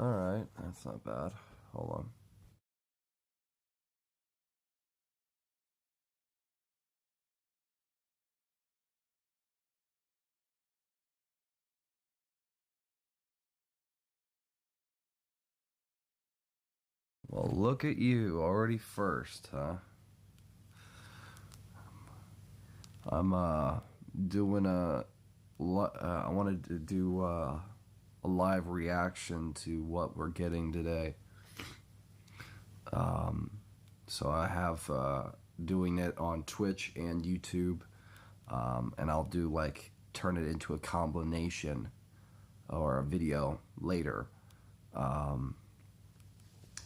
Alright, that's not bad. Hold on. Well, look at you, already first, huh? I'm doing I wanted to do a live reaction to what we're getting today. So I have doing it on Twitch and YouTube, and I'll do like turn it into a combination or a video later.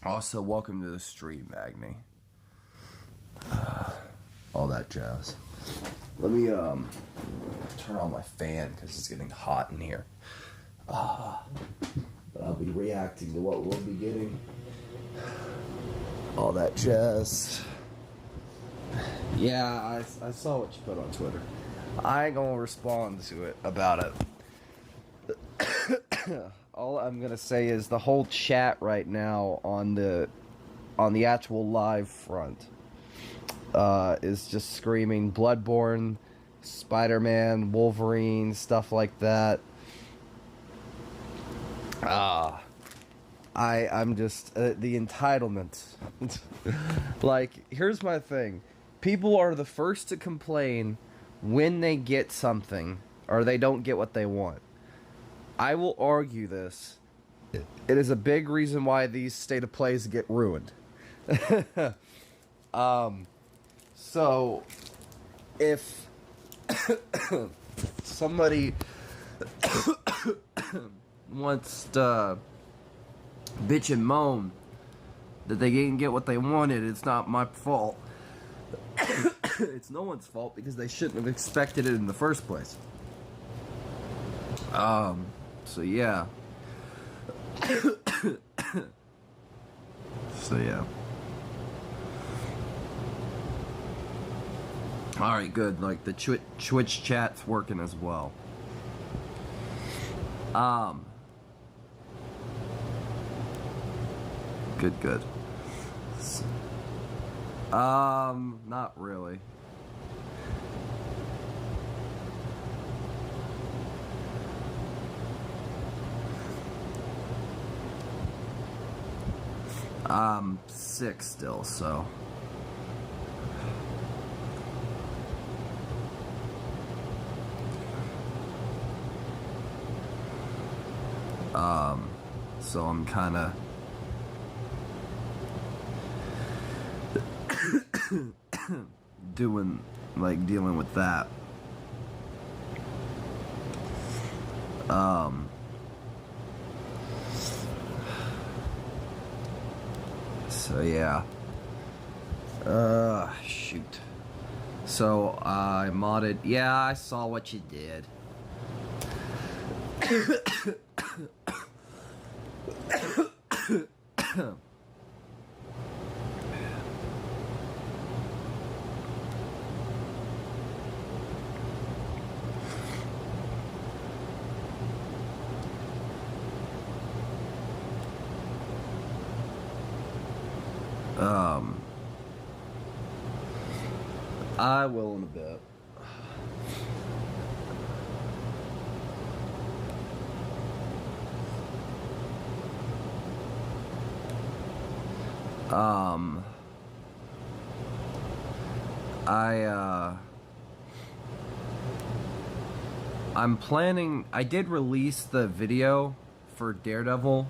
Also, welcome to the stream, Magni. All that jazz. Let me turn on my fan because it's getting hot in here. But I'll be reacting to what we'll be getting. All that jazz. Yeah, I saw what you put on Twitter. I ain't gonna respond to it about it. All I'm gonna say is the whole chat right now on the actual live front is just screaming Bloodborne, Spider-Man, Wolverine, stuff like that. I'm just the entitlement. Like, here's my thing: people are the first to complain when they get something or they don't get what they want. I will argue this. It is a big reason why these state of plays get ruined. So if somebody wants to bitch and moan that they didn't get what they wanted, it's not my fault. It's no one's fault because they shouldn't have expected it in the first place. So yeah. So yeah. Alright, good. Like, the Twitch chat's working as well. Good. Not really. I'm sick still, so. So I'm kinda dealing with that. So yeah. Shoot. So I modded. Yeah, I saw what you did. I will in a bit. I'm planning. I did release the video for Daredevil,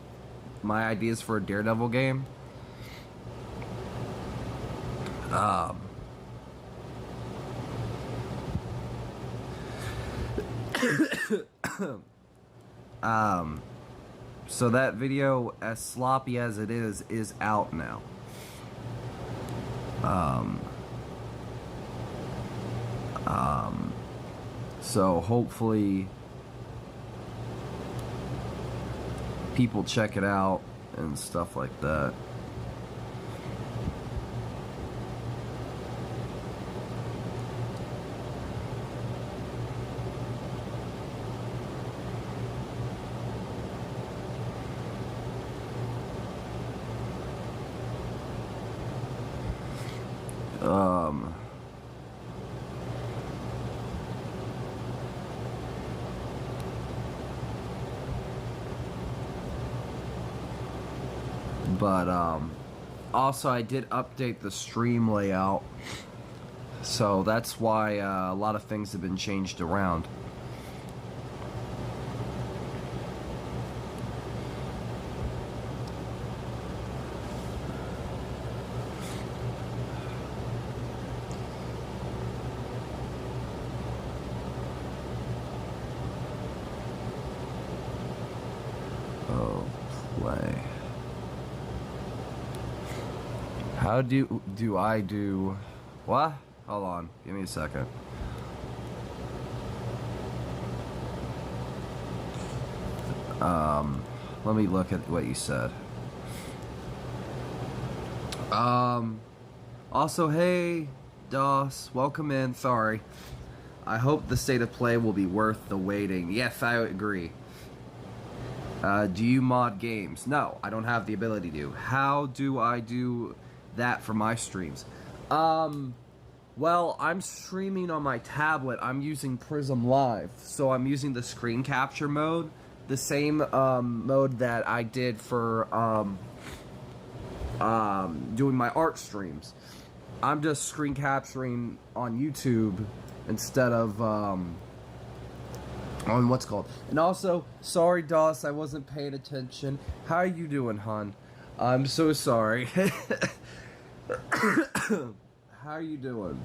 my ideas for a Daredevil game. So that video, as sloppy as it is out now. So hopefully people check it out and stuff like that. But also I did update the stream layout, so that's why a lot of things have been changed around. Oh, play. How do I do what? Hold on, give me a second. Let me look at what you said. Also, hey, DOS, welcome in. Sorry. I hope the state of play will be worth the waiting. Yes, I agree. Do you mod games? No, I don't have the ability to. How do I do that for my streams? Well, I'm streaming on my tablet. I'm using Prism Live, so I'm using the screen capture mode, the same mode that I did for doing my art streams. I'm just screen capturing on YouTube instead of on what's called. And also, sorry DOS, I wasn't paying attention. How are you doing, hon? I'm so sorry. How are you doing?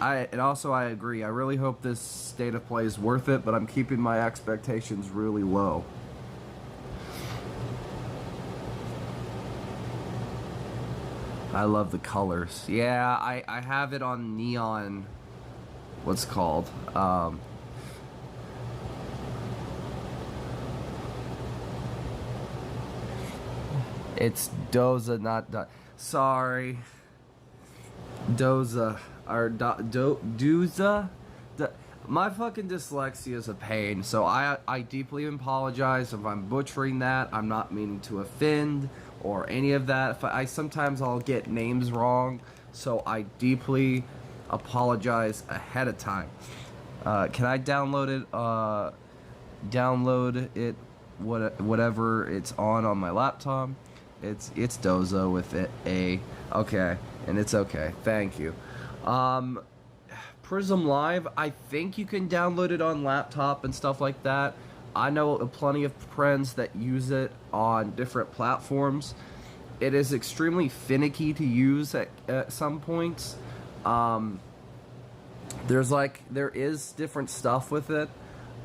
And also I agree. I really hope this state of play is worth it, but I'm keeping my expectations really low. I love the colors. Yeah, I have it on neon. What's called? It's Doza, not sorry. Doza or Doza. My fucking dyslexia is a pain, so I deeply apologize if I'm butchering that. I'm not meaning to offend or any of that. If sometimes I'll get names wrong, so I deeply apologize ahead of time. Can I download it? Download it, whatever it's on my laptop. It's Doza with it okay, and it's okay. Thank you. Prism Live, I think you can download it on laptop and stuff like that. I know plenty of friends that use it on different platforms. It is extremely finicky to use at some points. There is different stuff with it.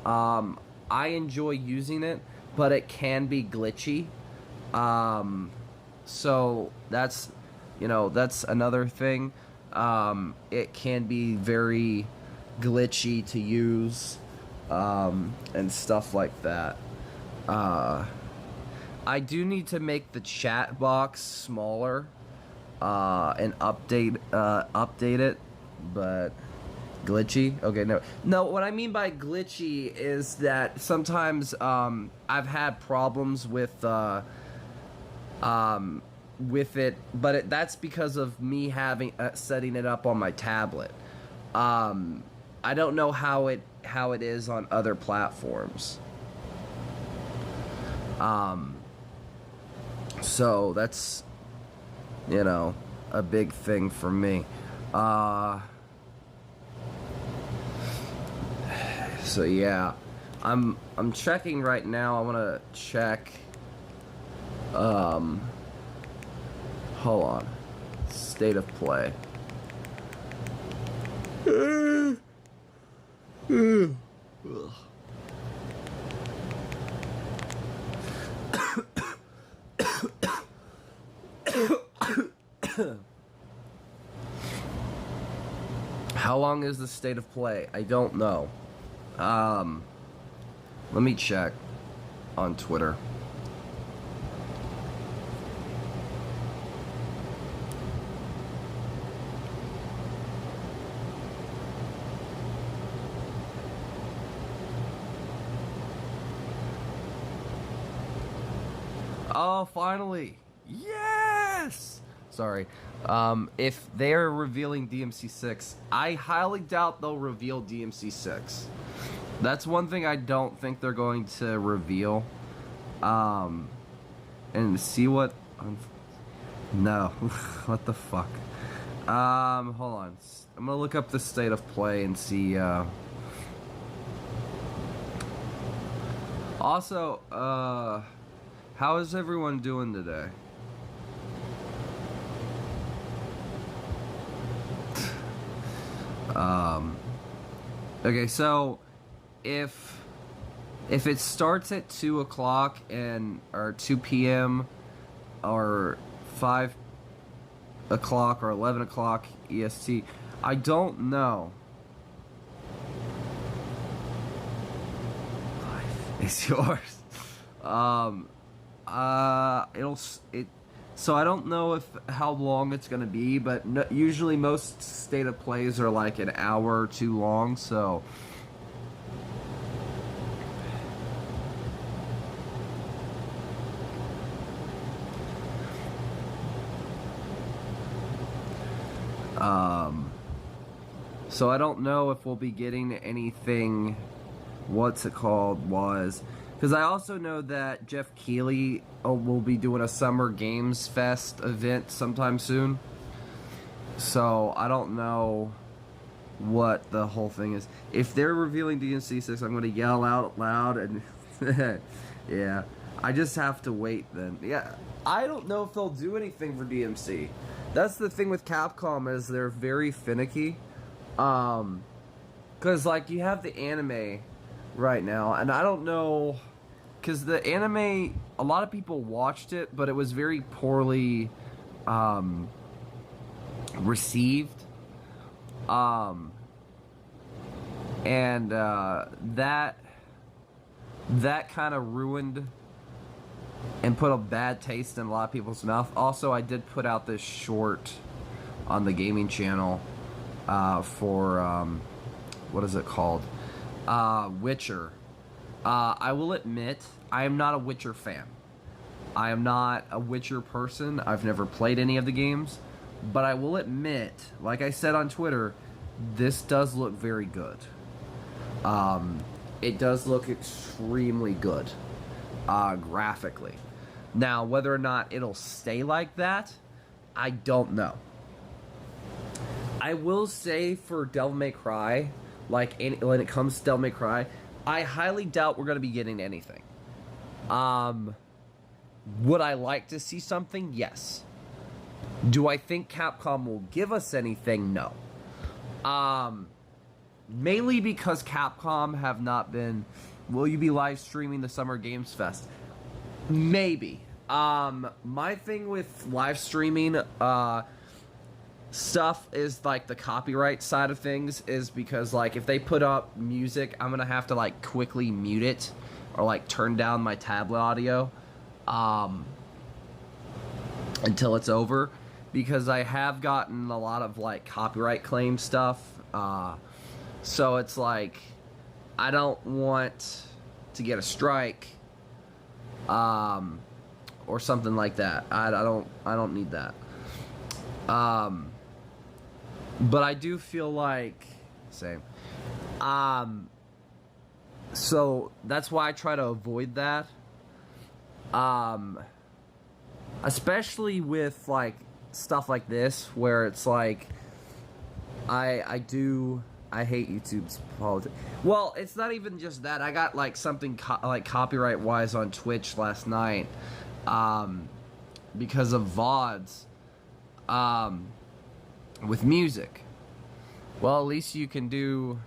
I enjoy using it, but it can be glitchy. So that's another thing. It can be very glitchy to use, and stuff like that. I do need to make the chat box smaller, and update it, but glitchy? Okay, no, what I mean by glitchy is that sometimes, I've had problems with it, but that's because of me having setting it up on my tablet. I don't know how it is on other platforms. So that's a big thing for me. So yeah, I'm checking right now. I want to check. Hold on. State of play. How long is the state of play? I don't know. Let me check on Twitter. Oh, finally! Yes! Sorry. If they're revealing DMC6, I highly doubt they'll reveal DMC6. That's one thing I don't think they're going to reveal. and see what. No, what the fuck? Hold on. I'm gonna look up the state of play and see. Also, how is everyone doing today? Okay, so if it starts at 2 o'clock and or 2 p.m. or 5 o'clock or 11 o'clock EST, I don't know. It's yours. So I don't know how long it's gonna be, but usually most state of plays are like an hour or two long. So so I don't know if we'll be getting anything. What's it called? Because I also know that Jeff Keighley will be doing a Summer Games Fest event sometime soon. So I don't know what the whole thing is. If they're revealing DMC 6, I'm going to yell out loud and yeah, I just have to wait then. Yeah, I don't know if they'll do anything for DMC. That's the thing with Capcom, is they're very finicky. Because like you have the anime right now, and I don't know, because the anime, a lot of people watched it, but it was very poorly received, and that kind of ruined and put a bad taste in a lot of people's mouth. Also, I did put out this short on the gaming channel for what is it called? Witcher. I will admit, I am not a Witcher fan. I am not a Witcher person. I've never played any of the games. But I will admit, like I said on Twitter, this does look very good. It does look extremely good, graphically. Now, whether or not it'll stay like that, I don't know. I will say for Devil May Cry, when it comes to Devil May Cry, I highly doubt we're going to be getting anything. Would I like to see something? Yes. Do I think Capcom will give us anything? No. Mainly because Capcom have not been... Will you be live streaming the Summer Games Fest? Maybe. My thing with live streaming stuff is like the copyright side of things, is because like if they put up music, I'm gonna have to like quickly mute it or like turn down my tablet audio until it's over, because I have gotten a lot of like copyright claim stuff, so it's like I don't want to get a strike or something like that. I don't need that. But I do feel like same. So that's why I try to avoid that. Especially with like stuff like this, where it's like I hate YouTube's politics. Well, it's not even just that. I got like something like copyright wise on Twitch last night, because of VODs, with music. Well, at least you can do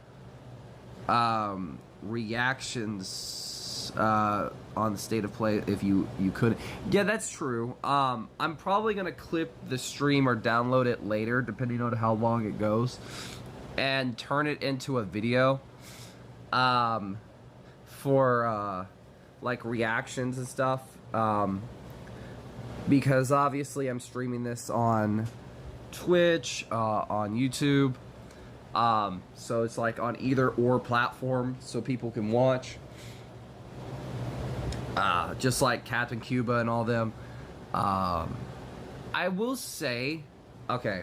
reactions on the state of play if you couldn't. Yeah, that's true. I'm probably gonna clip the stream or download it later, depending on how long it goes, and turn it into a video for like reactions and stuff, because obviously I'm streaming this on Twitch, on YouTube, so it's like on either or platform, so people can watch, just like Captain Cuba and all them. I will say, okay,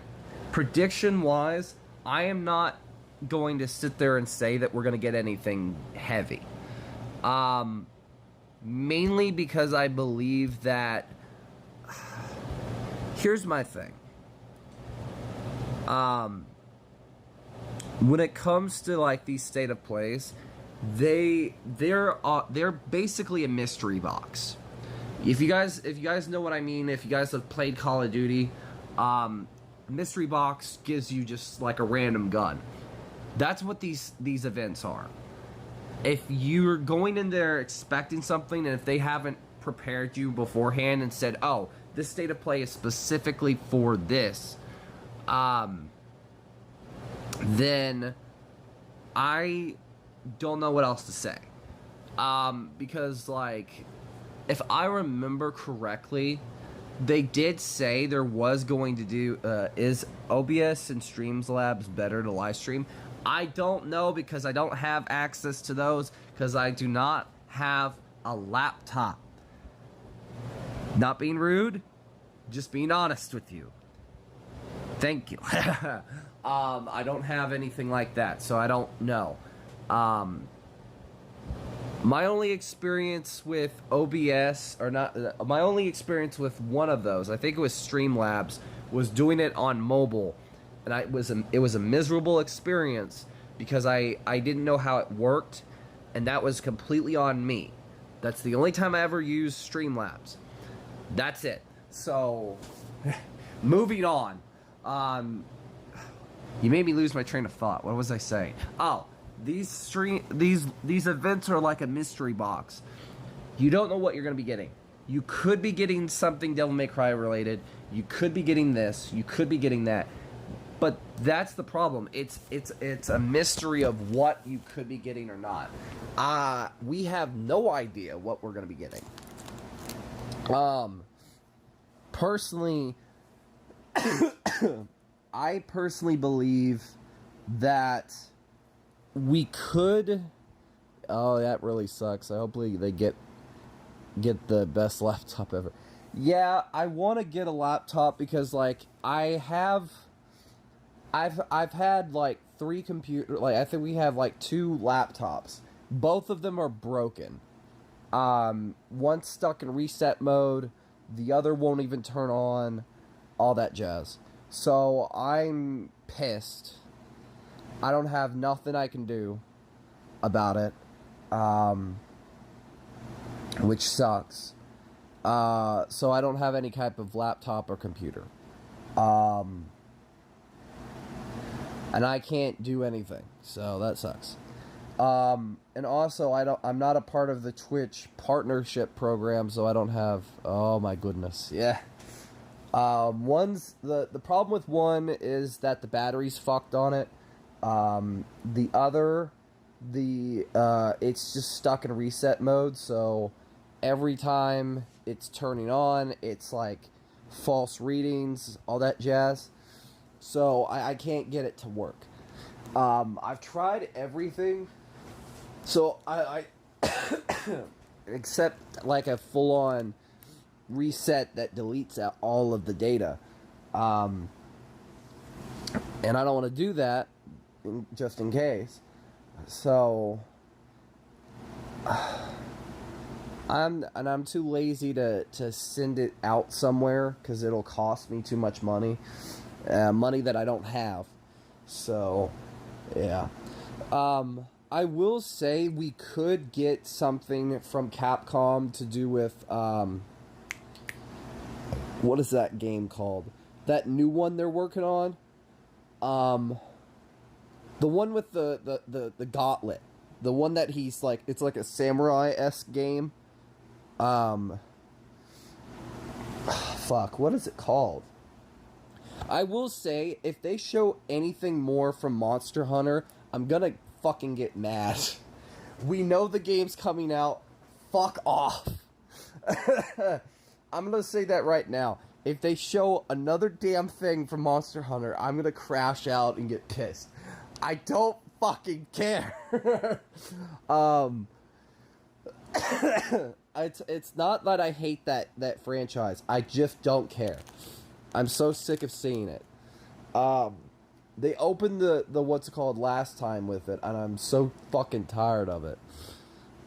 prediction wise, I am not going to sit there and say that we're going to get anything heavy. mainly because I believe that. Here's my thing. When it comes to like these state of plays, they're basically a mystery box. If you guys know what I mean, if you guys have played Call of Duty, mystery box gives you just like a random gun. That's what these events are. If you're going in there expecting something, and if they haven't prepared you beforehand and said, "Oh, this state of play is specifically for this," then I don't know what else to say. Because like, if I remember correctly, they did say there was going to do is OBS and Streamlabs better to live stream? I don't know, because I don't have access to those, because I do not have a laptop. Not being rude, just being honest with you. Thank you. I don't have anything like that, so I don't know. My only experience with OBS, or not, my only experience with one of those, I think it was Streamlabs, was doing it on mobile. And it was a miserable experience, because I didn't know how it worked, and that was completely on me. That's the only time I ever used Streamlabs. That's it. So, moving on. You made me lose my train of thought. What was I saying? Oh, these events are like a mystery box. You don't know what you're going to be getting. You could be getting something Devil May Cry related. You could be getting this. You could be getting that. But that's the problem. It's a mystery of what you could be getting or not. We have no idea what we're going to be getting. Personally, I personally believe that we could. Oh, that really sucks. Hopefully they get the best laptop ever. Yeah, I want to get a laptop because like I've had like 3 computers. Like I think we have like 2 laptops. Both of them are broken. One's stuck in reset mode. The other won't even turn on. All that jazz. So I'm pissed. I don't have nothing I can do about it. Which sucks. So I don't have any type of laptop or computer. And I can't do anything. So that sucks. And also I'm not a part of the Twitch partnership program, so I don't have, oh my goodness. Yeah. The problem with one is that the battery's fucked on it. The other, it's just stuck in reset mode, so every time it's turning on, it's like false readings, all that jazz. So I can't get it to work. I've tried everything. So I except like a full-on reset that deletes out all of the data. And I don't want to do that just in case. So I'm too lazy to send it out somewhere because it'll cost me too much money. Money that I don't have. So yeah. I will say we could get something from Capcom to do with, what is that game called? That new one they're working on? The one with the gauntlet. The one that he's like, it's like a samurai-esque game. Fuck, what is it called? I will say, if they show anything more from Monster Hunter, I'm gonna fucking get mad. We know the game's coming out. Fuck off. I'm gonna say that right now. If they show another damn thing from Monster Hunter, I'm gonna crash out and get pissed. I don't fucking care. It's not that I hate that franchise. I just don't care. I'm so sick of seeing it. They opened the what's it called last time with it, and I'm so fucking tired of it.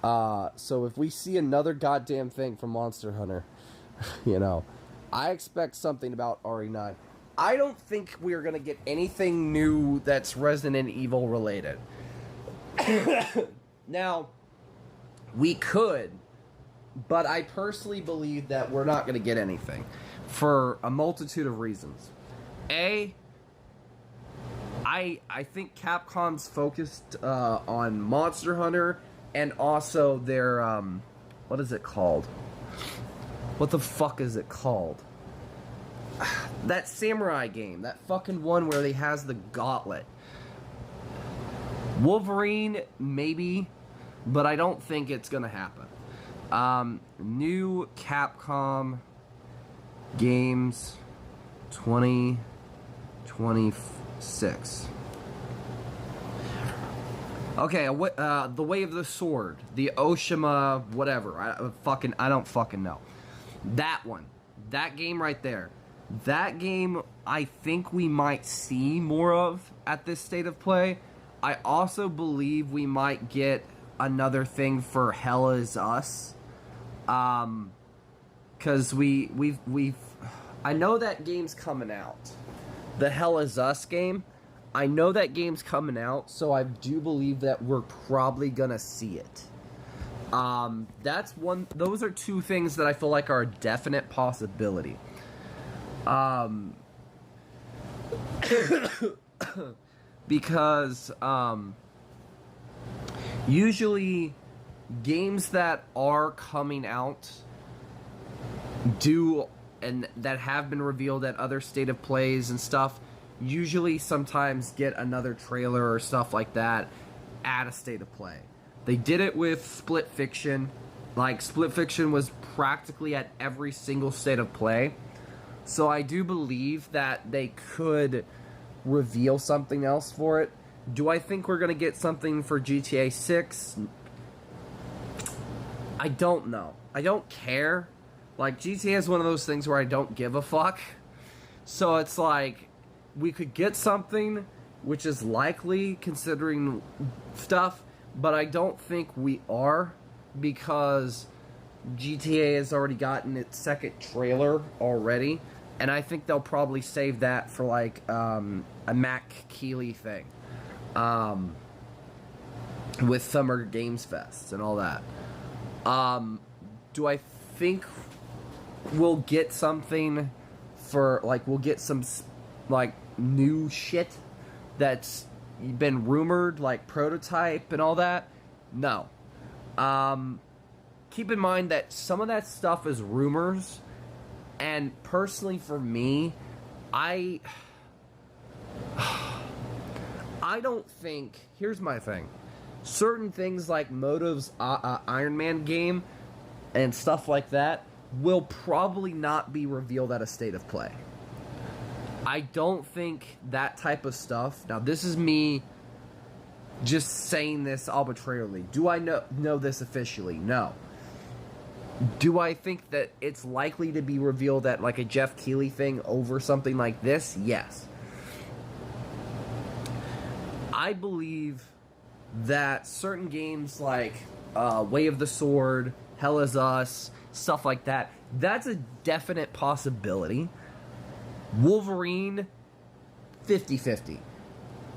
So if we see another goddamn thing from Monster Hunter, you know, I expect something about RE9. I don't think we're gonna get anything new that's Resident Evil related. Now, we could, but I personally believe that we're not gonna get anything for a multitude of reasons. I think Capcom's focused on Monster Hunter and also their what is it called? What the fuck is it called? That samurai game, that fucking one where he has the gauntlet. Wolverine, maybe, but I don't think it's gonna happen. New Capcom games 2026. Okay, the Way of the Sword, the Oshima, whatever. I don't fucking know. That one, that game right there. That game, I think we might see more of at this state of play. I also believe we might get another thing for Hell Is Us. Cause I know that game's coming out. The Hell Is Us game. I know that game's coming out, so I do believe that we're probably gonna see it. Those are two things that I feel like are a definite possibility. Because usually games that are coming out and that have been revealed at other state of plays and stuff usually sometimes get another trailer or stuff like that at a state of play. They did it with Split Fiction. Like, Split Fiction was practically at every single state of play. So I do believe that they could reveal something else for it. Do I think we're going to get something for GTA 6? I don't know. I don't care. Like, GTA is one of those things where I don't give a fuck. So it's like, we could get something, which is likely considering stuff, but I don't think we are, because GTA has already gotten its second trailer already, and I think they'll probably save that for like a Mac Keeley thing, with Summer Games Fest and all that. Do I think we'll get something for, like, we'll get some like new shit that's been rumored, like prototype and all that? No. Keep in mind that some of that stuff is rumors, and personally for me, I don't think, here's my thing, certain things like Motive's Iron Man game and stuff like that will probably not be revealed at a state of play. I don't think that type of stuff, now this is me just saying this arbitrarily. Do I know this officially? No. Do I think that it's likely to be revealed at like a Jeff Keighley thing over something like this? Yes. I believe that certain games like Way of the Sword, Hell Is Us, stuff like that, that's a definite possibility. Wolverine, 50-50.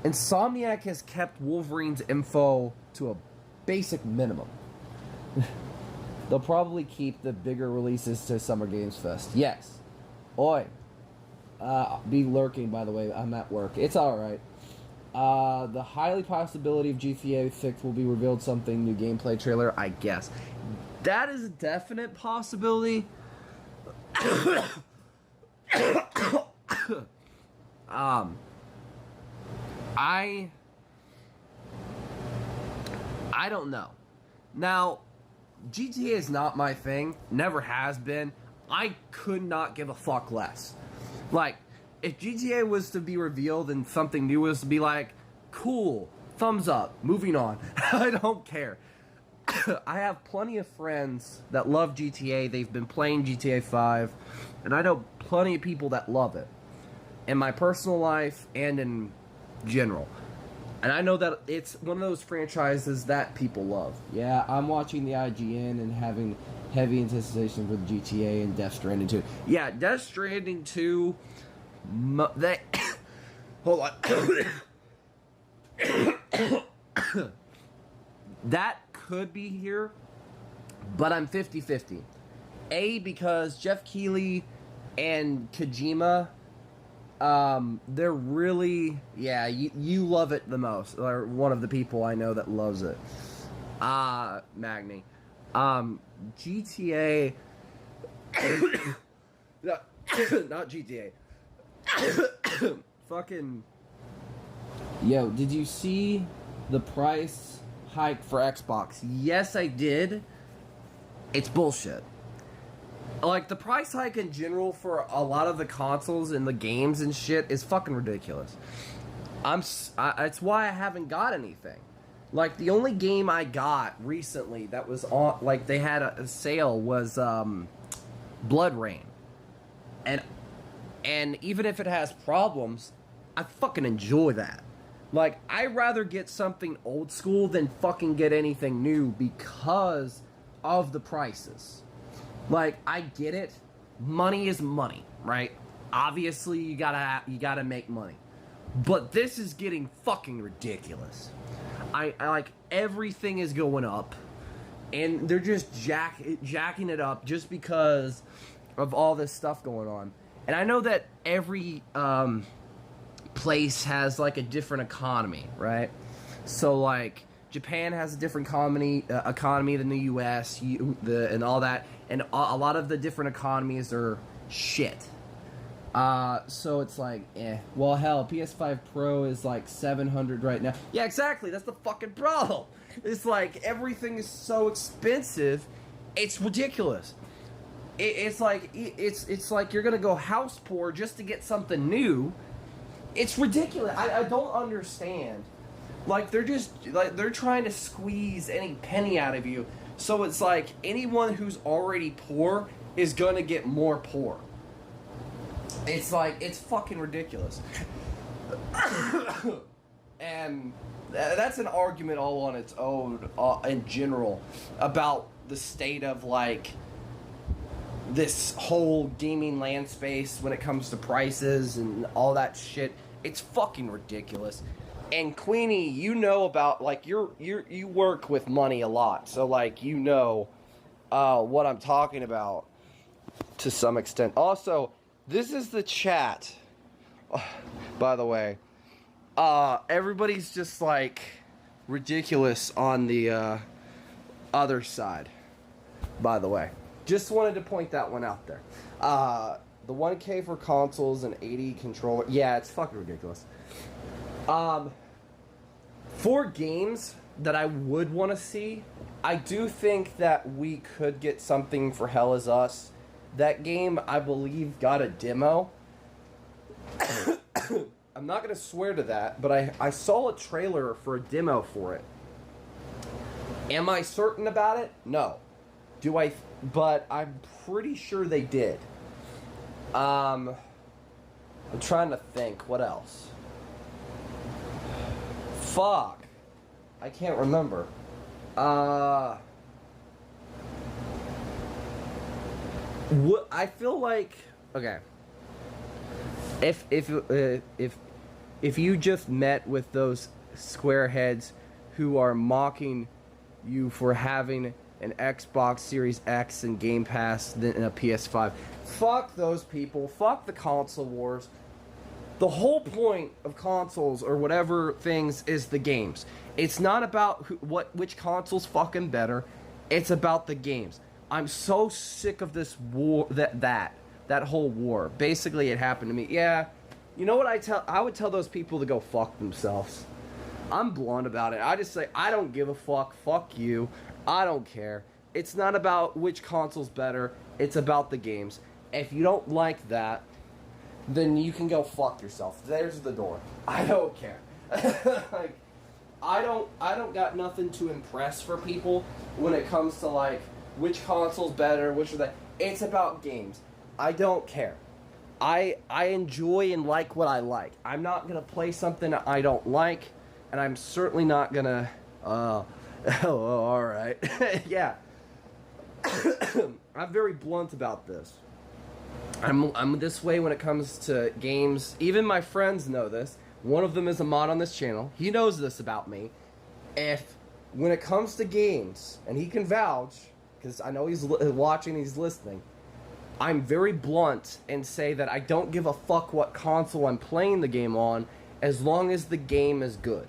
Insomniac has kept Wolverine's info to a basic minimum. They'll probably keep the bigger releases to Summer Games Fest. Yes. Oi. Be lurking, by the way. I'm at work. It's alright. The highly possibility of GTA 6 will be revealed something new gameplay trailer, I guess. That is a definite possibility. I don't know. Now, GTA is not my thing. Never has been. I could not give a fuck less. Like, if GTA was to be revealed and something new was to be like, cool, thumbs up, moving on. I don't care. I have plenty of friends that love GTA. They've been playing GTA 5. And I know plenty of people that love it. In my personal life and in general. And I know that it's one of those franchises that people love. Yeah, I'm watching the IGN and having heavy anticipation for the GTA and Death Stranding 2. Yeah, Death Stranding 2, they... Hold on. That could be here, but I'm 50-50. Because Jeff Keighley and Kojima, they're really, yeah, you love it the most. Or one of the people I know that loves it. Magni. GTA, not GTA. Fucking, yo, did you see the price hike for Xbox? Yes, I did. It's bullshit. Like, the price hike in general for a lot of the consoles and the games and shit is fucking ridiculous. It's why I haven't got anything. Like, the only game I got recently that was on, like, they had a sale was, Blood Rain. And even if it has problems, I fucking enjoy that. Like, I'd rather get something old school than fucking get anything new because of the prices. Like, I get it. Money is money, right? Obviously, you gotta make money. But this is getting fucking ridiculous. I like, everything is going up. And they're just jacking it up just because of all this stuff going on. And I know that every place has, like, a different economy, right? So, like, Japan has a different economy than the U.S. And all that. And a lot of the different economies are shit. So it's like, well, hell, PS5 Pro is like $700 right now. Yeah, exactly. That's the fucking problem. It's like everything is so expensive. It's ridiculous. It's like you're gonna go house poor just to get something new. It's ridiculous. I don't understand. Like, they're trying to squeeze any penny out of you. So it's like anyone who's already poor is gonna get more poor. It's like, it's fucking ridiculous. And that's an argument all on its own, in general, about the state of, like, this whole gaming land space when it comes to prices and all that shit. It's fucking ridiculous. And Queenie, you know about, like, you work with money a lot, so, like, you know what I'm talking about to some extent. Also, this is the chat, by the way. Everybody's just, like, ridiculous on the other side, by the way. Just wanted to point that one out there. The 1K for consoles and 80 controller. Yeah, it's fucking ridiculous. For games that I would want to see, I do think that we could get something for Hell Is Us. That game, I believe, got a demo. I'm not going to swear to that, but I saw a trailer for a demo for it. Am I certain about it? No. But I'm pretty sure they did. I'm trying to think. What else? Fuck. I can't remember. What I feel like, okay. If you just met with those squareheads who are mocking you for having an Xbox Series X and Game Pass than a PS5, fuck those people. Fuck the console wars. The whole point of consoles or whatever things is the games. It's not about which console's fucking better. It's about the games. I'm so sick of this war, that whole war. Basically, it happened to me. Yeah, you know what I would tell those people to go fuck themselves. I'm blunt about it. I just say, I don't give a fuck. Fuck you. I don't care. It's not about which console's better. It's about the games. If you don't like that, then you can go fuck yourself. There's the door. I don't care. Like, I don't got nothing to impress for people when it comes to, like, which console's better, which are the... It's about games. I don't care. I enjoy and like what I like. I'm not gonna play something I don't like, and I'm certainly not gonna, oh, alright. Yeah. I'm very blunt about this. I'm this way when it comes to games. Even my friends know this. One of them is a mod on this channel. He knows this about me. When it comes to games, and he can vouch, because I know he's watching, he's listening, I'm very blunt and say that I don't give a fuck what console I'm playing the game on, as long as the game is good.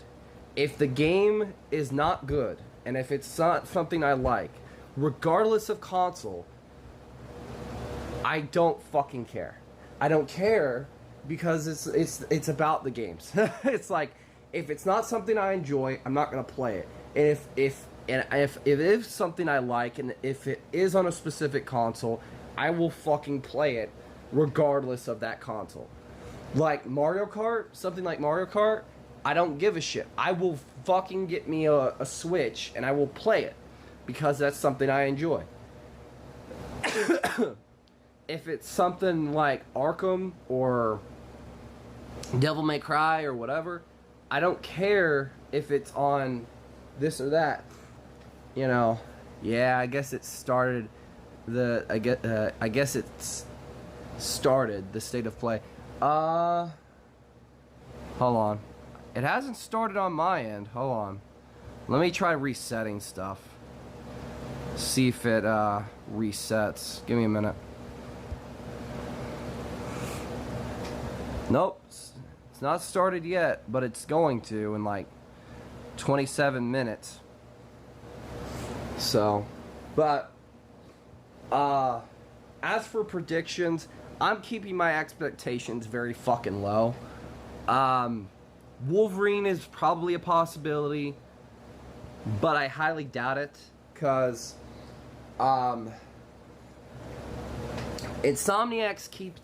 If the game is not good, and if it's not something I like, regardless of console, I don't fucking care. I don't care because it's about the games. It's like, if it's not something I enjoy, I'm not gonna play it. And if it is something I like, and if it is on a specific console, I will fucking play it regardless of that console. Like Mario Kart, something like Mario Kart, I don't give a shit. I will fucking get me a Switch and I will play it because that's something I enjoy. If it's something like Arkham or Devil May Cry or whatever, I don't care if it's on this or that. You know, yeah, I guess it started I guess it's started the state of play. Hold on. It hasn't started on my end. Hold on. Let me try resetting stuff. See if it resets. Give me a minute. Nope. It's not started yet, but it's going to in like 27 minutes. So, but as for predictions, I'm keeping my expectations very fucking low. Wolverine is probably a possibility, but I highly doubt it, because Insomniacs keeps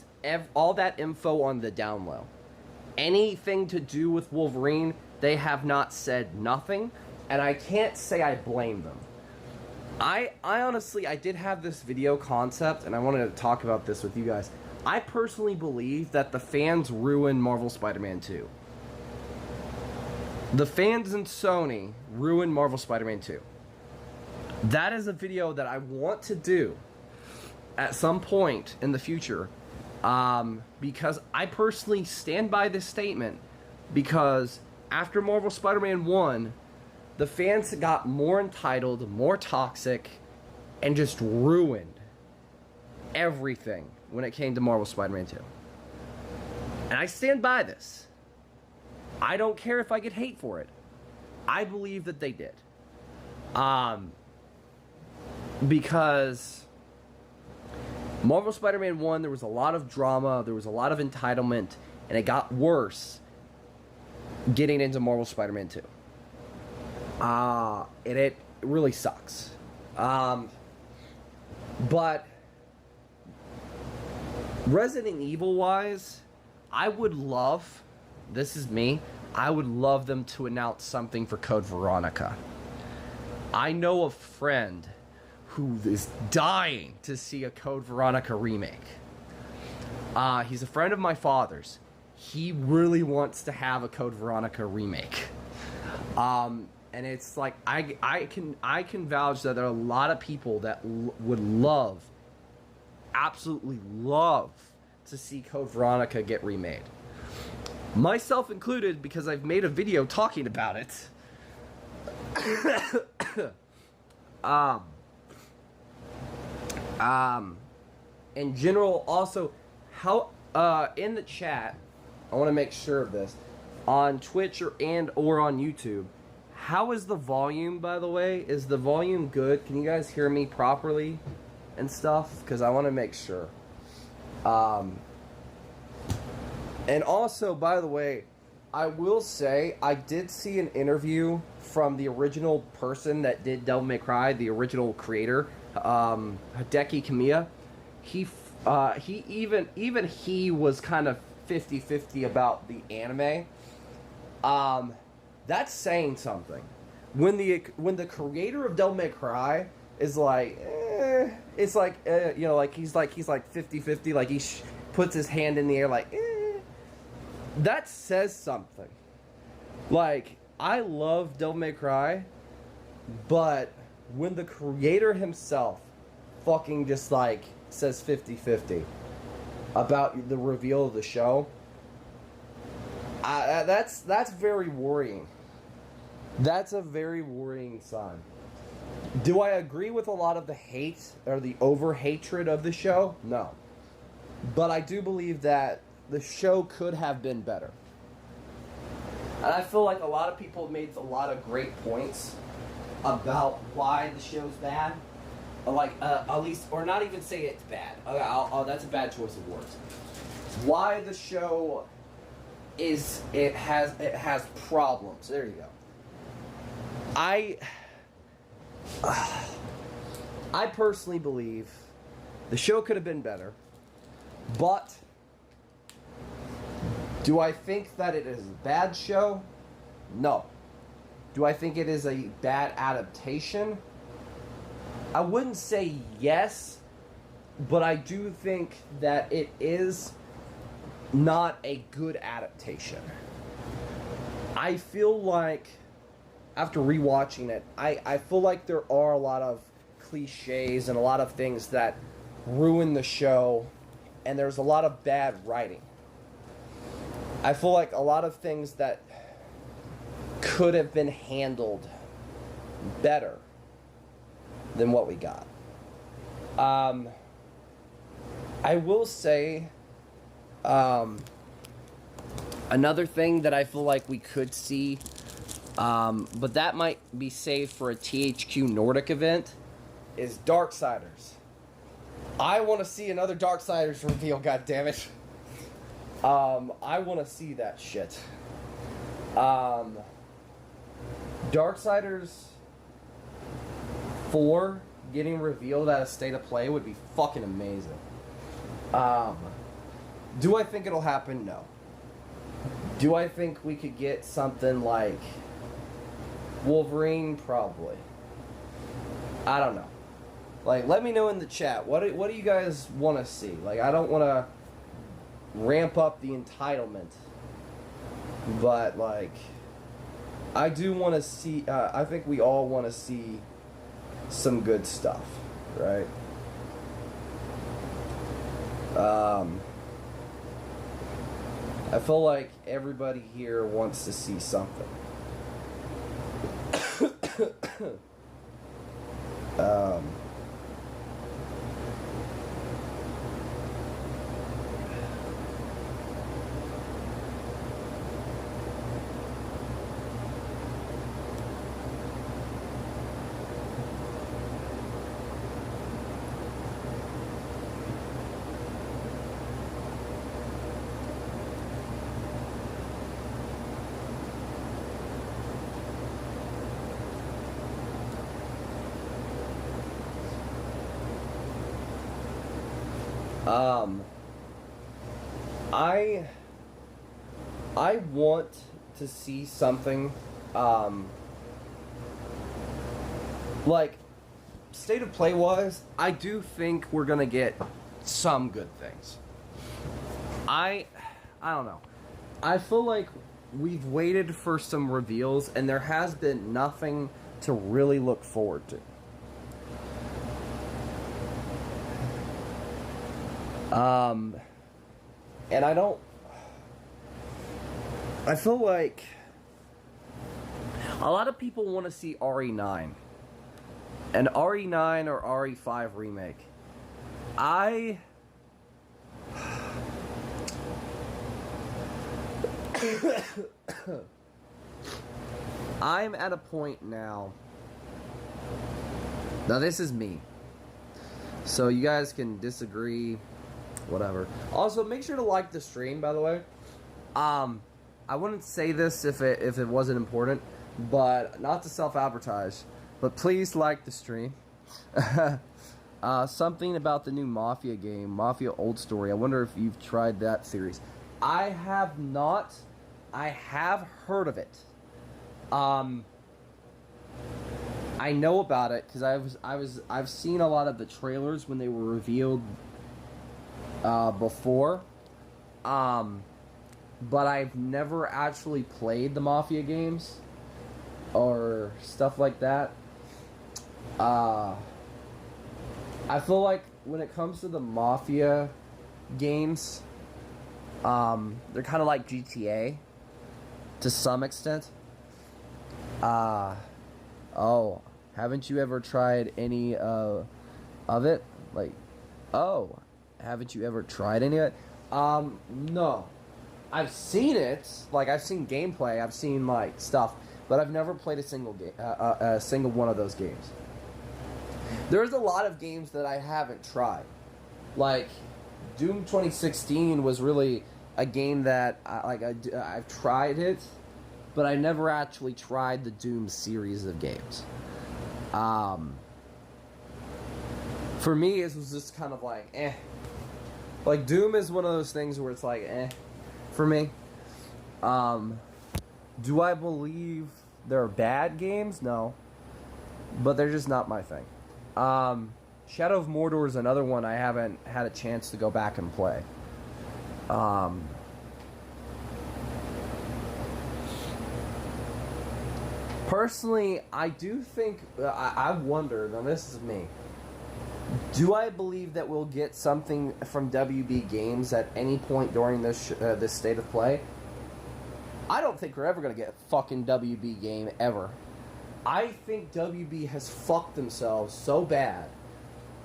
all that info on the down low. Anything to do with Wolverine, they have not said nothing, and I can't say I blame them. I honestly, I did have this video concept, and I wanted to talk about this with you guys. I personally believe that the fans ruined Marvel Spider-Man 2. The fans in Sony ruined Marvel Spider-Man 2. That is a video that I want to do at some point in the future, because I personally stand by this statement, because after Marvel Spider-Man 1, the fans got more entitled, more toxic, and just ruined everything when it came to Marvel Spider-Man 2. And I stand by this. I don't care if I get hate for it. I believe that they did. Because Marvel Spider-Man 1, there was a lot of drama, there was a lot of entitlement, and it got worse getting into Marvel Spider-Man 2. And it really sucks. But Resident Evil wise, I would love, this is me, I would love them to announce something for Code Veronica. I know a friend who is dying to see a Code Veronica remake. He's a friend of my father's. He really wants to have a Code Veronica remake. And it's like, I can vouch that there are a lot of people that would love, absolutely love, to see Code Veronica get remade. Myself included, because I've made a video talking about it. In general, also, how, in the chat, I want to make sure of this, on Twitch or on YouTube, how is the volume, by the way? Is the volume good? Can you guys hear me properly and stuff? Because I want to make sure. And also, by the way, I will say, I did see an interview from the original person that did Devil May Cry, the original creator, Hideki Kamiya. He even he was kind of 50-50 about the anime. That's saying something. When the creator of Devil May Cry is like, it's like, you know, like he's like 50-50, like he puts his hand in the air, like, that says something. Like, I love Devil May Cry, but when the creator himself fucking just like says 50-50 about the reveal of the show, that's very worrying. That's a very worrying sign. Do I agree with a lot of the hate or the over-hatred of the show? No. But I do believe that the show could have been better. And I feel like a lot of people made a lot of great points about why the show's bad. Like, at least, or not even say it's bad. That's a bad choice of words. Why the show it has problems. There you go. I personally believe the show could have been better, but do I think that it is a bad show? No. Do I think it is a bad adaptation? I wouldn't say yes, but I do think that it is not a good adaptation. I feel like, after rewatching it, I feel like there are a lot of cliches and a lot of things that ruin the show, and there's a lot of bad writing. I feel like a lot of things that could have been handled better than what we got. I will say, another thing that I feel like we could see, but that might be saved for a THQ Nordic event, is Darksiders. I want to see another Darksiders reveal, goddammit. I want to see that shit. Darksiders 4 getting revealed at a State of Play would be fucking amazing. Do I think it'll happen? No. Do I think we could get something like Wolverine? Probably. I don't know. Like, let me know in the chat. What do you guys want to see? Like, I don't want to ramp up the entitlement, but like, I do want to see. I think we all want to see some good stuff, right? I feel like everybody here wants to see something. I want to see something, like, State of Play wise, I do think we're gonna get some good things. I don't know. I feel like we've waited for some reveals, and there has been nothing to really look forward to. And I feel like a lot of people want to see RE9. An RE9 or RE5 remake. I'm at a point now. Now this is me. So you guys can disagree, whatever. Also, make sure to like the stream, by the way. I wouldn't say this if it wasn't important, but not to self-advertise, but please like the stream. Something about the new Mafia game, Mafia Old Story. I wonder if you've tried that series. I have not. I have heard of it. I know about it because I've seen a lot of the trailers when they were revealed before. But I've never actually played the Mafia games. or stuff like that. I feel like when it comes to the Mafia games, they're kind of like GTA to some extent. Oh, haven't you ever tried any of it? Like, oh, haven't you ever tried any of it? No. I've seen it. Like, I've seen gameplay. I've seen like stuff, but I've never played a single game, a single one of those games. There's a lot of games that I haven't tried. Like, Doom 2016 was really a game that I've tried it, but I never actually tried the Doom series of games. For me, it was just kind of like, eh. Like, Doom is one of those things where it's like, eh, for me. Do I believe they're bad games? No. But they're just not my thing. Shadow of Mordor is another one I haven't had a chance to go back and play. Personally, I do think, I wonder, now this is me, do I believe that we'll get something from WB Games at any point during this this state of play? I don't think we're ever going to get a fucking WB game, ever. I think WB has fucked themselves so bad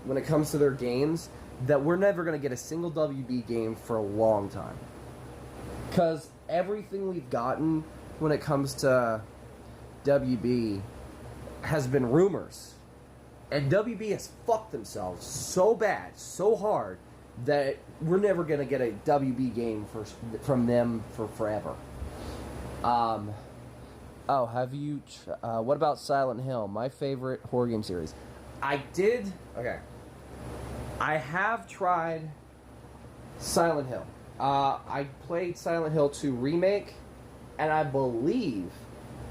when it comes to their games that we're never going to get a single WB game for a long time. Because everything we've gotten when it comes to WB has been rumors. And WB has fucked themselves so bad, so hard, that we're never going to get a WB game from them for forever. Oh, have you... what about Silent Hill? My favorite horror game series. Okay. I have tried Silent Hill. I played Silent Hill 2 Remake, and I believe...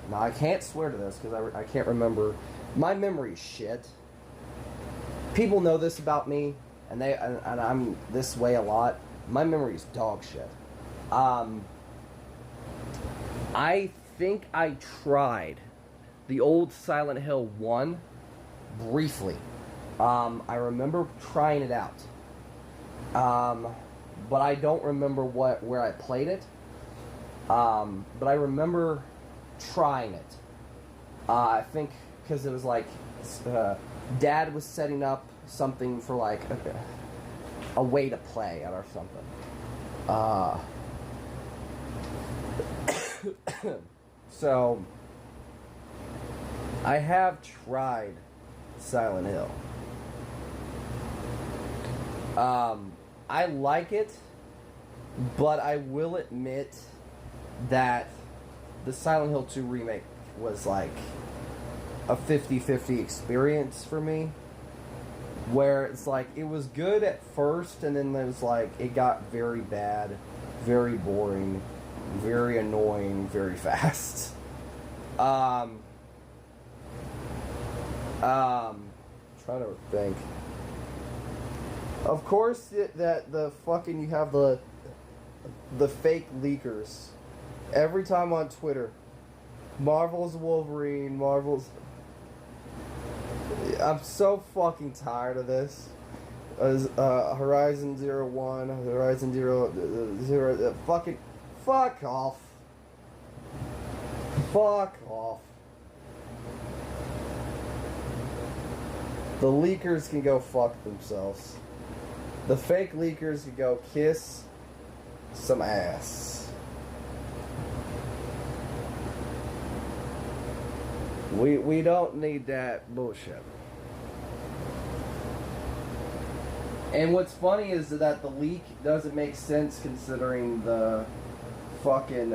Now, I can't swear to this, because I can't remember. My memory's shit. People know this about me, and I'm this way a lot. My memory's dog shit. I think I tried the old Silent Hill 1 briefly. I remember trying it out. But I don't remember where I played it. But I remember trying it. I think because it was like Dad was setting up something for like a way to play it or something. So I have tried Silent Hill. I like it, but I will admit that the Silent Hill 2 remake was like a 50-50 experience for me, where it's like it was good at first, and then it was like it got very bad, very boring, very annoying, very fast. Trying to think. Of course, that the fucking you have the fake leakers every time on Twitter. Marvel's Wolverine, Marvel's. I'm so fucking tired of this. Horizon Zero One, Horizon Zero, fucking, fuck off. Fuck off. The leakers can go fuck themselves. The fake leakers can go kiss some ass. We don't need that bullshit. And what's funny is that the leak doesn't make sense considering the fucking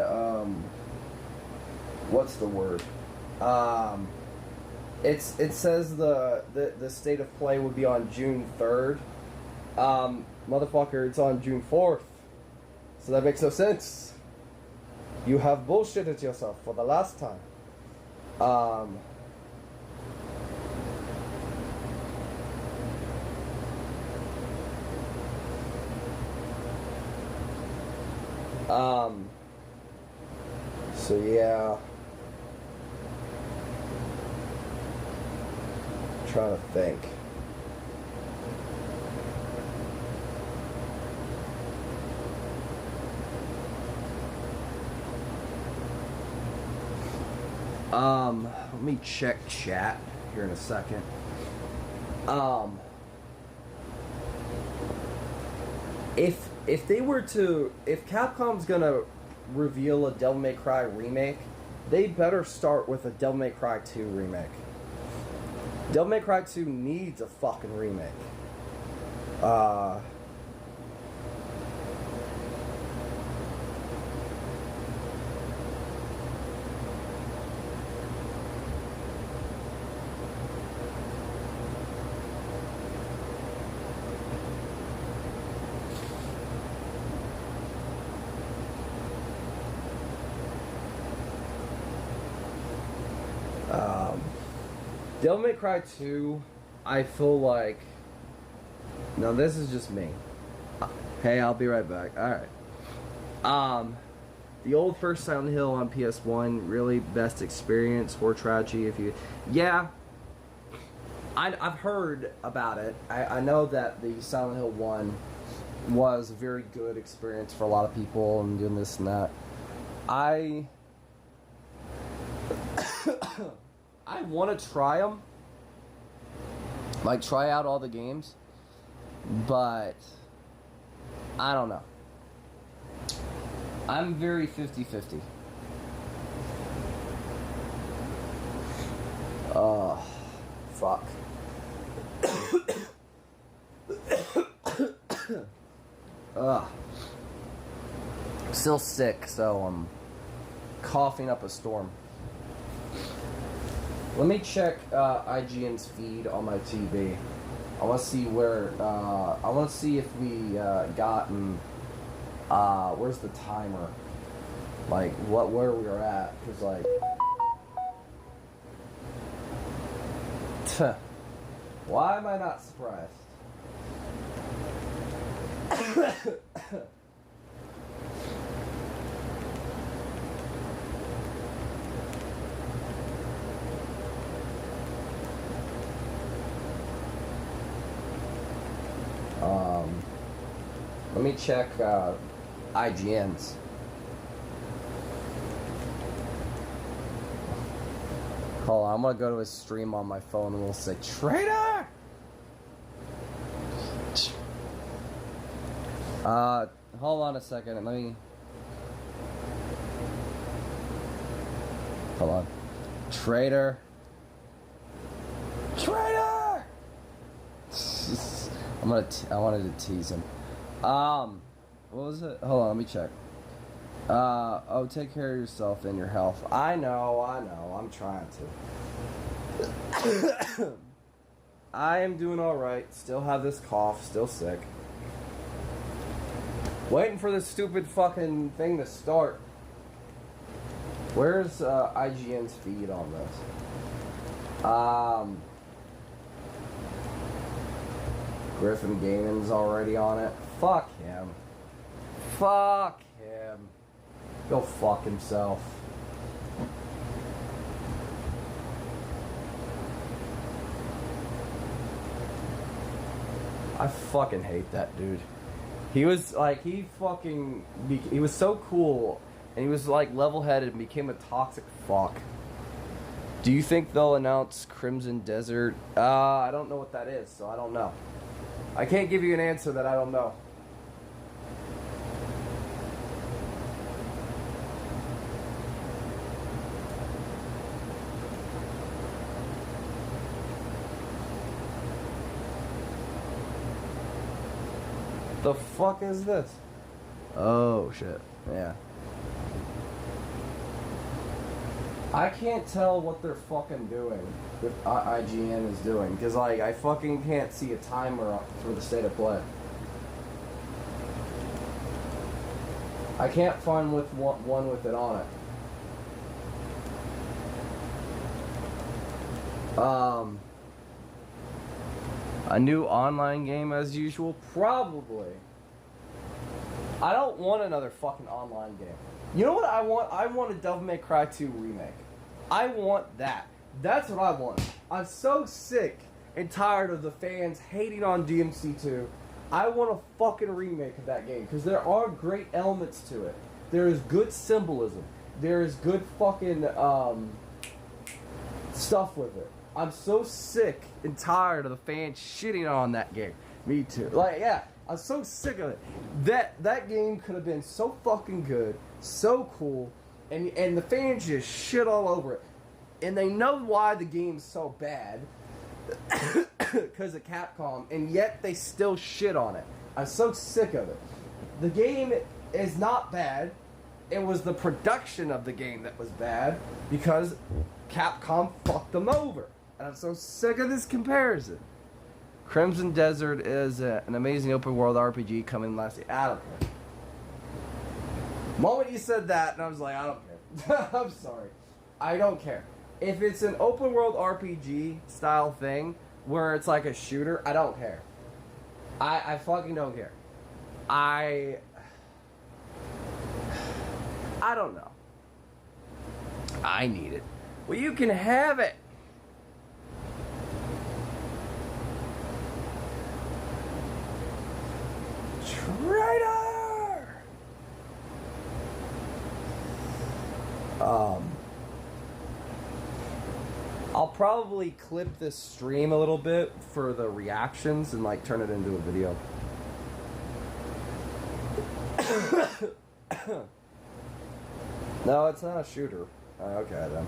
what's the word? It says the state of play would be on June 3rd. Motherfucker, it's on June 4th. So that makes no sense. You have bullshitted yourself for the last time. So yeah. trying to think. Let me check chat here in a second. If they were to, if Capcom's gonna reveal a Devil May Cry remake, they better start with a Devil May Cry 2 remake. Devil May Cry 2 needs a fucking remake. Devil May Cry 2, I feel like... Now, this is just me. Hey, I'll be right back. Alright. The old first Silent Hill on PS1, really best experience for Tragedy. If you... Yeah. I've heard about it. I know that the Silent Hill 1 was a very good experience for a lot of people and doing this and that. I want to try them, like try out all the games, but I don't know. I'm very 50-50. Oh, fuck. Ugh. I'm still sick, so I'm coughing up a storm. Let me check IGN's feed on my TV. I want to see where, I want to see if we gotten, where's the timer? Like, where we are at, because, like, why am I not surprised? Let me check IGN's. Hold on, I'm gonna go to his stream on my phone and we'll say, traitor! Hold on a second, let me... Hold on. Traitor. Traitor! I wanted to tease him. What was it? Hold on, let me check. Oh, take care of yourself and your health. I know, I'm trying to. I am doing alright, still have this cough, still sick. Waiting for this stupid fucking thing to start. Where's IGN's feed on this? Griffin Gaming's already on it. Fuck him. Fuck him. Go fuck himself. I fucking hate that dude. He was like, he was so cool, and he was like level-headed and became a toxic fuck. Do you think they'll announce Crimson Desert? I don't know what that is, so I don't know. I can't give you an answer that I don't know. The fuck is this? Oh shit. Yeah. I can't tell what they're fucking doing, what IGN is doing, because like I fucking can't see a timer for the state of play. I can't find one with it on it. A new online game as usual? Probably. I don't want another fucking online game. You know what I want? I want a Devil May Cry 2 remake. I want that. That's what I want. I'm so sick and tired of the fans hating on DMC2. I want a fucking remake of that game because there are great elements to it. There is good symbolism. There is good fucking stuff with it. I'm so sick and tired of the fans shitting on that game. Me too. Like, yeah, I'm so sick of it. That game could have been so fucking good, so cool, and the fans just shit all over it. And they know why the game's so bad because of Capcom, and yet they still shit on it. I'm so sick of it. The game is not bad. It was the production of the game that was bad because Capcom fucked them over. And I'm so sick of this comparison. Crimson Desert is an amazing open world RPG coming last year. I don't care. The moment you said that, and I was like, I don't care. I'm sorry. I don't care. If it's an open world RPG style thing where it's like a shooter, I don't care. I fucking don't care. I don't know. I need it. Well, you can have it. Traitor! I'll probably clip this stream a little bit for the reactions and like turn it into a video. No, it's not a shooter. Okay then.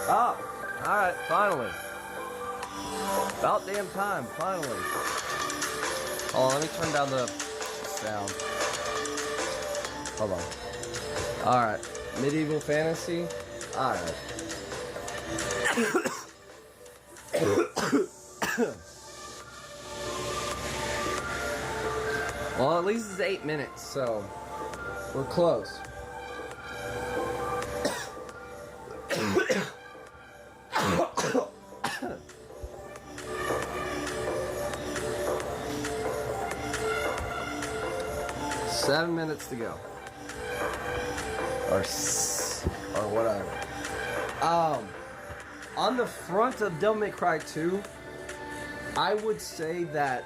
Oh, alright, finally. About damn time, finally. Oh, let me turn down the sound. Hold on. Alright, medieval fantasy. Alright. Well, at least it's 8 minutes, so we're close. 7 minutes to go. Or whatever. On the front of Devil May Cry 2, I would say that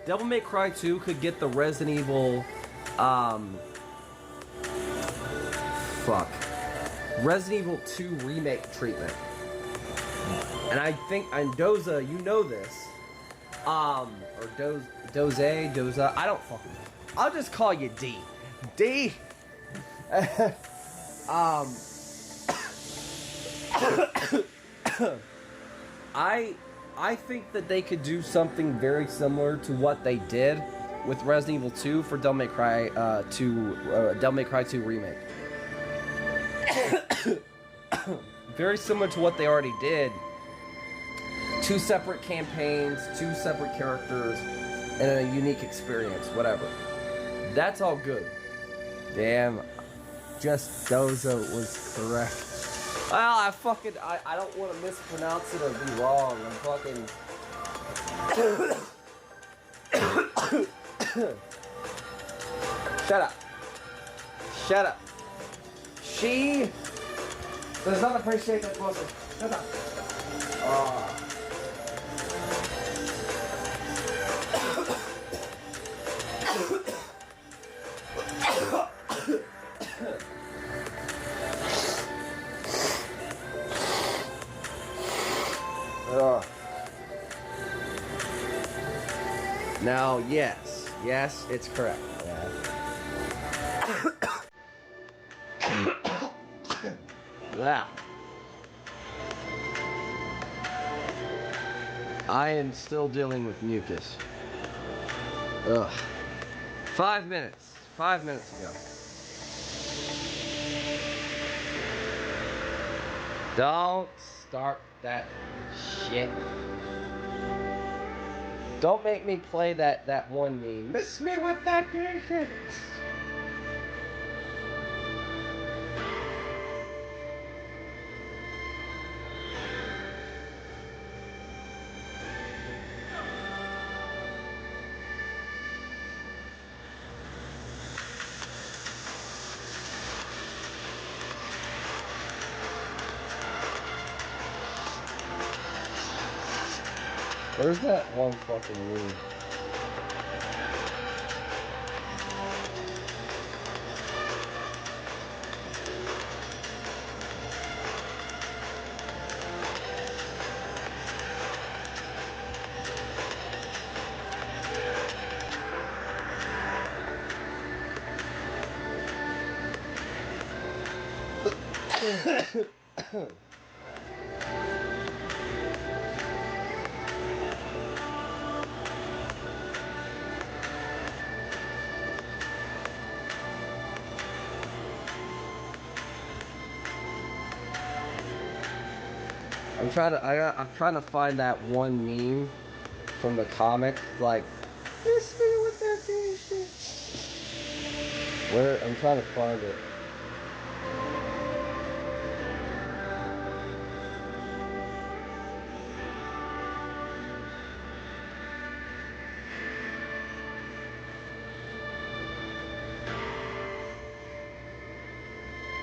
Devil May Cry 2 could get the Resident Evil, Resident Evil 2 remake treatment. And I think, and Doza, you know this, or Doza, I don't fucking know. I'll just call you D. D! I think that they could do something very similar to what they did with Resident Evil 2 for Devil May Cry 2 remake. Very similar to what they already did. 2 separate campaigns, 2 separate characters, and a unique experience, whatever. That's all good. Damn, just Doza was correct. Well, I don't want to mispronounce it or be wrong. I'm fucking... Shut up. Shut up. She does not appreciate that pussy. Shut up. Now, yes, it's correct. Wow. I am still dealing with mucus. Ugh. 5 minutes. 5 minutes ago. Don't start that shit. Don't make me play that one meme. Miss me with that bullshit. Where's that one fucking room? I'm trying to find that one meme from the comic, like this nigga with that gay shit. Where I'm trying to find it.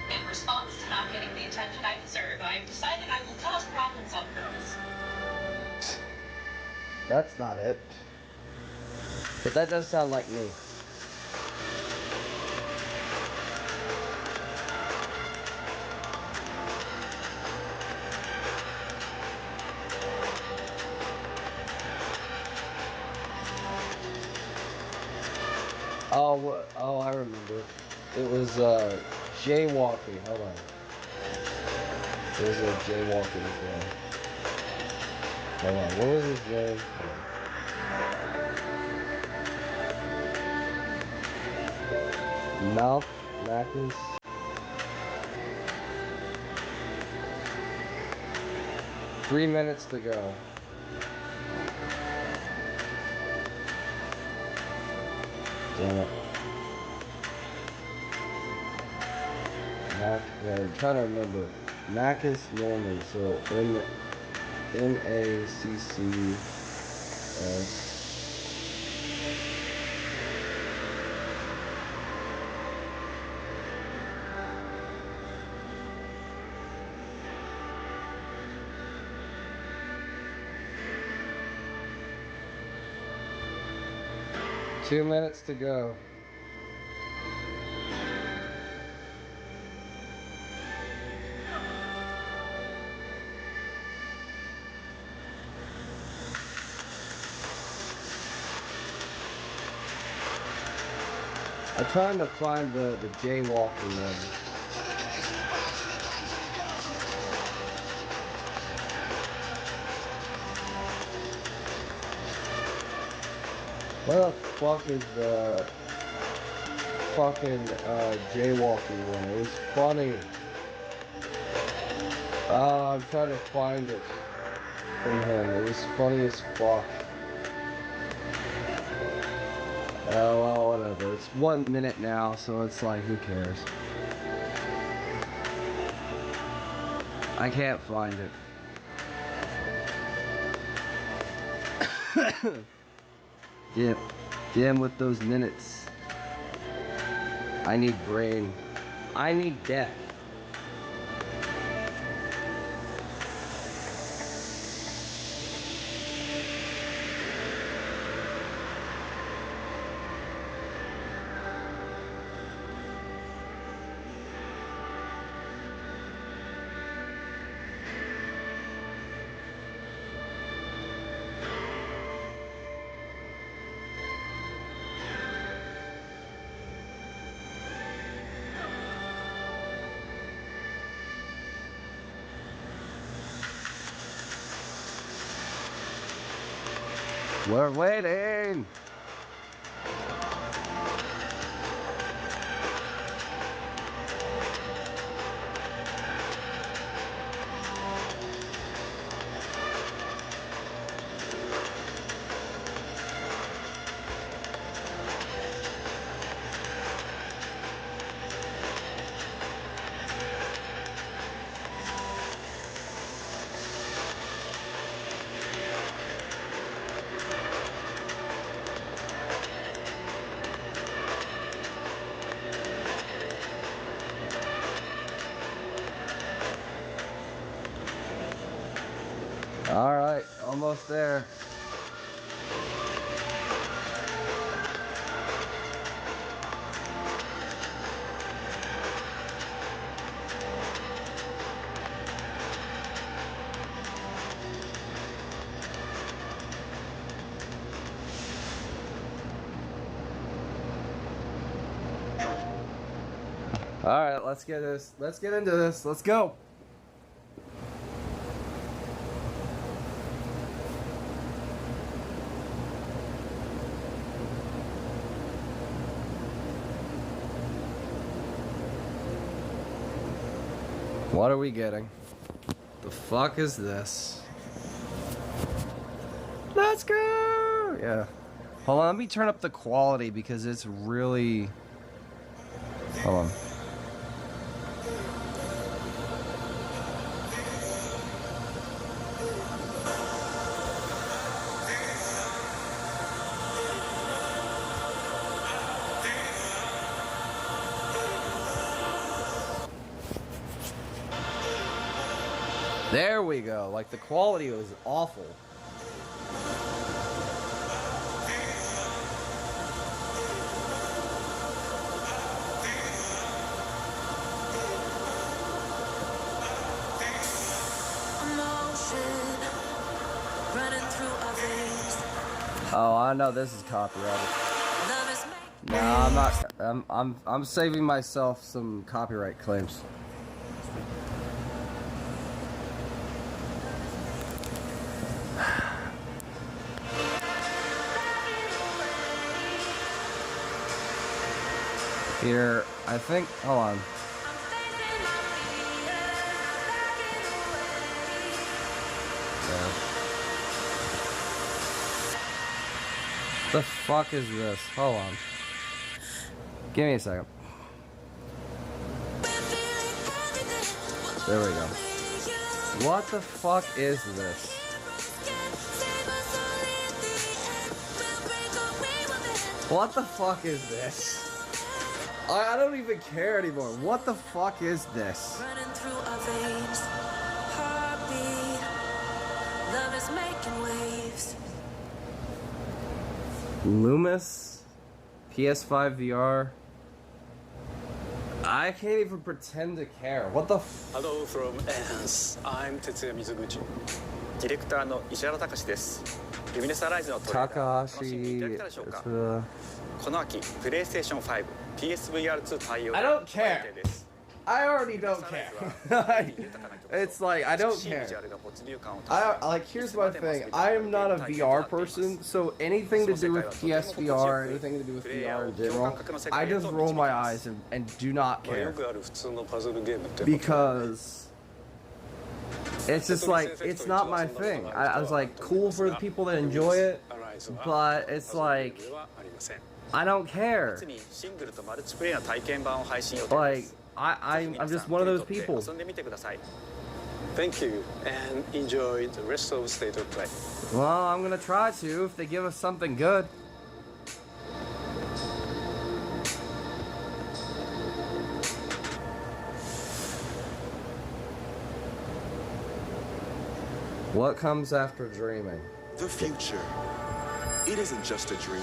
In response to not getting the attention I deserve, I have decided I will cause problems on purpose. That's not it. But that does sound like me. Oh, I remember. It was jaywalking. Hold on. It was a jaywalking as well. Hold on. What was his name? Mouth Malchus. Three minutes to go. Damn it. Yeah, I'm trying to remember. Macus Norman. So Maccs. 2 minutes to go. I'm trying to find the jaywalking one. What the fuck is the fucking jaywalking one? It was funny. I'm trying to find it from him. It was funny as fuck. Oh well, whatever. It's 1 minute now, so it's like, who cares? I can't find it. Yep. Damn with those minutes. I need brain. I need death. We're waiting. All right, almost there. Alright, let's get this. Let's get into this. Let's go. What are we getting? The fuck is this? Let's go! Yeah. Hold on, let me turn up the quality because it's really... Hold on. There we go. Like, the quality was awful. Oh, I know this is copyrighted. No, I'm not. I'm saving myself some copyright claims. Here, I think. Hold on. Yeah. The fuck is this? Hold on. Give me a second. There we go. What the fuck is this? What the fuck is this? I don't even care anymore. What the fuck is this? Running through our veins, heartbeat, love is making waves. Loomis, PS5 VR. I can't even pretend to care. What the f— Hello from Enhance. I'm Tetsuya Mizuguchi. ディレクターの石原隆です。ルミネスアライズのトレーラー楽しんでいただけたでしょうか。この秋、プレイステーション5、PSVR2 対応で I don't 決定 care. です。 I already don't care. It's like, I don't care. Like, here's my thing. I am not a VR person, so anything to do with PSVR, anything to do with VR in general, I just roll my eyes and do not care. Because it's just like, it's not my thing. I was like, cool for the people that enjoy it, but it's like, I don't care. Like, I'm just one of those people. Thank you and enjoy the rest of State of Play. Well, I'm gonna try to if they give us something good. What comes after dreaming? The future. It isn't just a dream.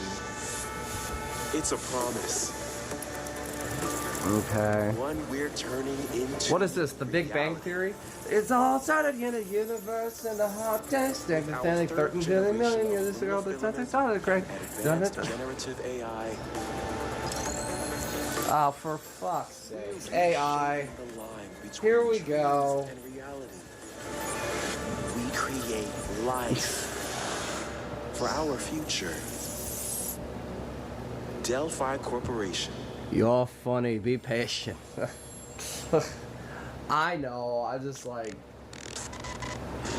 It's a promise. Okay. One we're turning into. What is this? The Big Bang Theory? It's all started in the universe and the hot test. Everything 13 billion million years ago. That's correct. Generative AI. Oh, for fuck's sake. AI. Here we go. And reality. We create life for our future. Delphi Corporation. You're funny. Be patient. I know. I just like.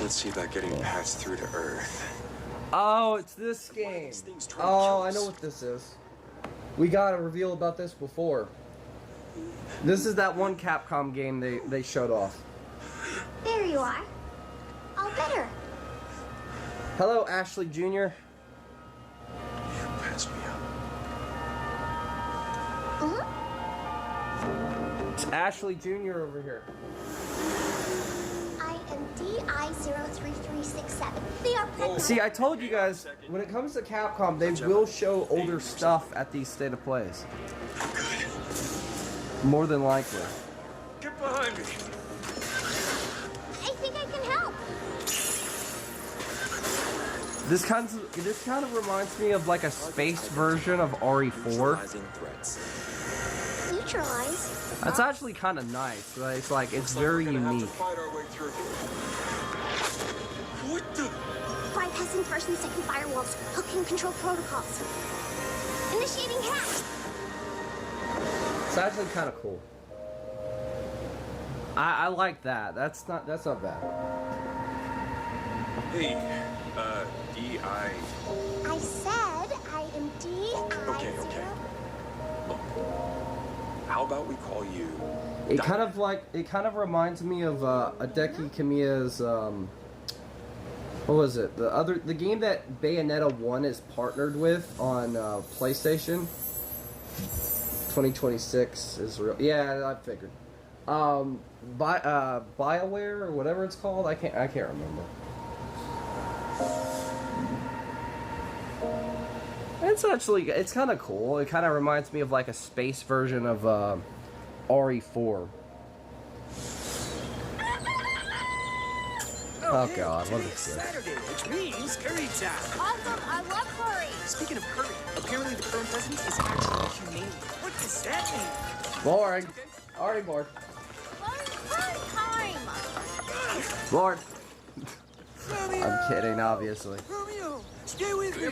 Let's see about getting passed through to Earth. Oh, it's this game. Oh, I know what this is. We got a reveal about this before. This is that one Capcom game they showed off. There you are. All better. Hello, Ashley Jr. You passed me up. It's Ashley Jr. over here. I am DI03367. They are present. See, I told you guys, when it comes to Capcom, they will show older stuff at these State of Plays. More than likely. Get behind me. I think I can help. This kind of reminds me of like a space version of RE4. Neutralizing threats. We neutralized. That's actually kind of nice. Right? It's like it's very We're gonna have unique. to fight our way through. What the? Bypassing first and second firewalls. Hooking control protocols. Initiating hack. It's actually kind of cool. I like that. That's not bad. Hey, D.I. I said I am D.I. Okay. Look, how about we call you? It kind of reminds me of Hideki Kamiya's what was it? The game that Bayonetta 1 is partnered with on PlayStation. 2026 is real. Yeah, I figured. BioWare or whatever it's called. I can't remember. It's kind of cool. It kind of reminds me of like a space version of RE4. Oh god, what is this? Saturday, which means curry time. Awesome, I love curry. Speaking of curry, apparently the current president is actually humane. What does that mean? Boring. Already bored. Curry time. Bored. Romeo! I'm kidding, obviously. Romeo, stay with me.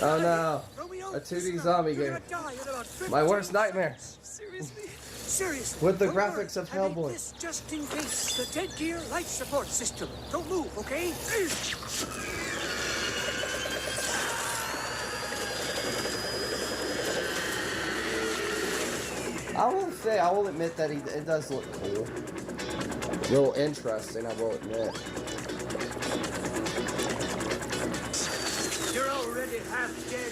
Oh no. Romeo, A 2D listen up. zombie You're game. gonna die in about 50 My worst minutes. nightmare. Seriously? Seriously. With the Don't graphics worry. of I made Hellboy. this just in case. The dead gear life support system. Don't move, okay? I will admit that it does look cool. A little interesting, I will admit. You're already half dead.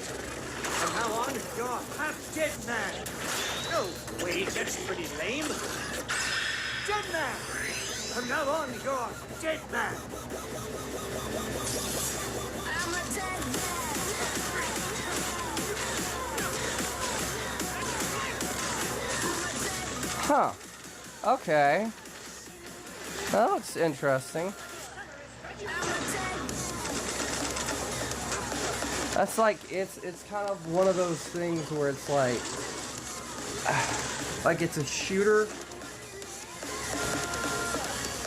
From now on, you're half dead man. No, wait, that's pretty lame. Dead man. From now on, you're dead man. I'm a dead Huh. Okay. That looks interesting. That's like it's kind of one of those things where it's like it's a shooter.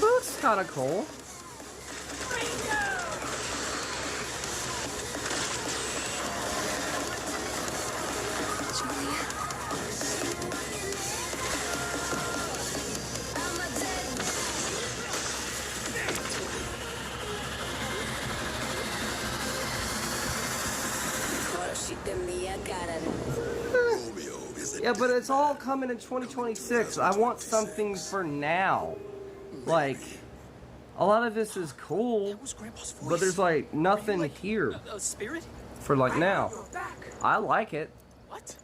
Looks kind of cool. Yeah, but it's all coming in 2026. I want something for now. Like, a lot of this is cool, but there's like nothing here A spirit? for like now. You're back. I like it. What?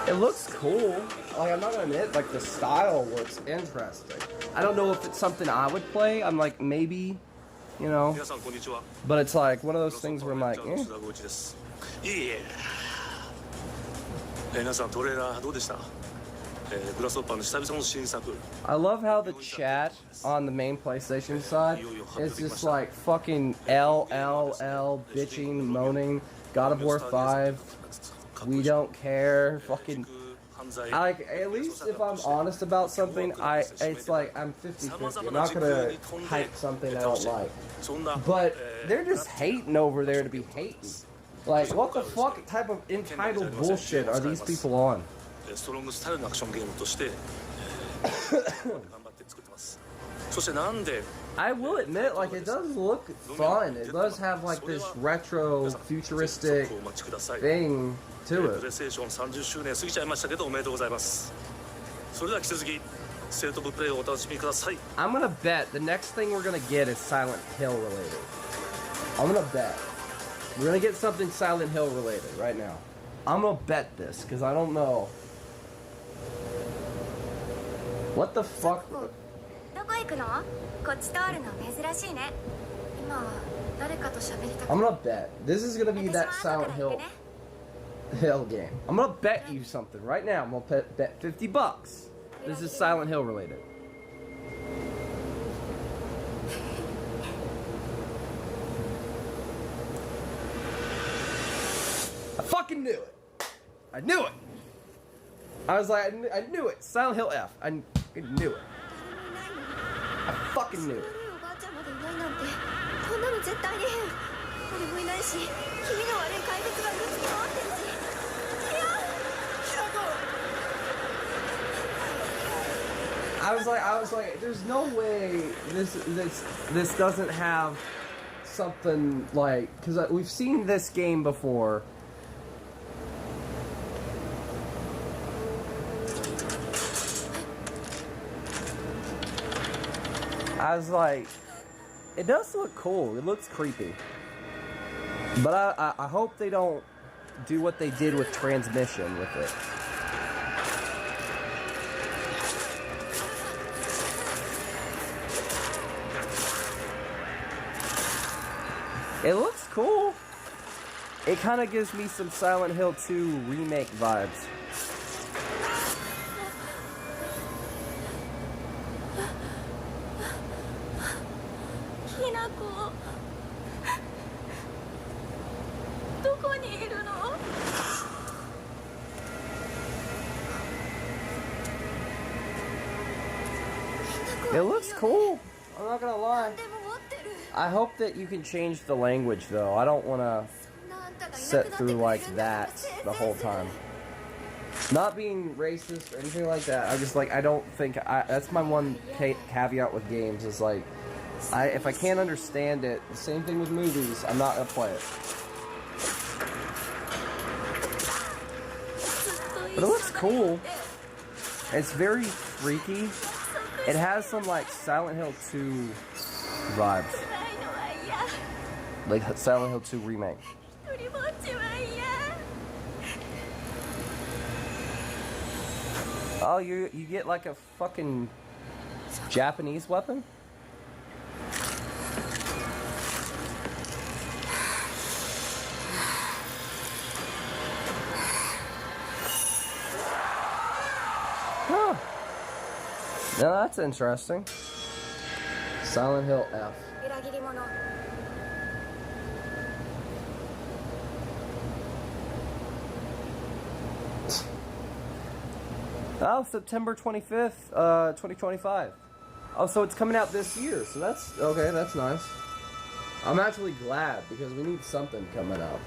It looks cool. Like, I'm not gonna admit, like, the style looks interesting. I don't know if it's something I would play. I'm like, maybe, you know. 皆さんこんにちは。 But it's like one of those things where I'm like, 須田剛一です。いえいえ。皆さんトレーラーどうでした？グラスホッパーの久々の新作。 I love how the chat on the main PlayStation side is just like fucking LLL bitching, moaning, God of War 5, we don't care, fucking. Like, at least if I'm honest about something, it's like I'm 50-50. I'm not gonna hype something I don't like. But they're just hating over there to be hating. Like, what the fuck type of entitled bullshit are these people on? ストロングスタイルのアクションゲームとして頑張って作ってます。そしてなんで I will admit, like, it does look fun. It does have like this retro, futuristic お待ちください。 thing プ to レイ it. ステーション30周年過ぎちゃいましたけどおめでとうございます。それでは引き続きステートオブプレイをお楽しみください。 I'm gonna bet the next thing we're gonna get is Silent Hill related. I'm gonna bet. We're gonna get something Silent Hill related right now. I'm gonna bet this, because I don't know. What the fuck? どこ行くの？こっち通るの珍しいね。今誰かと喋りたく I'm gonna bet. This is gonna be that Silent Hill game. I'm gonna bet you something right now. I'm gonna bet $50. This is Silent Hill related. I fucking knew it. I knew it. I was like, I knew it. Silent Hill F. I knew it. I fucking knew it. おばあちゃんまでいないなんてこんなの絶対に変俺もいないし気味の悪い怪物がうろつき回ってるしいや I was like, there's no way this doesn't have something like, because we've seen this game before. I was like, it does look cool. It looks creepy. But I hope they don't do what they did with Transmission with it. It looks cool. It kind of gives me some Silent Hill 2 remake vibes. Hinako どこにいるの It looks cool. I'm not gonna lie. でも持ってる I hope that you can change the language though. I don't want to そんなあんたがいなくなって sit く through れるん like だ that the whole time. Not being racist or anything like that. I just like I don't think that's my one caveat with games is like if I can't understand it, the same thing with movies, I'm not gonna play it. But it looks cool. It's very freaky. It has some like Silent Hill 2 vibes. 辛いのは嫌 Like Silent Hill 2 remake. 一人ぼっちは嫌 Oh, you get like a fucking Japanese weapon? Huh. Now that's interesting. Silent Hill F. 裏切り者 Oh, September 25th, 2025. Oh, so it's coming out this year. So that's okay. That's nice. I'm actually glad because we need something coming out.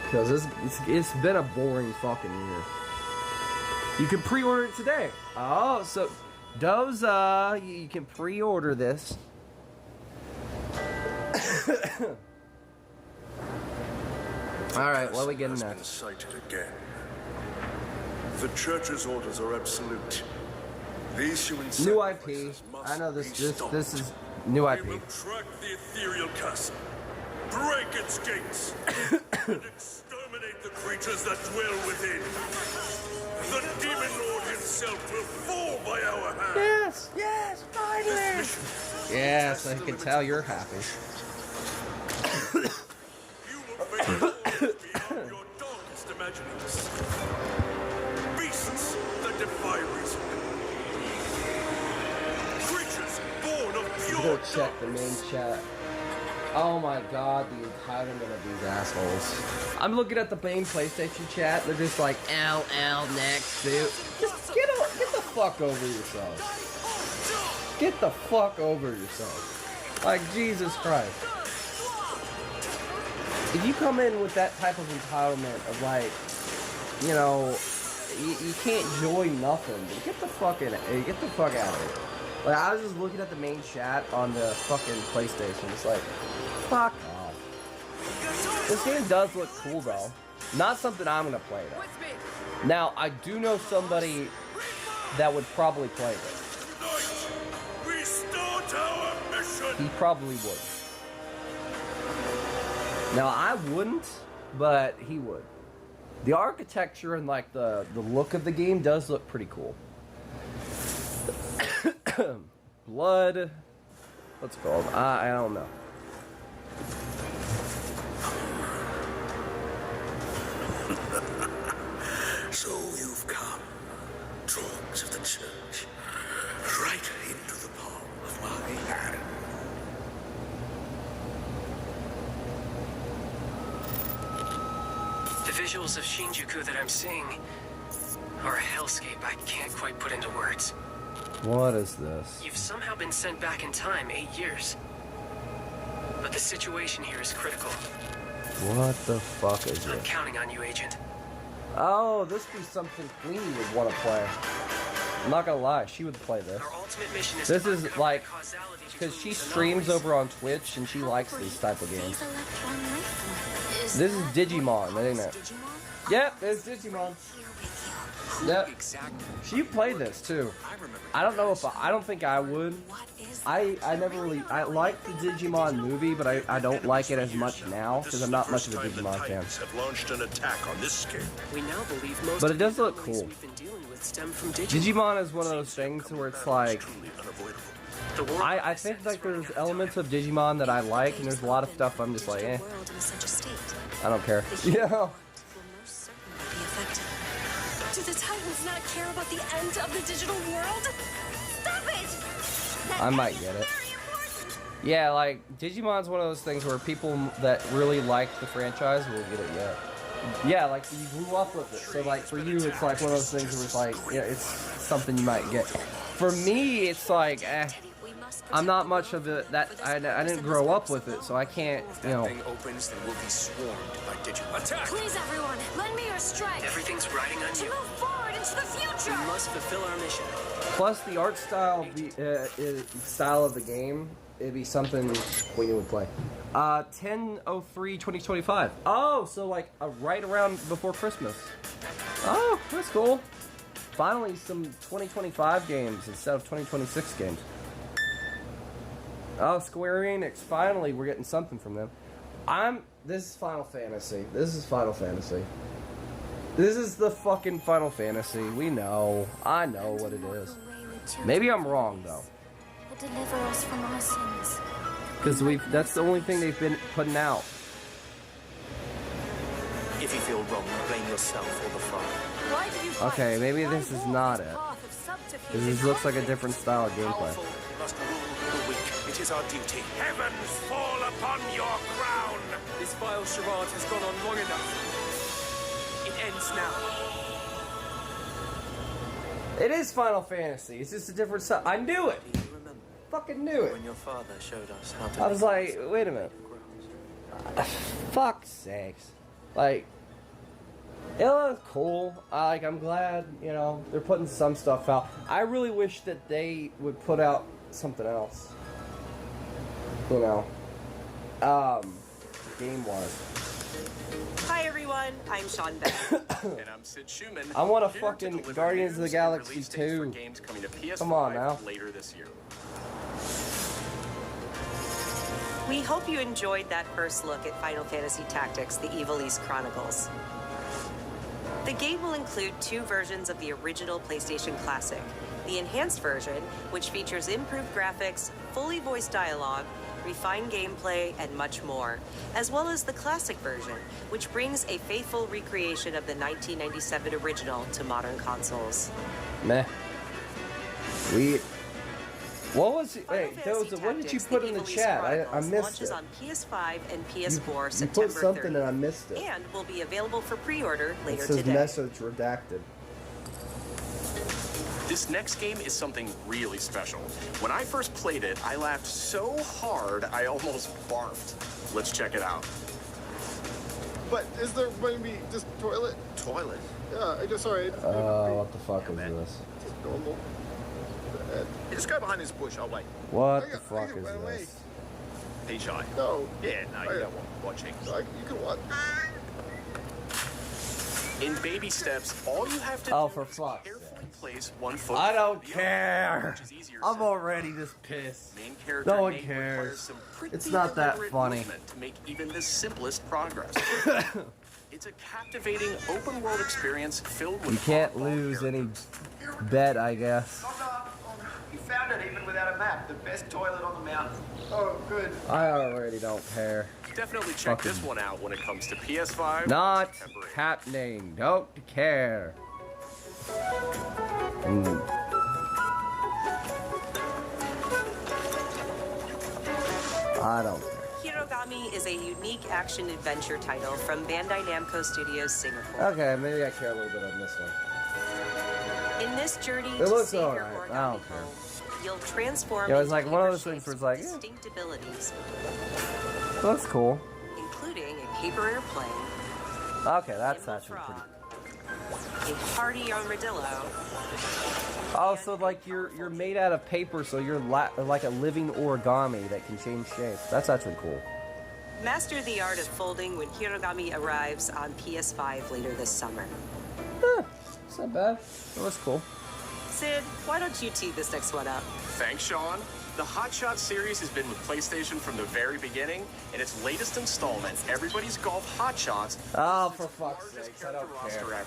Because it's been a boring fucking year. You can pre-order it today. Oh, so those you can pre-order this. All right, what are we getting Has been next? cited again. The church's orders are absolute. These human New IP. sacrifices must I know this. be stopped. This is new IP. We will track the ethereal castle, break its gates, and exterminate the creatures that dwell within. The demon lord himself will fall by our hand. Yes, yes, finally. Yes, I can tell you're happy. You will face horrors beyond your darkest imaginings. Beasts that defy reason. Creatures born of Go pure check the main chat. Oh my god, the entitlement of these assholes. I'm looking at the main PlayStation chat. They're just like, LL next, dude. Just get the fuck over yourself. Get the fuck over yourself. Like, Jesus Christ. If you come in with that type of entitlement of like, you know, you can't join nothing. Get the fuck in it. Get the fuck out of here. Like, I was just looking at the main chat on the fucking PlayStation. It's like, fuck off. This game does look cool though. Not something I'm gonna play though. Now, I do know somebody that would probably play this. Tonight, we start our mission. He probably would. Now, I wouldn't, but he would. The architecture and like the look of the game does look pretty cool. Blood. What's it called? I don't know. So you've come, dogs of the church, right into the palm of my hand. The visuals of Shinjuku that I'm seeing, hellscape I can't quite put into words. What is this? You've somehow been sent back in time 8 years. But the situation here is critical. What the fuck is I'm it? counting on you, Agent. Oh, this would be something Queenie would want to play. I'm not gonna lie, she would play this. Our ultimate mission is This to is uncover like, the causality because she between streams anomalies. over on Twitch and she likes these type of games. These electron life forms. This is Digimon, isn't it? Digimon? Yep, it's Digimon. Here with you. Yep. Exactly. She played this too. I remember. I don't know if I don't think I would. What is I never really I like the Digimon movie, but I don't like it as much now because I'm not much of a Digimon fan. Have launched an attack on this scale. We now believe most But of it does the look anomalies cool. we've been dealing with stem from Digimon. Digimon is one of those things where it's like Truly unavoidable. The war I think like there's elements of Digimon that I like, and there's a lot of stuff I'm just like, eh, Digital world in such a state. I don't care. The Yeah. human world will most certainly be affected. Do the Titans not care about the end of the digital world? Stop it! That I might is get it. very important. Yeah, like Digimon's one of those things where people that really like the franchise will get it. Yeah, like you grew up with it, so like for you, it's like one of those things where it's like, yeah, it's something you might get. For me, it's like, We must I'm not protect much the of world it. That for this I purpose didn't and grow this up with purpose it, so I can't, you know. thing opens, then we'll be swarmed by Digimon. Attack! Please, everyone, lend me your strength Everything's riding on to you. move forward into the We future. must fulfill our mission. Plus, the art style, style of the game, it'd be something Queen would play. 10/03/2025. Oh, so like right around before Christmas. Oh, that's cool. Finally, some 2025 games instead of 2026 games. Oh, Square Enix. Finally, we're getting something from them. This is Final Fantasy. This is Final Fantasy. This is the fucking Final Fantasy. We know. I know what it is. Maybe I'm wrong though. But deliver us from our sins. Because that's the only thing they've been putting out. If you feel wrong, blame yourself or the Father. Why do you fight? Okay, maybe Why this is walk not this it. path of subterfuge Because this and looks like a conflict? different style of gameplay. Powerful must rule the weak. It is our duty. Heavens fall upon your crown! This vile charade has gone on long enough. It ends now. It is Final Fantasy. It's just a different style. I knew it. Do you remember Fucking knew it. when your father showed us how to I was like, wait a minute. Fuck's sakes. Like, it was cool. I'm glad, you know, they're putting some stuff out. I really wish that they would put out something else. You know, game-wise. Hi everyone, I'm Sean Beck. And I'm Sid Schumann. I want a here to fucking deliver Guardians of the news and Galaxy release dates for 2. games coming to PS5 Come on now. later this year. We hope you enjoyed that first look at Final Fantasy Tactics: The Evil East Chronicles. The game will include 2 versions of the original PlayStation Classic. The enhanced version, which features improved graphics, fully voiced dialogue, refined gameplay, and much more, as well as the classic version, which brings a faithful recreation of the 1997 original to modern consoles. Meh. What was it? Final Hey, Fantasy what did you Tactics: put The in the Evil East chat? I Chronicles missed launches it. on PS5 and PS4 You September put something 30th, and I missed it. and will be available for pre-order It later says today. message redacted. This next game is something really special. When I first played it, I laughed so hard I almost barfed. Let's check it out. But is there going to be just toilet? Toilet. Yeah, I just sorry. What the fuck is this? Just normal. Just go behind this bush. I'll wait. What I the got- fuck I got is run away. this? He's shy. No. Yeah, no, you don't want watching. You can watch. In baby steps, all you have to Oh, do for is fuck's carefully place one foot. I don't in the other, care. which is easier I'm said. already just pissed. Main character No one Nate requires cares. some pretty It's not that deliberate funny. movement to make even the simplest progress. It's a captivating open world experience filled with You can't oddball lose any characters. bet, I guess. You found it even without a map. The best toilet on the mountain. Oh, good. I already don't care. Definitely check Fucking- this one out when it comes to PS5. Not September 8th. happening. Don't care. Mm. I don't care. Hirogami is a unique action-adventure title from Bandai Namco Studios Singapore. Okay, maybe I care a little bit on this one. In this journey It to looks save your alright. I origami don't care. home, you'll transform Yeah, it was into like one of paper those things shapes where it's with like, distinct abilities, That's cool. including a paper airplane, Okay, that's actually pretty. a hardy armadillo, Oh, so like you're made out of paper, so you're like a living origami that can change shapes. That's actually cool. master the art of folding when Hirogami arrives on PS5 later this summer. It's not bad. That was cool. Sid, why don't you tee this next one up? Thanks, Sean. The Hot Shot series has been with PlayStation from the very beginning, and its latest installment, Everybody's Golf Hot Shots, Oh, for fuck's sake, I don't roster care.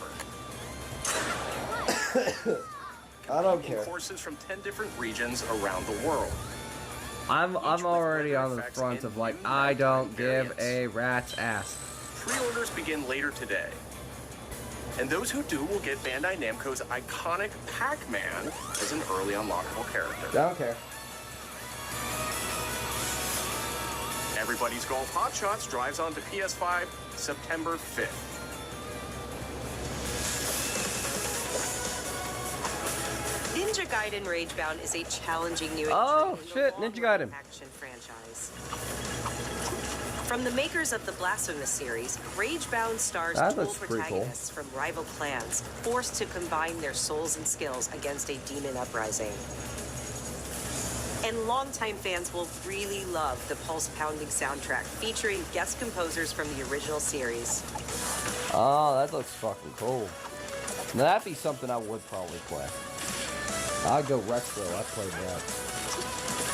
ever. I don't care. Courses from 10 different regions around the world. I'm already on the front of like I don't give a rat's ass. Pre-orders begin later today. And those who do will get Bandai Namco's iconic Pac-Man as an early unlockable character. I don't care. Everybody's Golf Hot Shots drives onto PS5 September 5th. Ninja Gaiden Ragebound is a challenging new Oh shit, Ninja Gaiden. action franchise. From the makers of the Blasphemous series, Ragebound stars That dual looks pretty cool. protagonists from rival clans, forced to combine their souls and skills against a demon uprising. And longtime fans will really love the pulse-pounding soundtrack featuring guest composers from the original series. Oh, that looks fucking cool. Now, that'd be something I would probably play. I'd go retro. I played that.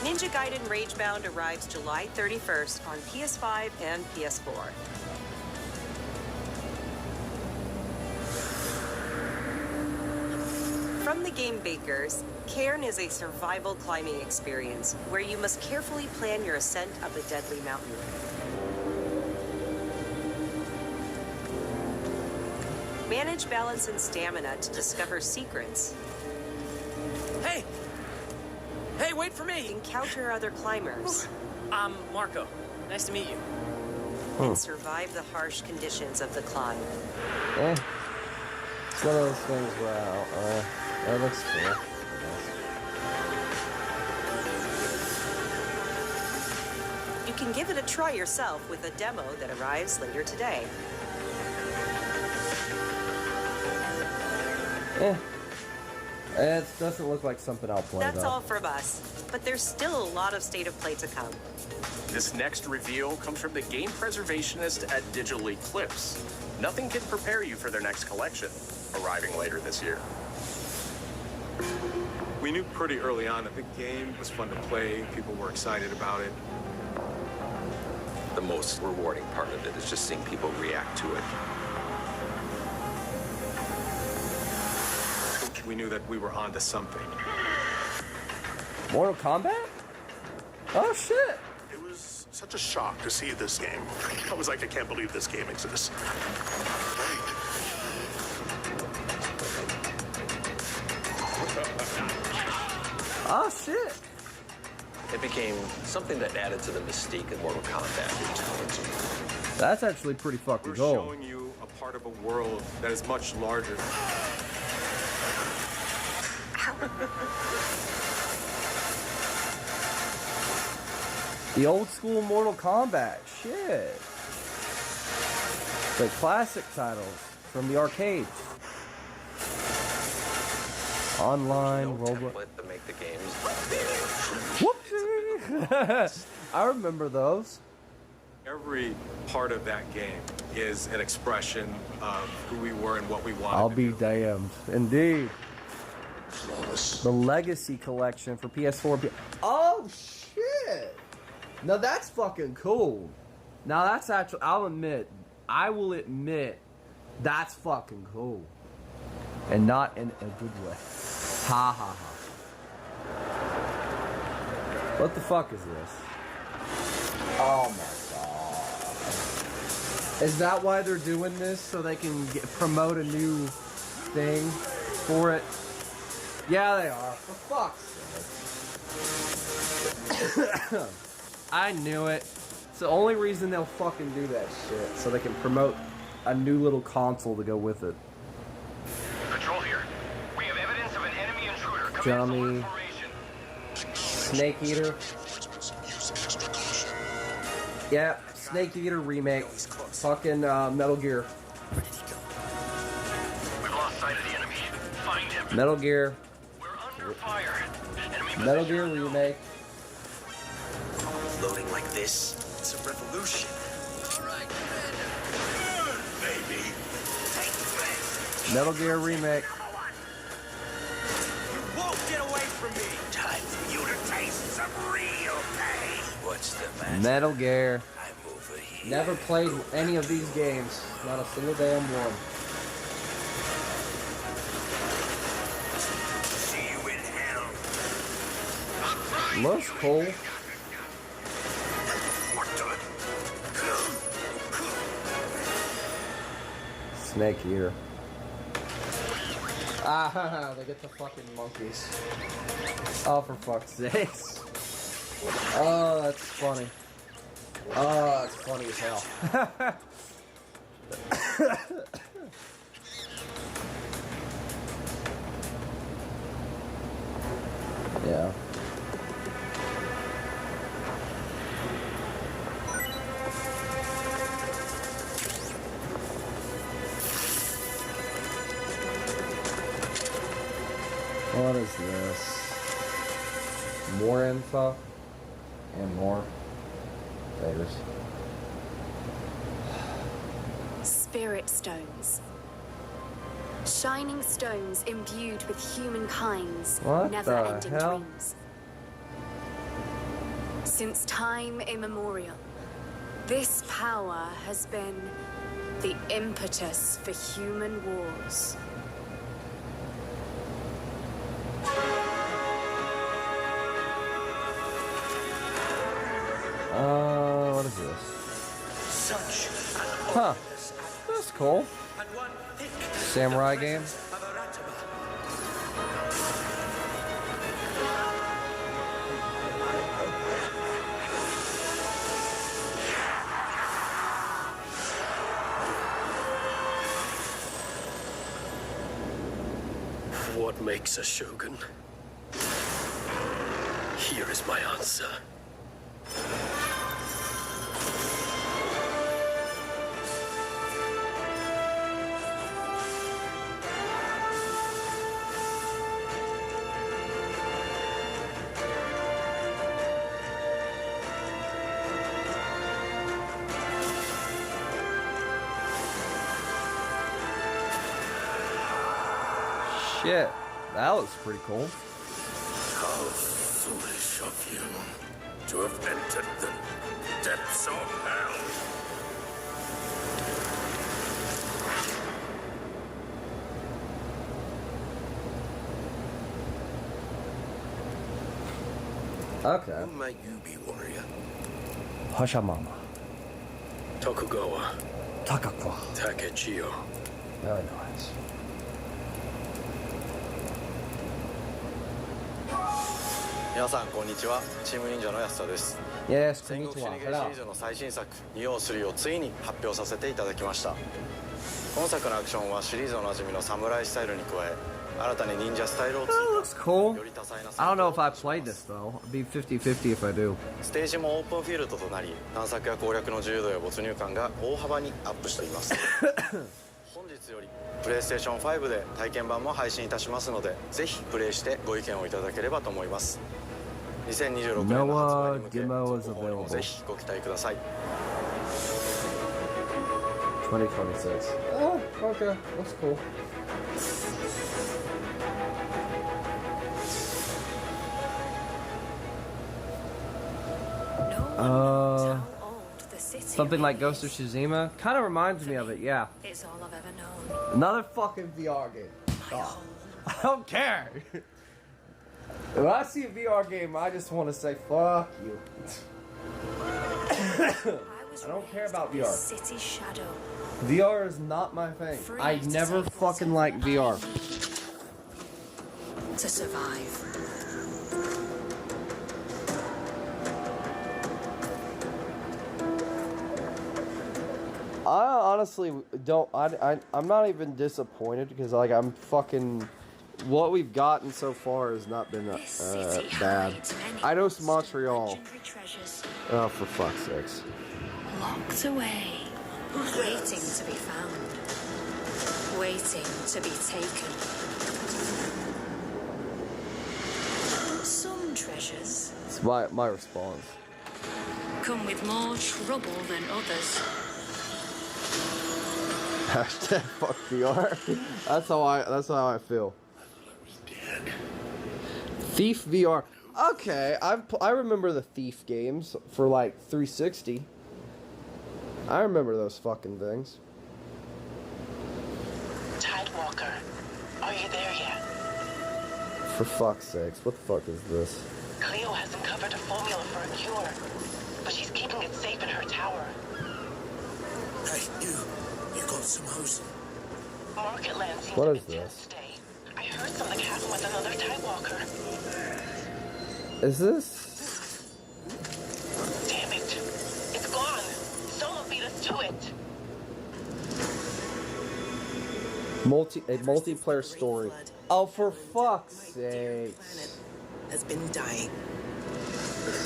Ninja Gaiden Ragebound arrives July 31st on PS5 and PS4. From the game bakers, Cairn is a survival climbing experience where you must carefully plan your ascent up a deadly mountain. Manage balance and stamina to discover secrets. Hey! Hey, wait for me! Encounter other climbers. I'm Marco. Nice to meet you. And survive the harsh conditions of the climb. Eh. It's one of those things where that looks cool. You can give it a try yourself with a demo that arrives later today. It doesn't look like something I'll play. That's though. all from us, but there's still a lot of State of Play to come. This next reveal comes from the game preservationist at Digital Eclipse. Nothing can prepare you for their next collection, arriving later this year. We knew pretty early on that the game was fun to play. People were excited about it. The most rewarding part of it is just seeing people react to it. We knew that we were onto something. Mortal Kombat? Oh shit! It was such a shock to see this game. I was like, I can't believe this game exists. Oh shit! It became something that added to the mystique of Mortal Kombat. That's actually pretty fucking We're cool. showing you a part of a world that is much larger. The old school Mortal Kombat. Shit. The classic titles from the arcades. Online, Roblox. To make the games. Whoopsie! I remember those. Every part of that game is an expression of who we were and what we wanted. I'll be damned. Indeed. The Legacy Collection for PS4. Oh, shit! Now that's fucking cool. Now that's actually, I will admit, that's fucking cool. And not in a good way. Ha ha ha. What the fuck is this? Oh my god. Is that why they're doing this? So they can promote a new thing for it? Yeah, they are. For fuck's sake. I knew it. It's the only reason they'll fucking do that shit. So they can promote a new little console to go with it. Patrol here. We have evidence of an enemy intruder. Johnny. Snake Eater. Yeah, Snake Eater remake. Fucking Metal Gear. We've lost sight of the enemy. Find him. Metal Gear. We're under fire. Enemy Metal Gear remake. Loading like this, it's a revolution. All right, baby. Metal Gear remake. You won't get away from me. Time for you to taste some real pain. What's the matter? Metal Gear. I'm over here. Never played any of these games. Not a single damn one. See you in hell. Looks cool. Snake Eater. Ah, they get the fucking monkeys. Oh, for fuck's sakes. Oh, that's funny. Oh, that's funny as hell. Yeah. What is this? More info and more layers. Spirit stones. Shining stones imbued with humankind's What never-ending the hell? dreams. Since time immemorial, this power has been the impetus for human wars. What is this? Huh. That's cool. Samurai game. What makes a shogun? Here is my answer. Shit, that looks pretty cool. How foolish of you to have entered the depths of hell. Okay. Who might you be, warrior? Hashamama. Tokugawa. Takakwa. Takechiyo. Very nice. Yes, 戦国シニゲーシリーズの最新作「ニオー3」をついに発表させていただきました。今作のアクションはシリーズおなじみのサムライスタイルに加え、新たに忍者スタイルを追加。 Cool. より多彩な I don't know if I played this though. It'd be 50-50 if I do. ステージもオープンフィールドとなり、探索や攻略の自由度や没入感が大幅にアップしています本日よりプレイステーション5で体験版も配信いたしますので、ぜひプレイしてご意見をいただければと思います。2026年の発売に向け、続報にもぜひご期待ください。2026. Oh, okay. That's cool. Something like Ghost of Tsushima kind of reminds me of it, yeah. It's all I've ever known. Another fucking VR game. Oh, I don't care. When I see a VR game, I just want to say fuck you. I don't care about VR. City shadow. VR is not my thing. I never fucking like VR. To survive. I honestly don't. I'm not even disappointed because like I'm fucking. What we've gotten so far has not been bad. Eidos Montreal. Oh, for fuck's sakes. Locked away, waiting to be found, waiting to be taken. Some treasures It's my response. come with more trouble than others. Hashtag fuck VR. That's how I feel. Thief VR. Okay, I remember the Thief games for like 360. I remember those fucking things. Tidewalker, are you there yet? For fuck's sakes, what the fuck is this? Cleo has uncovered a formula for a cure, but she's keeping it safe in her tower. Hey, you got some hoes? Market land seems What a is bit tense this? today. I heard something happened with another Tidewalker. Is this? Damn it. It's gone. Someone beat us to it. A multiplayer story. Oh, for fuck's sake. Has been dying.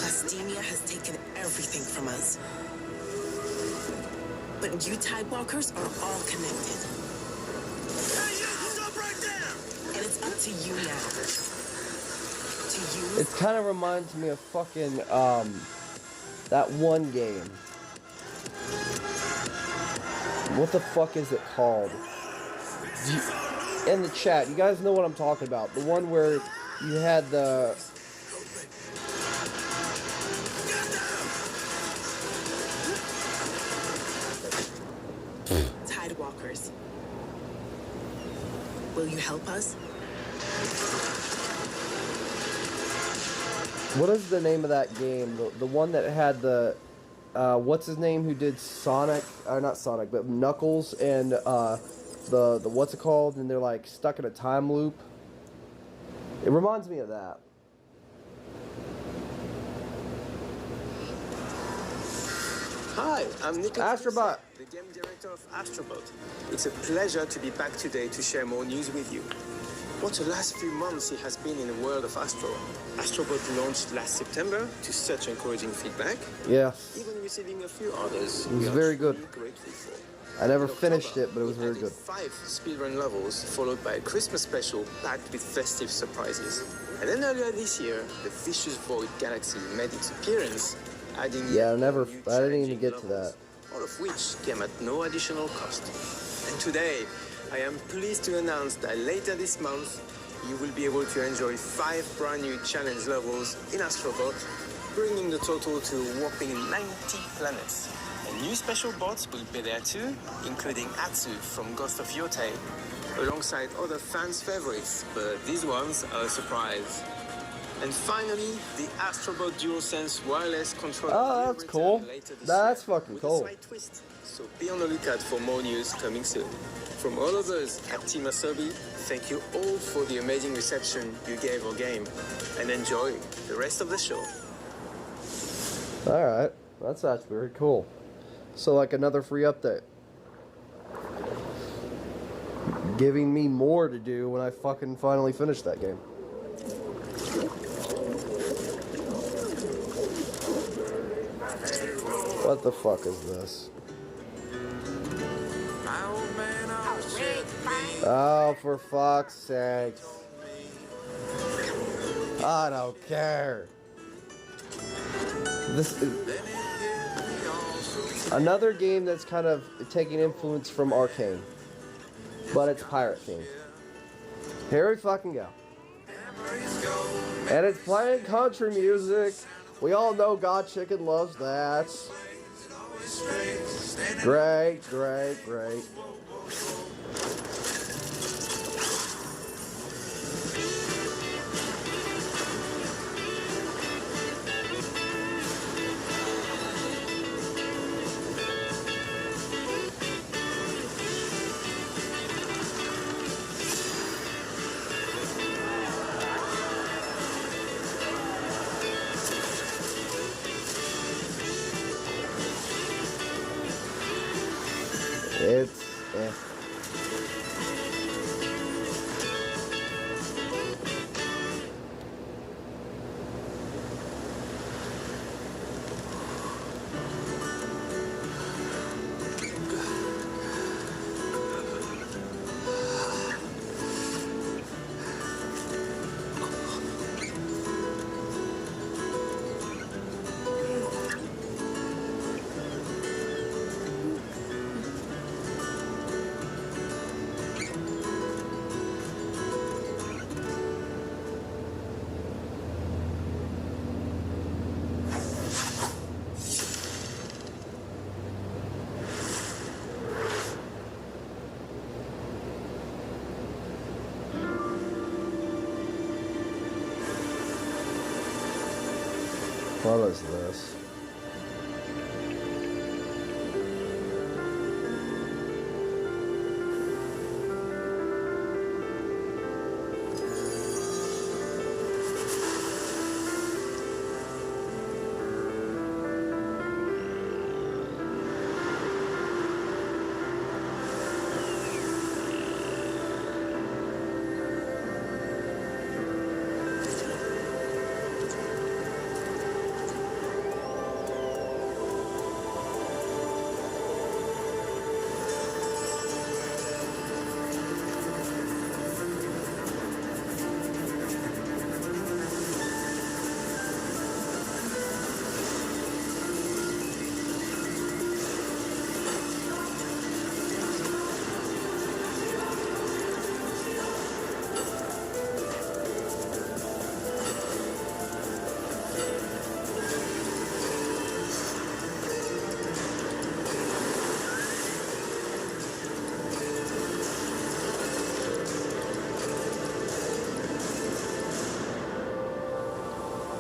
Plastemia has taken everything from us. But you Tidewalkers are all connected. Hey, you! Stop right there! And it's up to you now. To use It kind of reminds me of fucking, that one game. What the fuck is it called? In the chat, you guys know what I'm talking about. The one where you had the... Tidewalkers. Will you help us? What is the name of that game? The one that had the... what's his name who did Sonic? Not Sonic, but Knuckles and, the what's it called? And they're like stuck in a time loop. It reminds me of that. Hi, I'm Nick Astrobot, the game director of Astrobot. It's a pleasure to be back today to share more news with you. What the last few months it has been in the world of Astro. Astrobot launched last September to such encouraging feedback. Yeah. Even receiving a few orders. It was we are very good. truly grateful for. I never In finished October, it, but it was we very added good. 5 speedrun levels, followed by a Christmas special packed with festive surprises. And then earlier this year, the Vicious Void Galaxy made its appearance, adding Yeah, yet more new I didn't even challenging get to that. levels, all of which came at no additional cost. And today, I am pleased to announce that later this month, you will be able to enjoy 5 brand new challenge levels in Astrobot, bringing the total to a whopping 90 planets. And new special bots will be there too, including Atsu from Ghost of Yotei, alongside other fans' favorites, but these ones are a surprise. And finally, the Astrobot DualSense wireless controller. Oh, that's cool. That's fucking with a cool. slight twist. So be on the lookout for more news coming soon. From all of us at Team Asobi, thank you all for the amazing reception you gave our game, and enjoy the rest of the show. Alright, that's actually very cool. So like another free update. Giving me more to do when I fucking finally finish that game. What the fuck is this? Oh, for fuck's sake. I don't care. This is another game that's kind of taking influence from Arcane, but it's pirate themed. Here we fucking go. And it's playing country music. We all know God Chicken loves that. Great, great, great. Eh. What is this?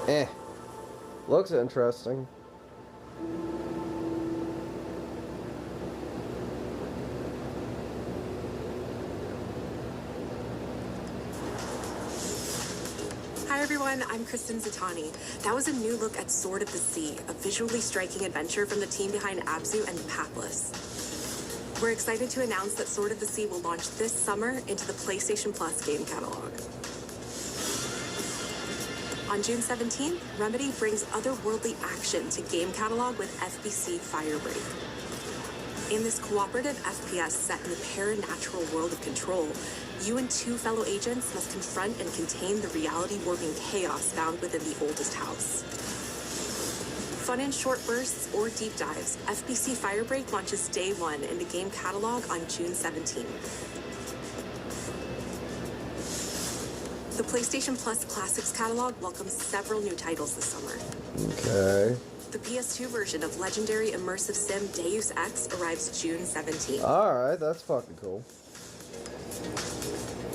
Eh. Looks interesting. Hi everyone, I'm Kristen Zatani. That was a new look at Sword of the Sea, a visually striking adventure from the team behind Abzu and Papless. We're excited to announce that Sword of the Sea will launch this summer into the PlayStation Plus game catalog. On June 17th, Remedy brings otherworldly action to game catalog with FBC Firebreak. In this cooperative FPS set in the paranatural world of Control, you and two fellow agents must confront and contain the reality-warping chaos found within the oldest house. Fun in short bursts or deep dives, FBC Firebreak launches day one in the game catalog on June 17th. The PlayStation Plus Classics catalog welcomes several new titles this summer. Okay. The PS2 version of legendary immersive sim Deus Ex arrives June 17th. Alright, that's fucking cool.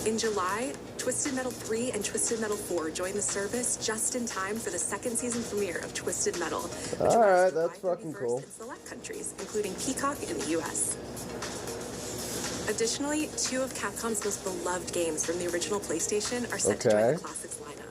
In July, Twisted Metal 3 and Twisted Metal 4 join the service just in time for the second season premiere of Twisted Metal, which Alright, that's fucking cool. in select countries, including Peacock in the US. Additionally, two of Capcom's most beloved games from the original PlayStation are set to join the Classics lineup.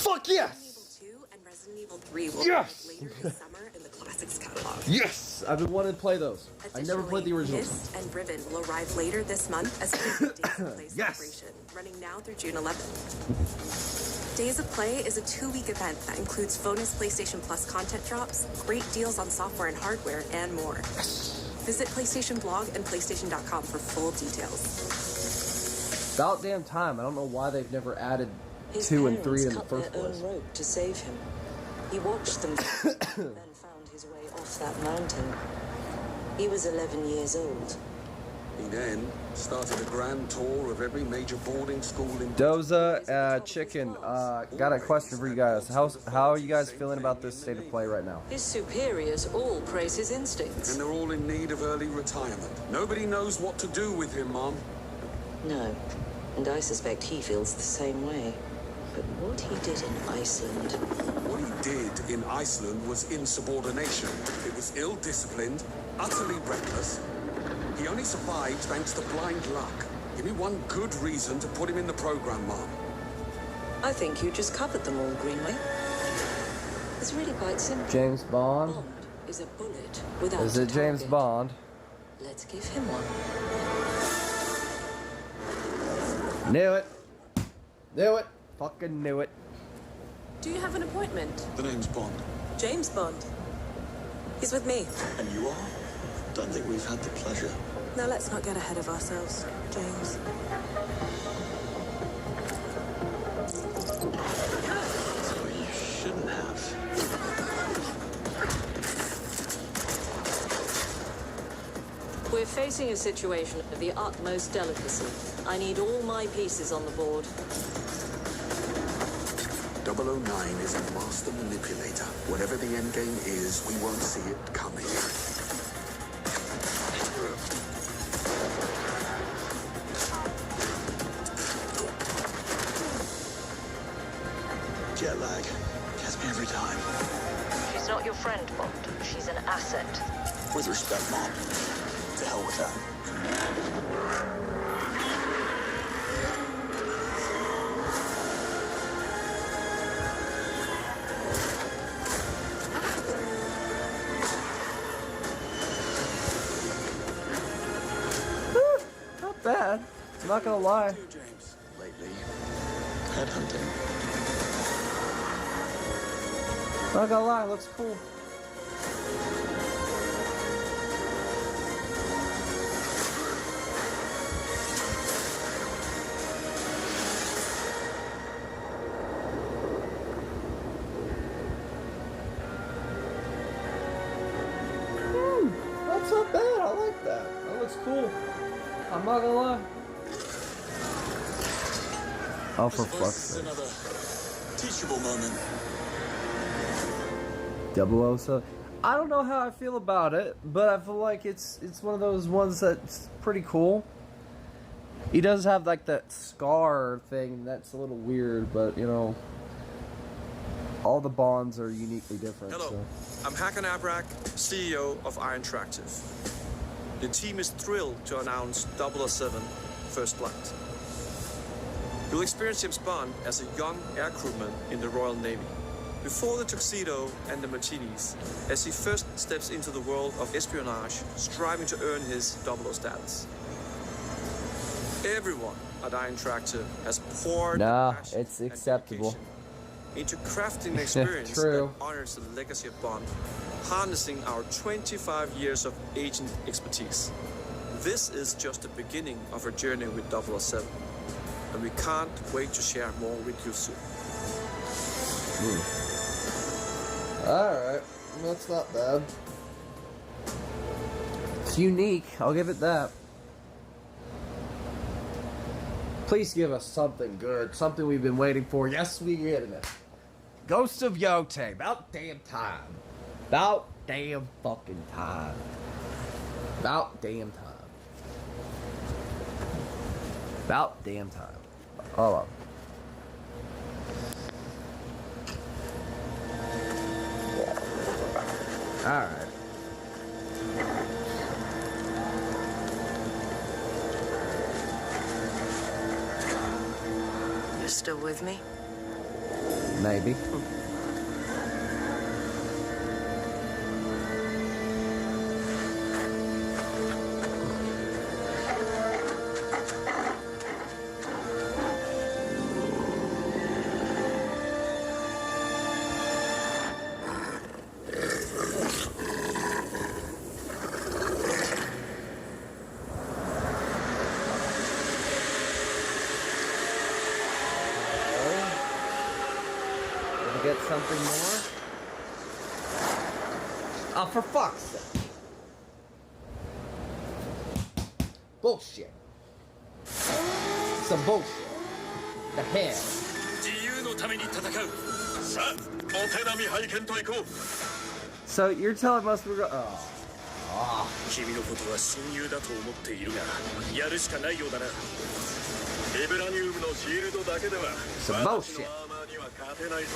Fuck yes! Resident Evil 2 and Resident Evil 3 will Yes! later this summer in the Classics catalog. Yes! I've been wanting to play those. I never played the original. Myst and Riven will arrive later this month as a Days of Play celebration, running now through June 11th. Days of Play is a 2-week event that includes bonus PlayStation Plus content drops, great deals on software and hardware, and more. Visit PlayStation Blog and PlayStation.com for full details. About damn time. I don't know why they've never added His 2 and 3 in the cut first their place. own rope to save him. He watched them then found his way off that mountain. He was 11 years old. He then started a grand tour of every major boarding school in Doza, Chicken, got a question for you guys. How are you guys feeling about this state of play right now? His superiors all praise his instincts. and they're all in need of early retirement. Nobody knows what to do with him, Mom. No, and I suspect he feels the same way. But what he did in Iceland... What he did in Iceland was insubordination. It was ill-disciplined, utterly reckless. He only survived thanks to blind luck. Give me one good reason to put him in the program, Mom. I think you just covered them all, Greenway. It's really quite simple. James Bond? Is a bullet without Is it James Bond? Let's give him one. Knew it. Knew it. Fucking knew it. Do you have an appointment? The name's Bond. James Bond. He's with me. And you are? Don't think we've had the pleasure. Now let's not get ahead of ourselves, James. So you shouldn't have. We're facing a situation of the utmost delicacy. I need all my pieces on the board. 009 is a master manipulator. Whatever the end game is, we won't see it coming. Jet lag gets me every time. She's not your friend, Bond. She's an asset. With respect, Mom. To hell with that. Not bad. I'm not gonna lie. James, lately, headhunting. Not gonna lie, looks cool. That's not bad. I like that. That looks cool. I'm not gonna lie. Oh, for fuck's sake. Another teachable moment. 007. I don't know how I feel about it, but I feel like it's one of those ones that's pretty cool. He does have like that scar thing that's a little weird, but you know, all the Bonds are uniquely different. Hello, So. I'm Hakan Abrak, CEO of Iron Interactive. The team is thrilled to announce 007 First Flight. You'll experience James Bond as a young air crewman in the Royal Navy. Before the tuxedo and the martinis, as he first steps into the world of espionage, striving to earn his 00 status. Everyone at Iron Interactive has poured Nah, their passion it's and acceptable. dedication into crafting an experience True. that honors the legacy of Bond, harnessing our 25 years of agent expertise. This is just the beginning of our journey with 007, and we can't wait to share more with you soon. Alright, that's not bad. It's unique, I'll give it that. Please give us something good, something we've been waiting for. Yes, we get it. Ghost of Yote, about damn time. About damn fucking time. About damn time. About damn time. Hold on. Alright. You're still with me? Maybe. Get something more? Oh, for fuck's sake. Bullshit. Some bullshit. The hell? So you're telling us we're going. Oh. 君のことは親友だと思っているが、やるしかないようだな。ビブラニウムのシールドだけでは、 Some bullshit. には勝てないぞ。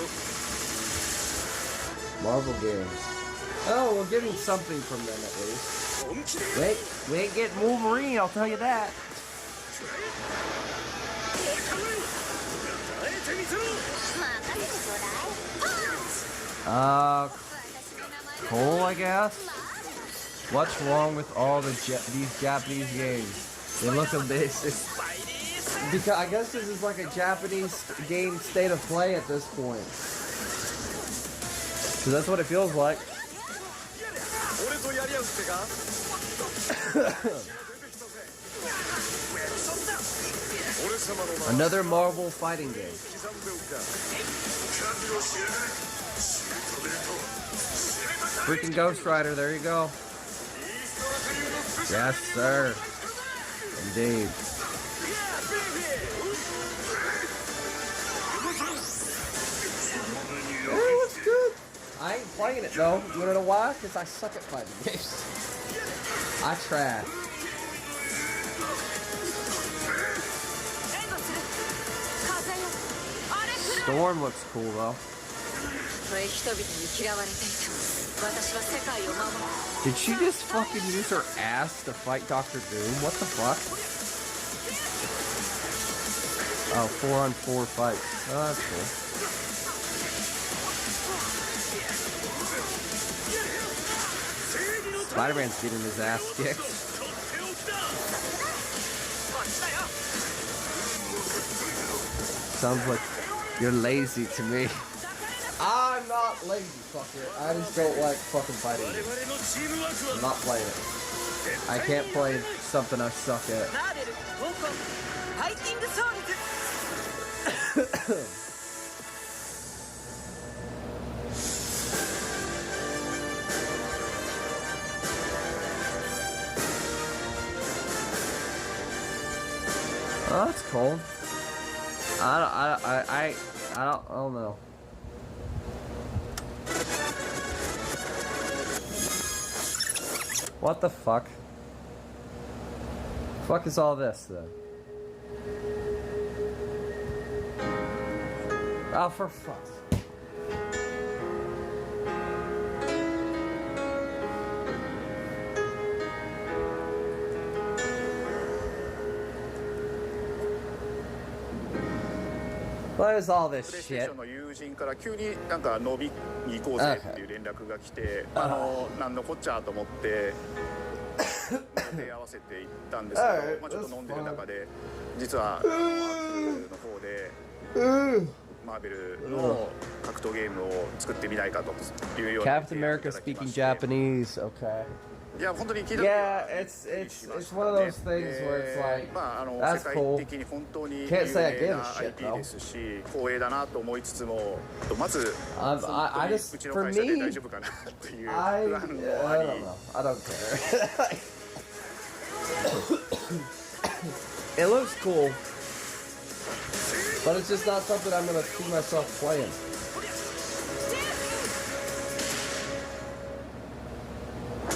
Marvel games. Oh, we'll give me something from them at least. Wait, we ain't getting Wolverine, I'll tell you that. Cool, I guess. What's wrong with all these Japanese games? They look amazing. Because I guess this is like a Japanese game state of play at this point. Because that's what it feels like. Another Marvel fighting game. Freaking Ghost Rider, there you go. Yes, sir. Indeed. Hey, what's good? I ain't playing it though. You wanna know why? Because I suck at fighting games. I trash. Storm looks cool though. Did she just fucking use her ass to fight Dr. Doom? What the fuck? Oh, 4-on-4 fights. Oh, that's cool. Spider-Man's getting his ass kicked. Sounds like you're lazy to me. I'm not lazy, fucker. I just don't like fucking fighting games. I'm not playing it. I can't play something I suck at. Oh, that's cool. I don't know. What the fuck? Fuck is all this then? Oh, for fuck's sake. What is all this shit? の友人から急になんか飲みに行こうぜっていう連絡が来て、なんのこっちゃと思って手合わせて行ったんですけど、まあちょっと飲んでる中で実はアークの方でマーベルの格闘ゲームを作ってみないかというような。Captain America speaking Japanese, okay. Yeah, it's one of those things where it's like, that's cool. Can't say I give a shit though. I just, for me, I don't know. I don't care. It looks cool, but it's just not something I'm gonna see myself playing.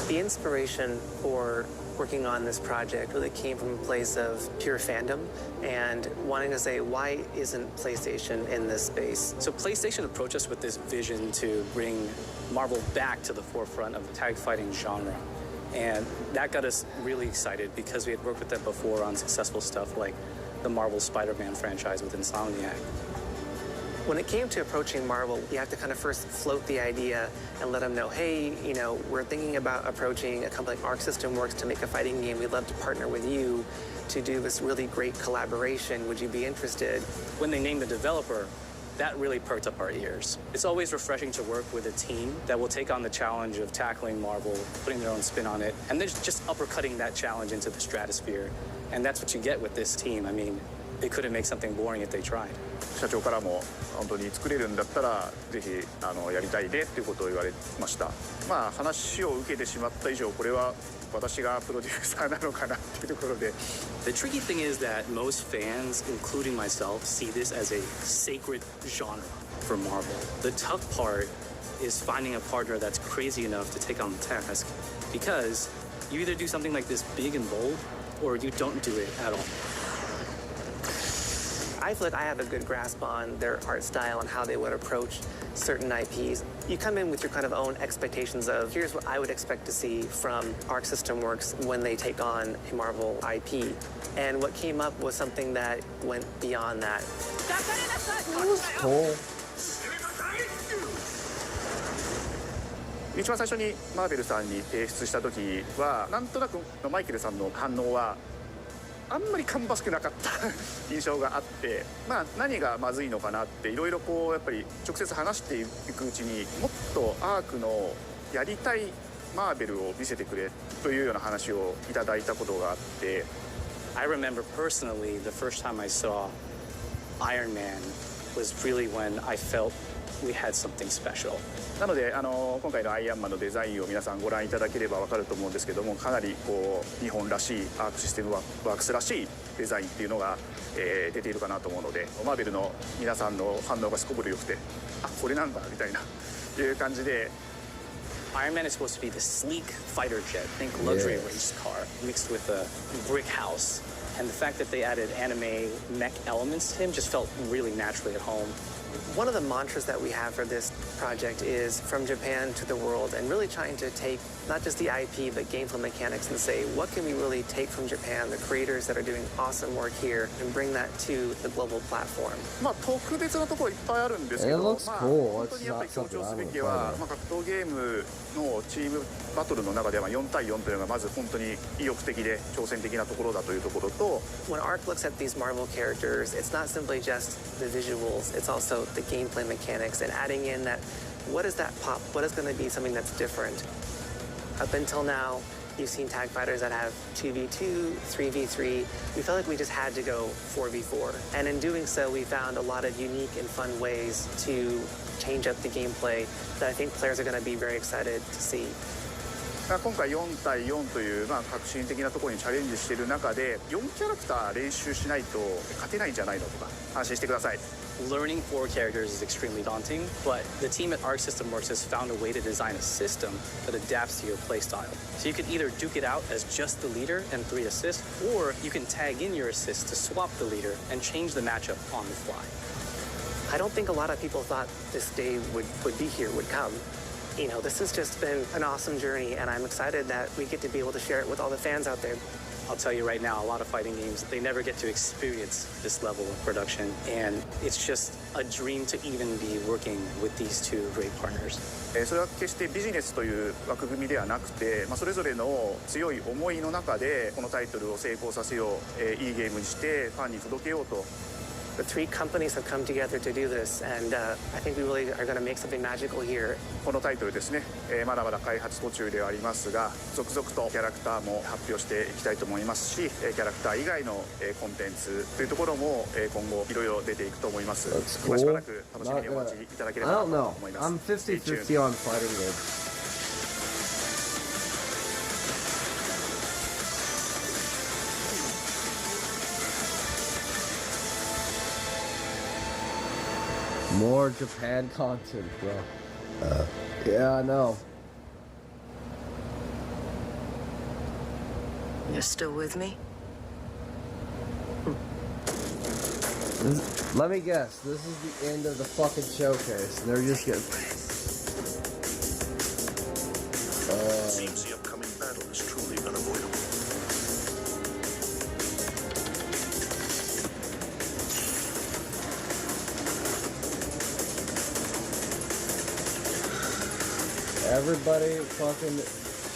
The inspiration for working on this project really came from a place of pure fandom and wanting to say, why isn't PlayStation in this space? So PlayStation approached us with this vision to bring Marvel back to the forefront of the tag fighting genre. And that got us really excited because we had worked with them before on successful stuff like the Marvel Spider-Man franchise with Insomniac. When it came to approaching Marvel, you have to kind of first float the idea and let them know, hey, you know, we're thinking about approaching a company like Arc System Works to make a fighting game. We'd love to partner with you to do this really great collaboration. Would you be interested? When they named the developer, that really perked up our ears. It's always refreshing to work with a team that will take on the challenge of tackling Marvel, putting their own spin on it, and then just uppercutting that challenge into the stratosphere. And that's what you get with this team. I mean, they couldn't make something boring if they tried. 社長からも本当に作れるんだったらぜひやりたいねっていうことを言われました。まあ話を受けてしまった以上これは私がプロデューサーなのかなっていうところで。The tricky thing is that most fans, including myself, see this as a sacred genre for Marvel. The tough part is finding a partner that's crazy enough to take on the task, because you either do something like this big and bold, or you don't do it at all. I feel like I have a good grasp on their art style and how they would approach certain IPs. You come in with your kind of own expectations of, here's what I would expect to see from Arc System Works when they take on a Marvel IP. And what came up was something that went beyond that. That was cool. 一番最初にマーベルさんに提出した時はなんとなくマイケルさんの反応はあんまり芳しくなかった印象があって、まあ、何がまずいのかなっていろいろこうやっぱり直接話していくうちにもっとアークのやりたいマーベルを見せてくれというような話をいただいたことがあって。I remember personally the first time I saw Iron Man was really when I felt we had something special. なので今回のアイアンマンのデザインを皆さんご覧いただければ分かると思うんですけども、かなりこう日本らしいアークシステムワークスらしいデザインっていうのが、出ているかなと思うので、マーベルの皆さんの反応がすこぶる良くて、あ、これなんだみたいないう感じで。Iron Man is supposed to be the sleek fighter jet, think luxury race car, mixed with a brick house. And the fact that they added anime mech elements to him just felt really naturally at home. One of the mantras that we have for this project is from Japan to the world, and really trying to take not just the IP but gameplay mechanics and say what can we really take from Japan, the creators that are doing awesome work here, and bring that to the global platform. まあ特別なところいっぱいあるんですけど、まあ本当にやっぱり強調すべきは、まあ格闘ゲームのチームバトルの中では4対4というのがまず本当に意欲的で挑戦的なところだというところと。When ARC looks at these Marvel characters, it's not simply just the visuals, it's also the gameplay mechanics and adding in that what is that pop, what is going to be something that's different. Up until now, you've seen tag fighters that have 2v2, 3v3. We felt like we just had to go 4v4. And in doing so, we found a lot of unique and fun ways to change up the gameplay that I think players are going to be very excited to see. 今回4対4という、まあ、革新的なところにチャレンジしている中で4キャラクター練習しないと勝てないんじゃないのとか安心してください。Learning 4 characters is extremely daunting, but the team at Arc System Works has found a way to design a system that adapts to your playstyle. So you can either duke it out as just the leader and 3 assists, or you can tag in your assists to swap the leader and change the matchup on the fly. I don't think a lot of people thought this day would be here, would come. You know, this has just been an awesome journey, and I'm excited that we get to be able to share it with all the fans out there. I'll tell you right now, a lot of fighting games, they never get to experience this level of production, and it's just a dream to even be working with these two great partners. それは決してビジネスという枠組みではなくて、それぞれの強い思いの中でこのタイトルを成功させよう、いいゲームにしてファンに届けようと。The 3 companies have come together to do this, and I think we really are going to make something magical here. このタイトルですね、まだまだ開発途中ではありますが、続々とキャラクターも発表していきたいと思いますし、キャラクター以外のコンテンツというところも今後いろいろ出ていくと思います。Cool. しばらく楽しみにお待ちいただければと思います。I'm 50-50 on fighting games. More Japan content, bro. Yeah, I know. You're still with me? Let me guess. This is the end of the fucking showcase. And they're just getting... Seems the upcoming battle is truly unavoidable. Everybody fucking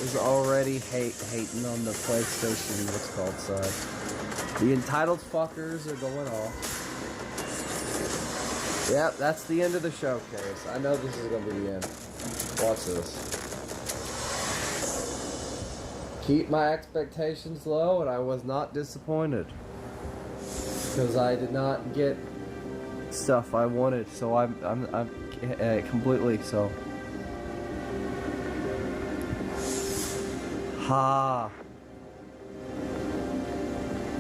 is already hating on the PlayStation, what's called side. The entitled fuckers are going off. Yep, that's the end of the showcase. I know this is gonna be the end. Watch this. Keep my expectations low, and I was not disappointed. Because I did not get stuff I wanted, so I'm completely so. Ha.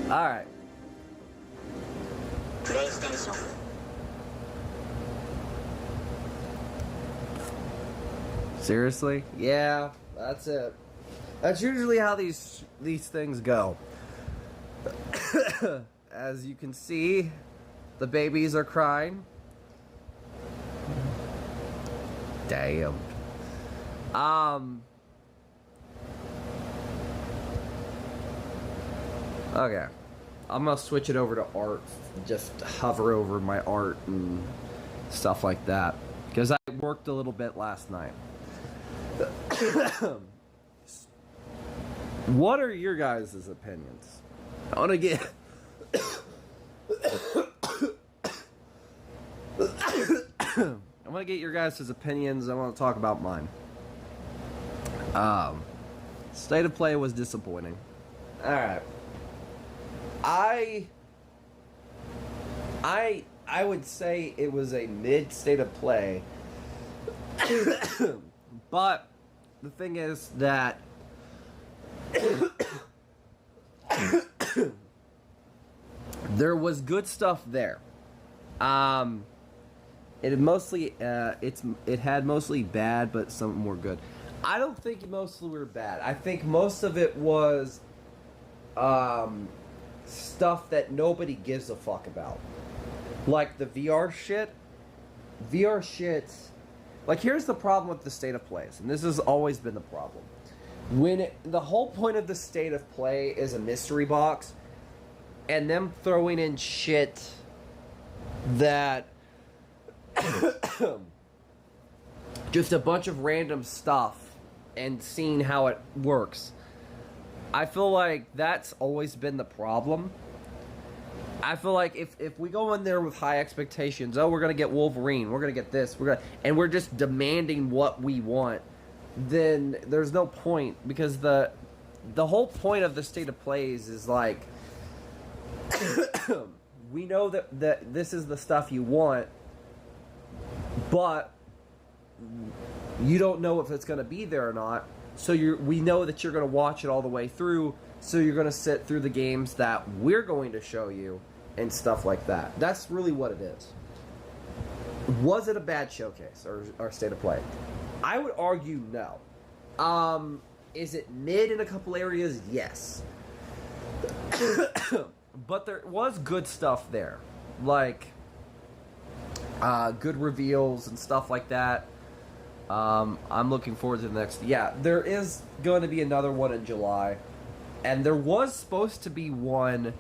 Alright. Seriously? Yeah, that's it. That's usually how these things go. As you can see, the babies are crying. Damn. Okay, I'm gonna switch it over to art, just hover over my art and stuff like that, because I worked a little bit last night. What are your guys' opinions? I want to get... I want to get your guys' opinions. I want to talk about mine. State of Play was disappointing. Alright. I would say it was a mid State of Play. But the thing is that there was good stuff there. It mostly it had mostly bad, but some more good. I don't think mostly were bad. I think most of it was stuff that nobody gives a fuck about. Like the VR shit. VR shit. Like, here's the problem with the State of Plays, and this has always been the problem. The whole point of the State of Play is a mystery box, and them throwing in shit that just a bunch of random stuff and seeing how it works. I feel like that's always been the problem. I feel like if we go in there with high expectations, oh, we're gonna get Wolverine, we're gonna get this, and we're just demanding what we want, then there's no point, because the whole point of the State of Plays is like, we know that this is the stuff you want, but you don't know if it's gonna be there or not. So we know that you're gonna watch it all the way through. So you're going to sit through the games that we're going to show you and stuff like that. That's really what it is. Was it a bad showcase or State of Play? I would argue no. Is it mid in a couple areas? Yes. But there was good stuff there. Like good reveals and stuff like that. I'm looking forward to the next... Yeah, there is going to be another one in July. And there was supposed to be one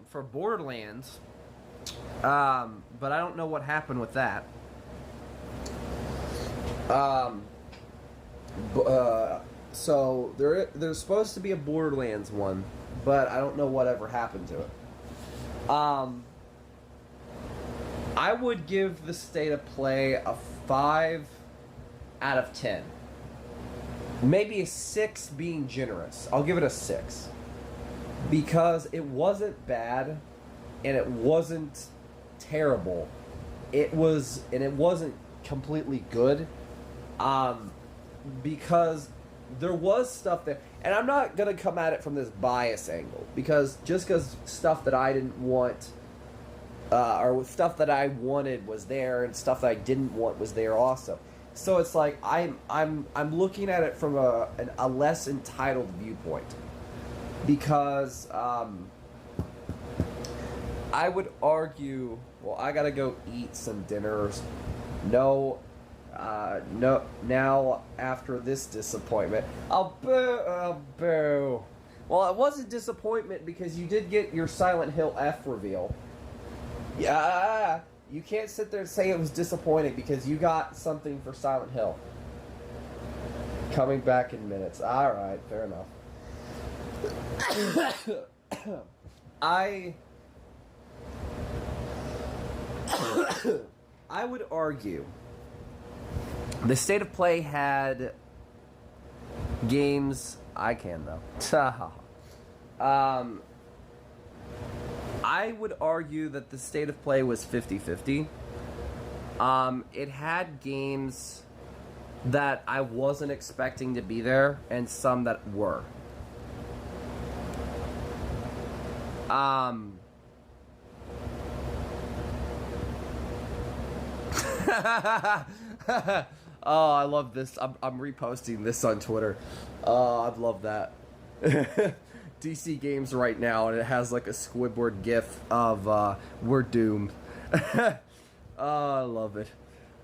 for Borderlands, but I don't know what happened with that. So there's supposed to be a Borderlands one, but I don't know whatever happened to it. I would give the State of Play a 5 out of 10. Maybe a 6 being generous. I'll give it a 6. Because it wasn't bad, and it wasn't terrible. It wasn't completely good. Because there was stuff there. And I'm not going to come at it from this bias angle. Because just because stuff that I didn't want, or stuff that I wanted was there, and stuff that I didn't want was there also. So it's like I'm looking at it from a less entitled viewpoint, because I would argue, well, I gotta go eat some dinners. No, now after this disappointment, I'll boo. Well, it wasn't disappointment because you did get your Silent Hill F reveal. Yeah. You can't sit there and say it was disappointing because you got something for Silent Hill. Coming back in minutes. Alright, fair enough. I would argue the State of Play had games... I can, though. I would argue that the State of Play was 50-50. It had games that I wasn't expecting to be there, and some that were. Oh, I love this. I'm reposting this on Twitter. Oh, I love that. DC Games right now, and it has like a Squidward gif of we're doomed. Oh, I love it.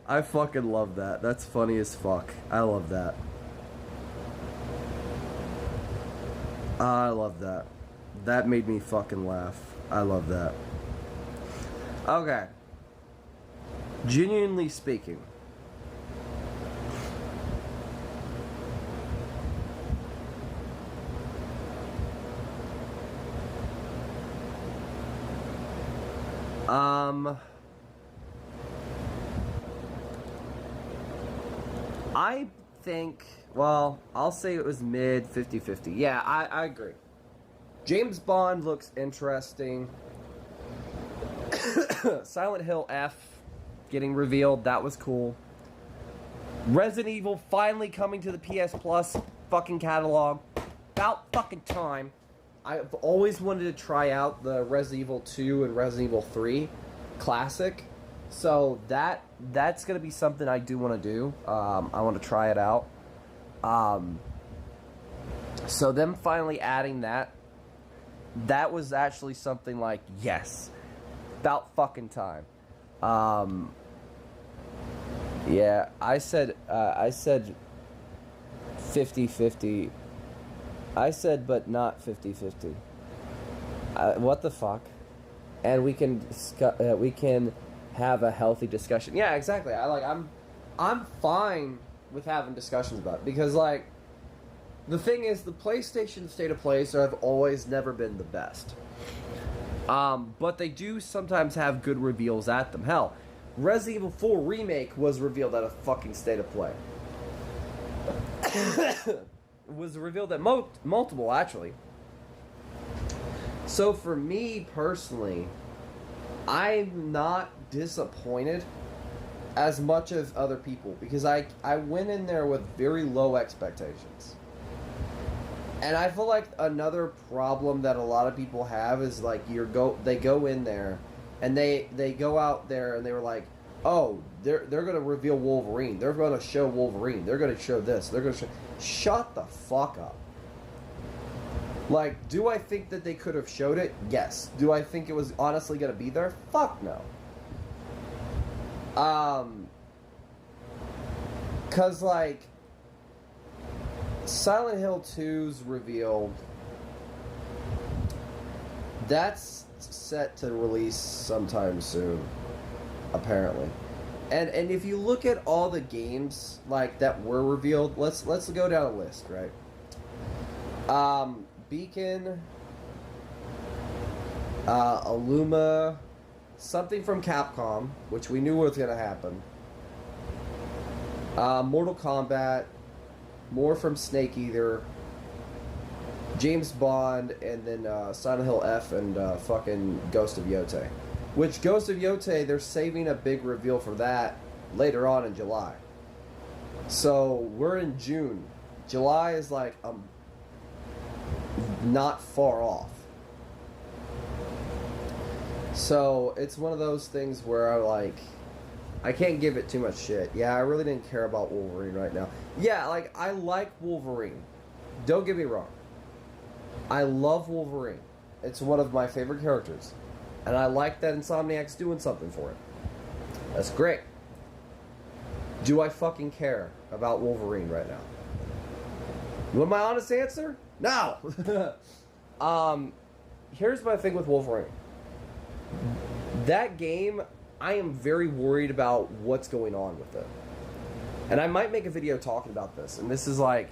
I fucking love that. That's funny as fuck. I love that. I love that. That made me fucking laugh. I love that. Okay. Genuinely speaking, I think, well, I'll say it was mid 50-50. Yeah, I agree. James Bond looks interesting. Silent Hill F getting revealed, that was cool. Resident Evil finally coming to the PS Plus fucking catalog. About fucking time. I've always wanted to try out the Resident Evil 2 and Resident Evil 3 Classic. So that's going to be something I do want to do. I want to try it out. So them finally adding that was actually something like, yes, about fucking time. Yeah, I said 50-50. I said, but not 50-50. What the fuck? And we can have a healthy discussion. Yeah, exactly. I'm fine with having discussions about it because, like, the thing is, the PlayStation State of Play have always never been the best. But they do sometimes have good reveals at them. Hell, Resident Evil 4 Remake was revealed at a fucking State of Play. It was revealed at multiple, actually. So for me personally, I'm not disappointed as much as other people because I went in there with very low expectations. And I feel like another problem that a lot of people have is like they go in there and they go out there and they were like, oh, they're going to reveal Wolverine. They're going to show Wolverine. They're going to show this. They're going to show... Shut the fuck up. Like, do I think that they could have showed it? Yes. Do I think it was honestly going to be there? Fuck no. Cause like Silent Hill 2's revealed. That's set to release sometime soon, apparently. And if you look at all the games like that were revealed, let's go down a list, right? Beacon, Illuma, something from Capcom, which we knew was gonna happen. Mortal Kombat, more from Snake Eater, James Bond, and then Silent Hill F and fucking Ghost of Yotei. Which Ghost of Yotei, they're saving a big reveal for that later on in July. So we're in June. July is like not far off. So it's one of those things where I can't give it too much shit. Yeah, I really didn't care about Wolverine right now. Yeah, like, I like Wolverine. Don't get me wrong. I love Wolverine. It's one of my favorite characters. And I like that Insomniac's doing something for it. That's great. Do I fucking care about Wolverine right now? You want my honest answer? No! Here's my thing with Wolverine. That game, I am very worried about what's going on with it. And I might make a video talking about this. And this is like,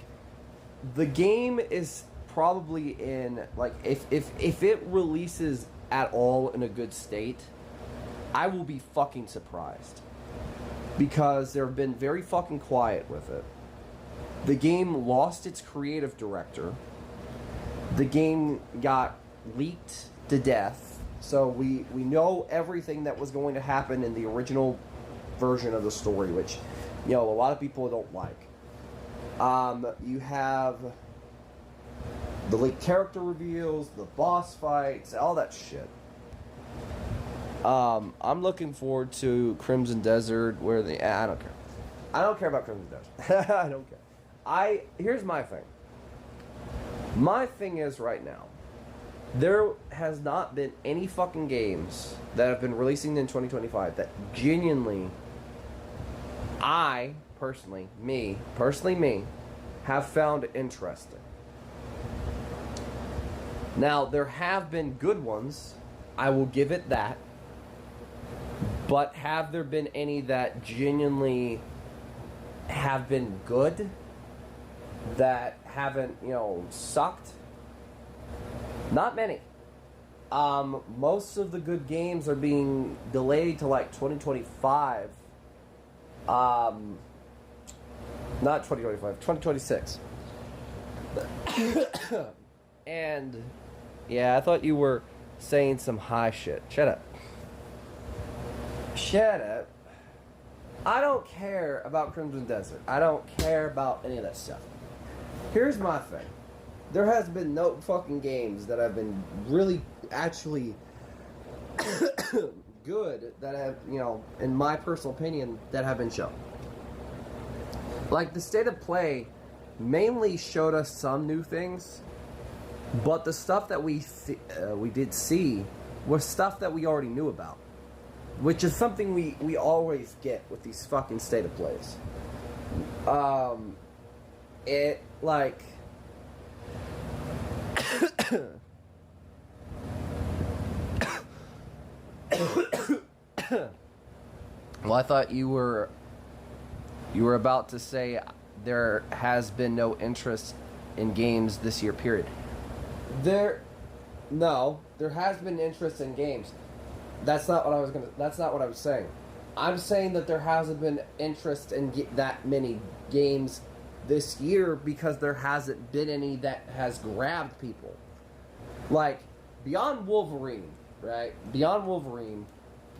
the game is probably in, like, if it releases at all in a good state, I will be fucking surprised. Because they've been very fucking quiet with it. The game lost its creative director. The game got leaked to death. So we know everything that was going to happen in the original version of the story, which, you know, a lot of people don't like. You have the leaked character reveals, the boss fights, all that shit. I'm looking forward to Crimson Desert, where I don't care. I don't care about Crimson Desert. I don't care. Here's my thing. My thing is right now, there has not been any fucking games that have been releasing in 2025 that genuinely, me, have found interesting. Now, there have been good ones. I will give it that. But have there been any that genuinely have been good? That haven't, you know, sucked? Not many. Most of the good games are being delayed to like 2025. Not 2025, 2026. And yeah, I thought you were saying some high shit. Shut up. Shut up. I don't care about Crimson Desert. I don't care about any of that stuff. Here's my thing. There has been no fucking games that have been really, actually good that have, you know, in my personal opinion, that have been shown. Like, the State of Play mainly showed us some new things, but the stuff that we did see was stuff that we already knew about, which is something we always get with these fucking State of Plays. It, like... Well, I thought you were about to say there has been no interest in games this year, period. There has been interest in games. That's not what I was saying. I'm saying that there hasn't been interest in that many games this year because there hasn't been any that has grabbed people. Like, beyond Wolverine, right? Beyond Wolverine,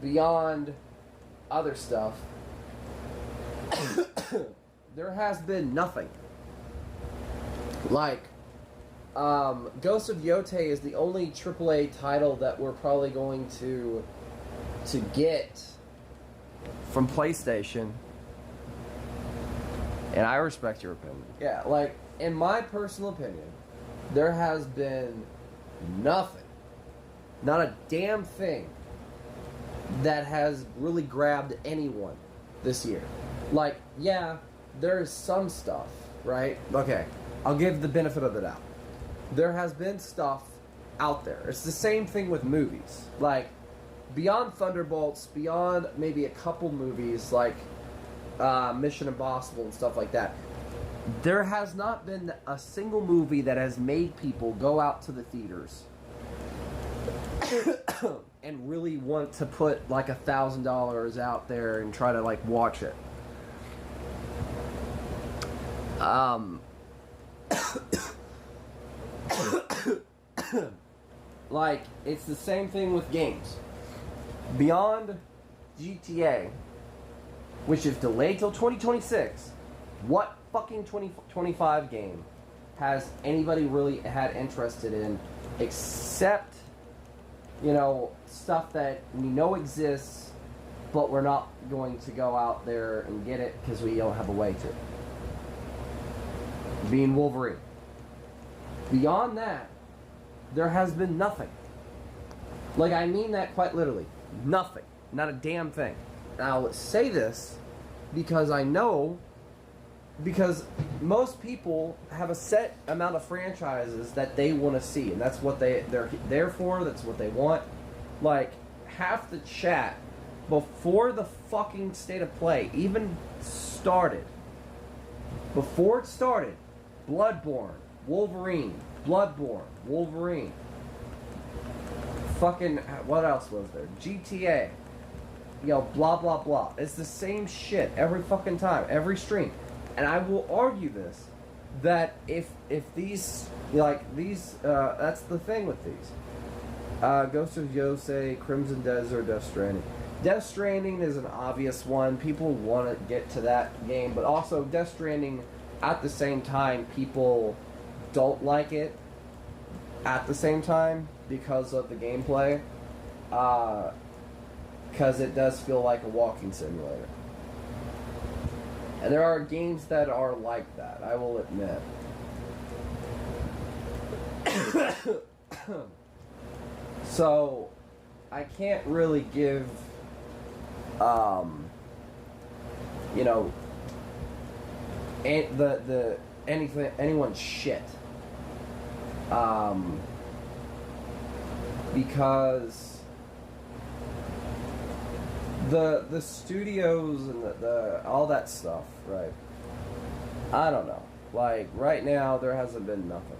beyond other stuff, there has been nothing. Like, Ghost of Yotei is the only AAA title that we're probably going to get from PlayStation. And I respect your opinion. Yeah, like, in my personal opinion, there has been nothing, not a damn thing, that has really grabbed anyone this year. Like, yeah, there's some stuff, right? Okay, I'll give the benefit of the doubt. There has been stuff out there. It's the same thing with movies. Like, beyond Thunderbolts, beyond maybe a couple movies, like Mission Impossible and stuff like that, there has not been a single movie that has made people go out to the theaters and really want to put like $1,000 out there and try to like watch it. Like, it's the same thing with games. Beyond GTA, which is delayed till 2026, what fucking 2025 game has anybody really had interested in except, you know, stuff that we know exists, but we're not going to go out there and get it because we don't have a way to. Being Wolverine. Beyond that, there has been nothing. Like, I mean that quite literally. Nothing. Not a damn thing. Now, let's say this because I know, because most people have a set amount of franchises that they want to see, and that's what they're there for, that's what they want. Like, half the chat, before the fucking State of Play even started, before it started, Bloodborne, Wolverine, Bloodborne, Wolverine. Fucking, what else was there? GTA. Yo, blah, blah, blah. It's the same shit every fucking time, every stream. And I will argue this, that if these, like, these, that's the thing with these. Ghost of Yotei, Crimson Desert, Death Stranding. Death Stranding is an obvious one. People want to get to that game, but also Death Stranding, at the same time, people don't like it at the same time because of the gameplay. Because it does feel like a walking simulator. And there are games that are like that, I will admit. So, I can't really give, you know, anyone's shit. Because the studios and the all that stuff, right? I don't know. Like, right now, there hasn't been nothing.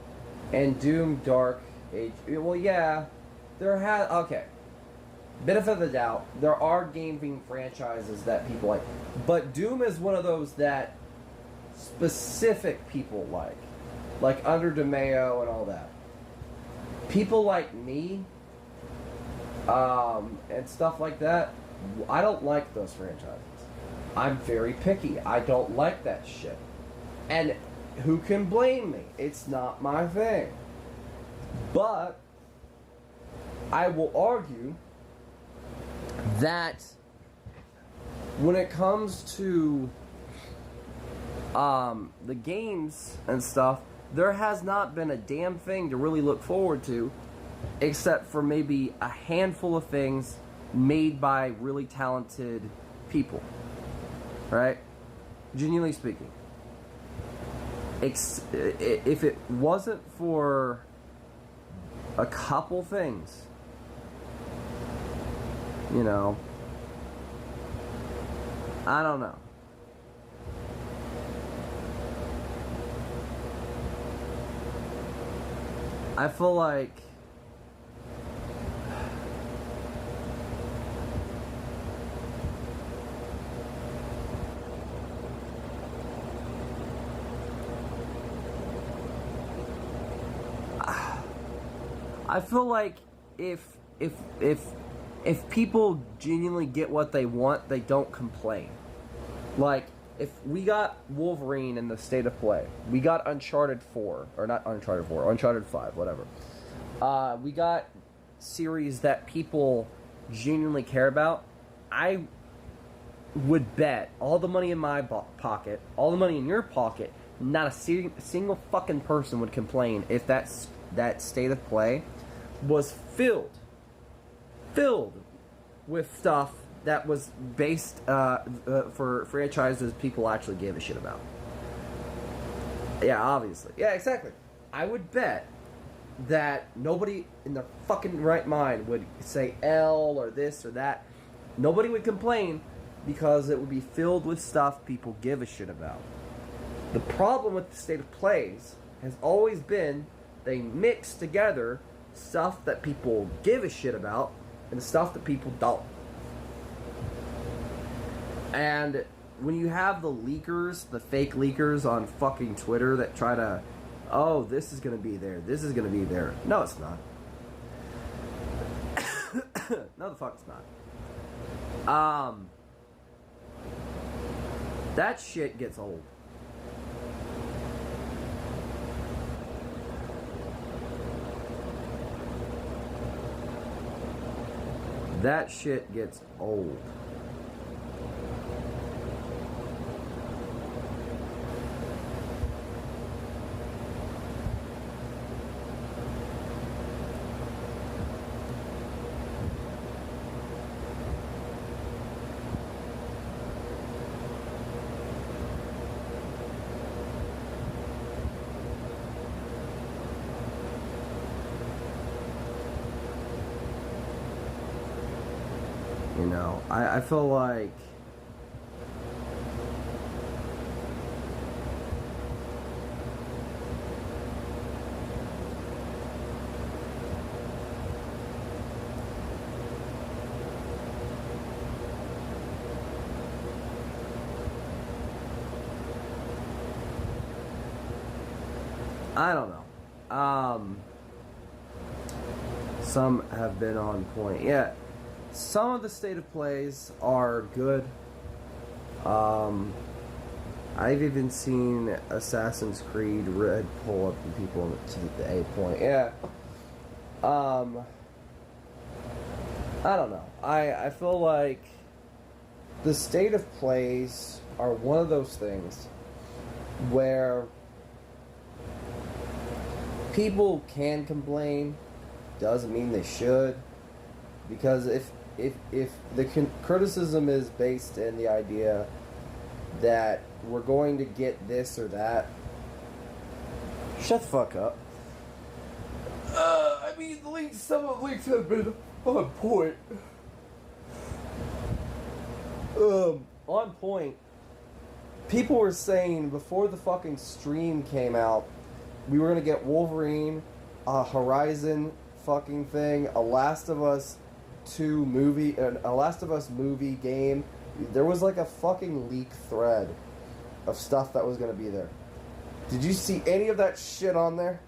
And Doom Dark Age, well, yeah, benefit of the doubt, there are gaming franchises that people like, but Doom is one of those that specific people like Under DeMeo and all that. People like me, and stuff like that, I don't like those franchises. I'm very picky. I don't like that shit. And who can blame me? It's not my thing. But I will argue that when it comes to the games and stuff, there has not been a damn thing to really look forward to except for maybe a handful of things made by really talented people. Right? Genuinely speaking. If it wasn't for a couple things, you know, I don't know. I feel like if people genuinely get what they want, they don't complain. Like, if we got Wolverine in the state of play, we got Uncharted 4, or not Uncharted 4, Uncharted 5, whatever. We got series that people genuinely care about. I would bet all the money in my pocket, all the money in your pocket, not a single fucking person would complain if that state of play was filled with stuff that was based for franchises people actually gave a shit about. Yeah, obviously. Yeah, exactly. I would bet that nobody in their fucking right mind would say L or this or that. Nobody would complain because it would be filled with stuff people give a shit about. The problem with the state of plays has always been they mix together stuff that people give a shit about and stuff that people don't. And when you have the leakers, the fake leakers on fucking Twitter that try to, oh, this is going to be there, this is going to be there. No, it's not. No, the fuck it's not. That shit gets old. That shit gets old. You know, I feel like I don't know. Some have been on point. Yeah. Some of the state of plays are good. I've even seen Assassin's Creed Red pull up the people to the A point. Yeah. I don't know. I feel like the state of plays are one of those things where people can complain, doesn't mean they should, because if the criticism is based in the idea that we're going to get this or that, shut the fuck up. I mean, some of the leaks have been on point. On point. People were saying before the fucking stream came out, we were gonna get Wolverine, Horizon fucking thing, a Last of Us 2 movie, a Last of Us movie game. There was like a fucking leak thread of stuff that was gonna be there. Did you see any of that shit on there?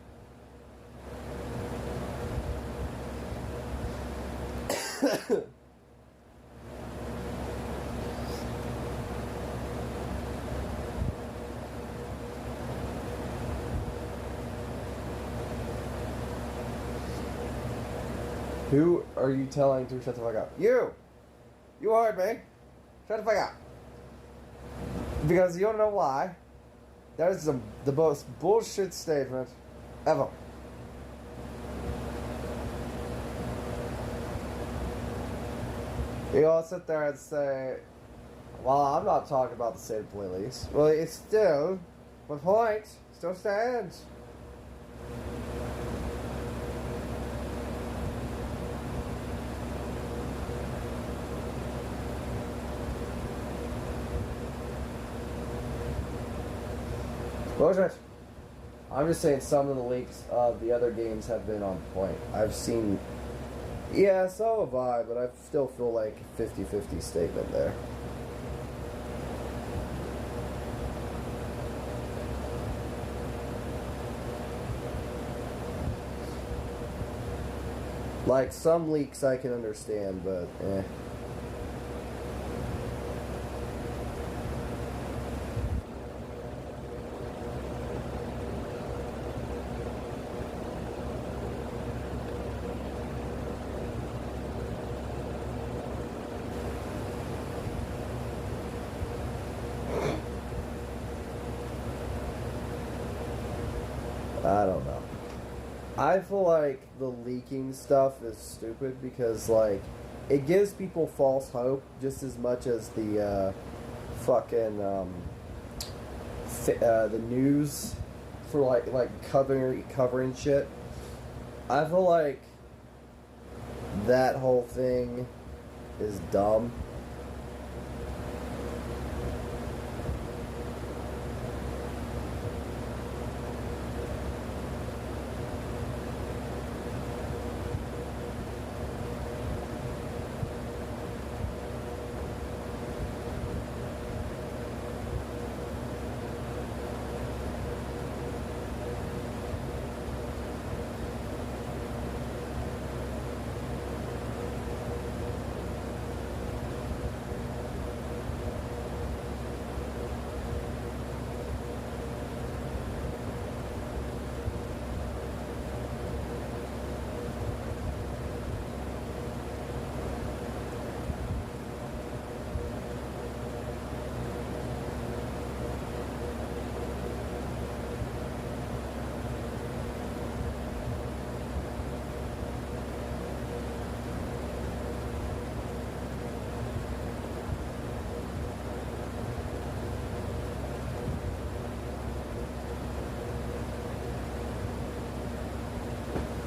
Who are you telling to shut the fuck up? You! You heard me! Shut the fuck up! Because you don't know why. That is the most bullshit statement ever. You all sit there and say, well, I'm not talking about the state of police. Well, it's still, my point still stands. Bullshit. I'm just saying some of the leaks of the other games have been on point. I've seen... Yeah, so have I, but I still feel like a 50-50 statement there. Like, some leaks I can understand, but eh. I don't know. I feel like the leaking stuff is stupid because, like, it gives people false hope just as much as the fucking the news for like covering shit. I feel like that whole thing is dumb.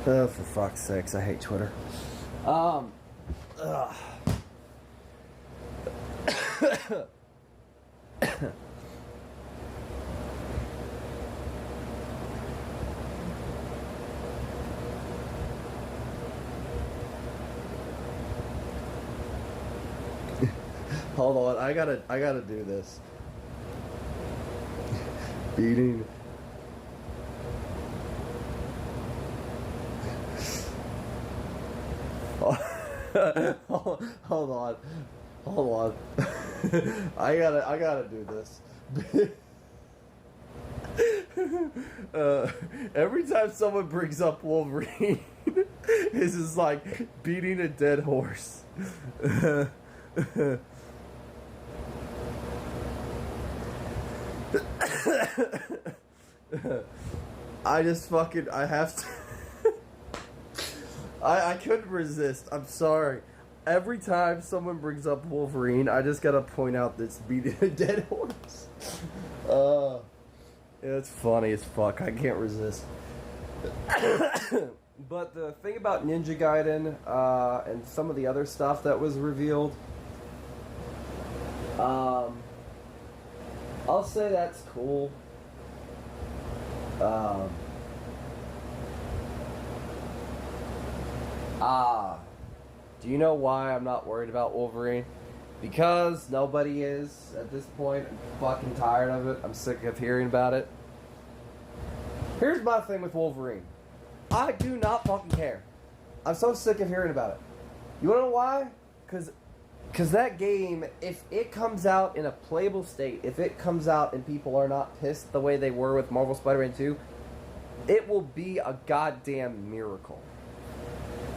Oh, for fuck's sakes, I hate Twitter. Ugh. Hold on, I gotta do this. Beating. Hold on. I gotta do this. Every time someone brings up Wolverine, this is like beating a dead horse. I have to. I couldn't resist. I'm sorry. Every time someone brings up Wolverine, I just gotta point out this beating a dead horse. It's funny as fuck. I can't resist. But the thing about Ninja Gaiden and some of the other stuff that was revealed, I'll say that's cool. Do you know why I'm not worried about Wolverine? Because nobody is at this point. I'm fucking tired of it. I'm sick of hearing about it. Here's my thing with Wolverine. I do not fucking care. I'm so sick of hearing about it. You wanna know why? Because that game, if it comes out in a playable state, if it comes out and people are not pissed the way they were with Marvel Spider-Man 2, it will be a goddamn miracle.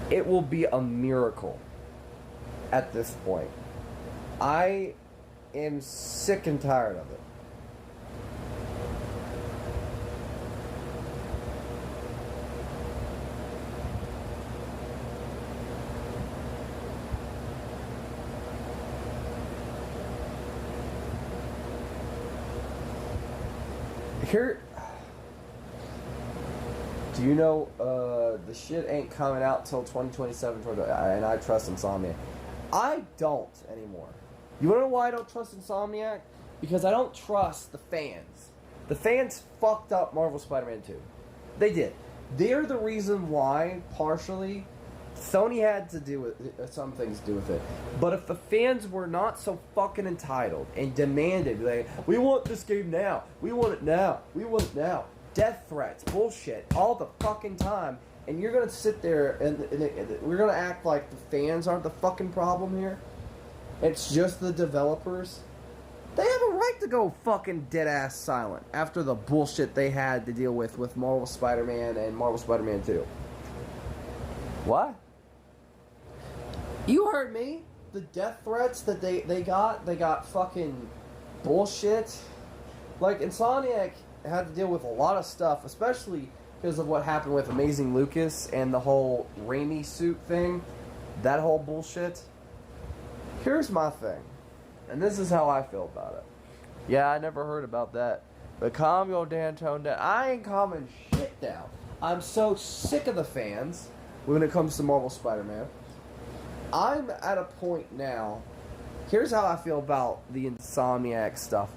It will be a miracle at this point. I am sick and tired of it. Here, do you know the shit ain't coming out till 2027 and I trust Insomniac. I don't anymore. You wanna know why I don't trust Insomniac? Because I don't trust the fans. The fans fucked up Marvel Spider-Man 2. They did. They're the reason why, partially, Sony had to do with some things to do with it. But if the fans were not so fucking entitled and demanded, like, we want this game now, we want it now, we want it now, death threats, bullshit, all the fucking time, and you're gonna sit there and we're gonna act like the fans aren't the fucking problem here? It's just the developers? They have a right to go fucking dead-ass silent after the bullshit they had to deal with Marvel Spider-Man and Marvel Spider-Man 2. What? You heard me. The death threats that they got fucking bullshit. Like, Insomniac had to deal with a lot of stuff, especially because of what happened with Amazing Lucas and the whole Raimi suit thing. That whole bullshit. Here's my thing, and this is how I feel about it. Yeah, I never heard about that. But calm your damn tone down. I ain't calming shit down. I'm so sick of the fans when it comes to Marvel Spider-Man. I'm at a point now. Here's how I feel about the Insomniac stuff.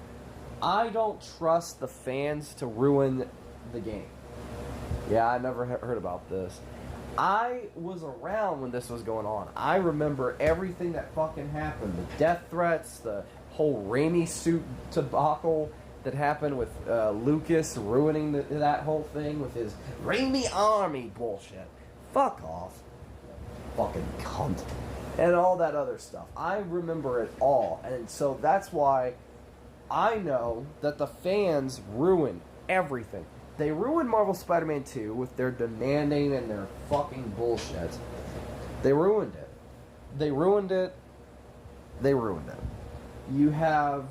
I don't trust the fans to ruin the game. Yeah, I never heard about this. I was around when this was going on. I remember everything that fucking happened. The death threats, the whole Raimi suit debacle that happened with Lucas ruining that whole thing with his Raimi Army bullshit. Fuck off. Fucking cunt. And all that other stuff. I remember it all. And so that's why I know that the fans ruin everything. They ruined Marvel Spider-Man 2 with their demanding and their fucking bullshit. They ruined it. They ruined it. They ruined it. You have...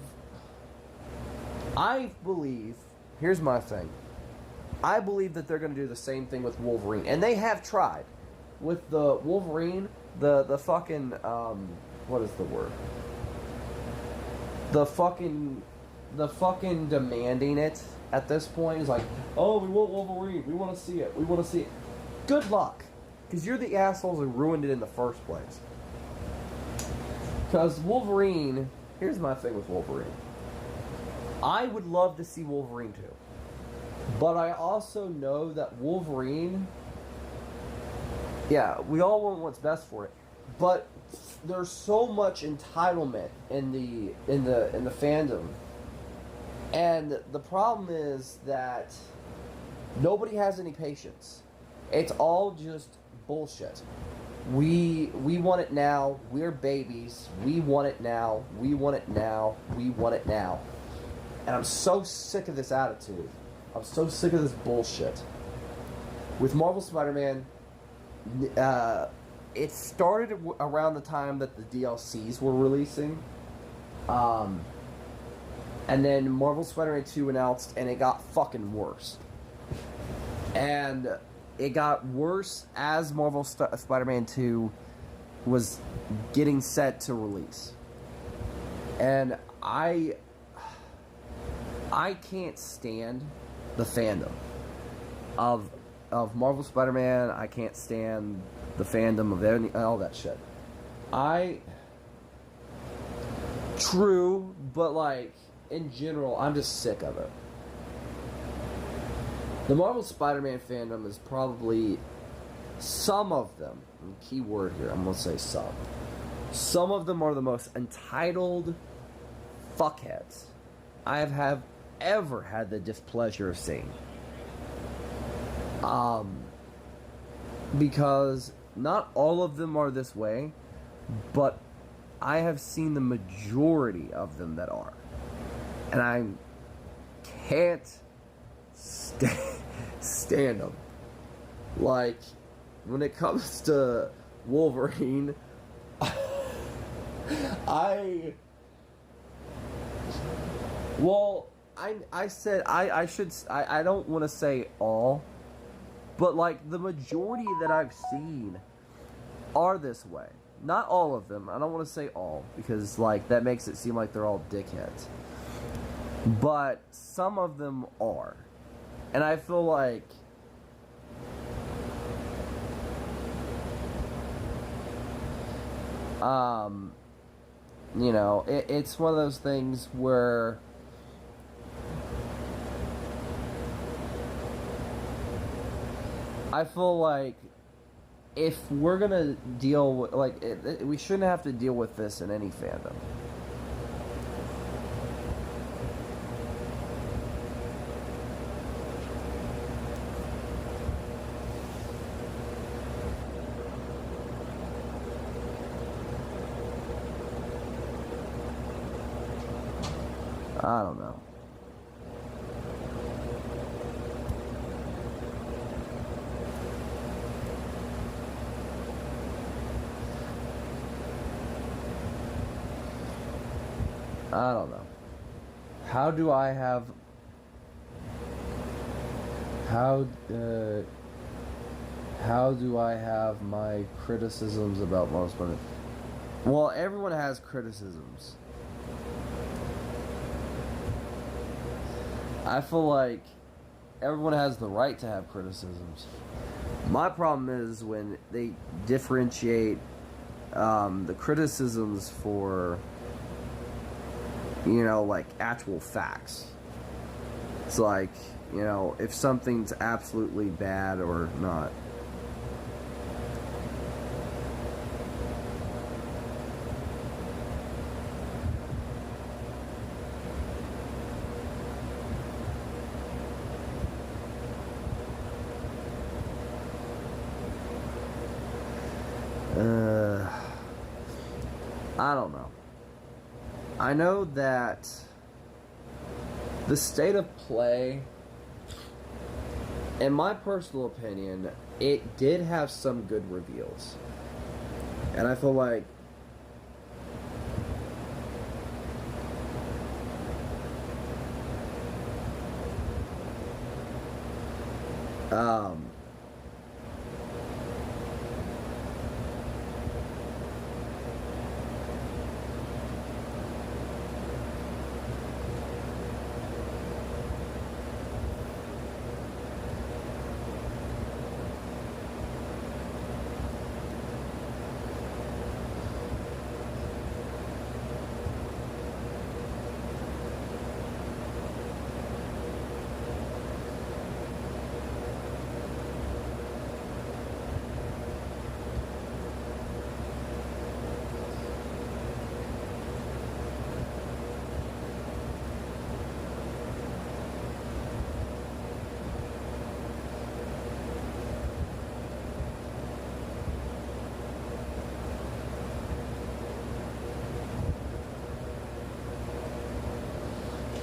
I believe... Here's my thing. I believe that they're going to do the same thing with Wolverine. And they have tried. With the Wolverine, the fucking... what is the word? The fucking demanding it at this point is like, oh, we want Wolverine, we want to see it, we want to see it. Good luck, because you're the assholes who ruined it in the first place. Because Wolverine, here's my thing with Wolverine. I would love to see Wolverine 2, but I also know that Wolverine, yeah, we all want what's best for it, but there's so much entitlement in the fandom. And the problem is that nobody has any patience. It's all just bullshit. We want it now. We're babies. We want it now. We want it now. We want it now. And I'm so sick of this attitude. I'm so sick of this bullshit. With Marvel Spider-Man, it started around the time that the DLCs were releasing. And then Marvel Spider-Man 2 announced, and it got fucking worse. And it got worse as Marvel Spider-Man 2 was getting set to release. And I can't stand the fandom of Marvel Spider-Man. I can't stand the fandom of all that shit. True, but like, in general, I'm just sick of it. The Marvel Spider-Man fandom is probably some of them, key word here, I'm gonna say some of them are the most entitled fuckheads I have ever had the displeasure of seeing. Because not all of them are this way, but I have seen the majority of them that are. And I can't stand them. Like, when it comes to Wolverine, I don't want to say all, but like the majority that I've seen are this way. Not all of them. I don't want to say all, because like that makes it seem like they're all dickheads. But some of them are. And I feel like you know, it's one of those things where I feel like if we're gonna deal with, like, we shouldn't have to deal with this in any fandom. I don't know. I don't know. How do I have... How do I have my criticisms about most women? Well, everyone has criticisms. I feel like everyone has the right to have criticisms. My problem is when they differentiate the criticisms for, you know, like actual facts. It's like, you know, if something's absolutely bad or not. I don't know. I know that the state of play, in my personal opinion, it did have some good reveals. And I feel like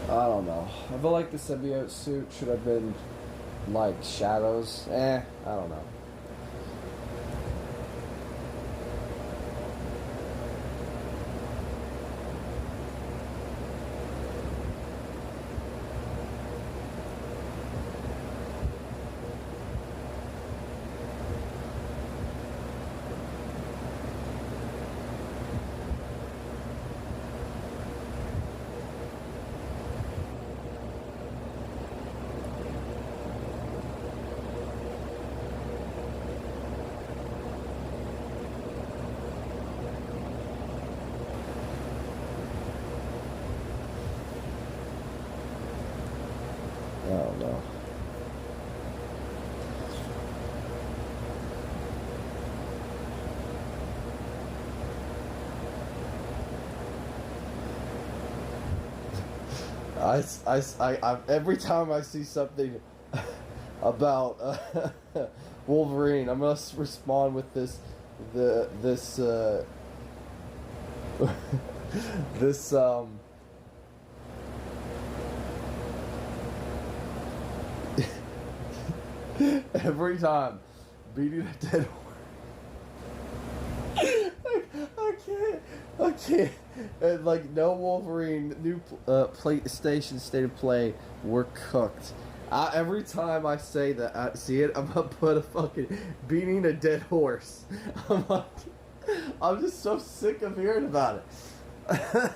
I don't know. I feel like the symbiote suit should have been like Shadow's. I don't know. every time I see something about Wolverine, I'm gonna respond with this every time beating a dead horse. I can't. And like no Wolverine new PlayStation State of Play were cooked. Every time I say that, I see it, I'm gonna put a fucking beating a dead horse. I'm just so sick of hearing about it.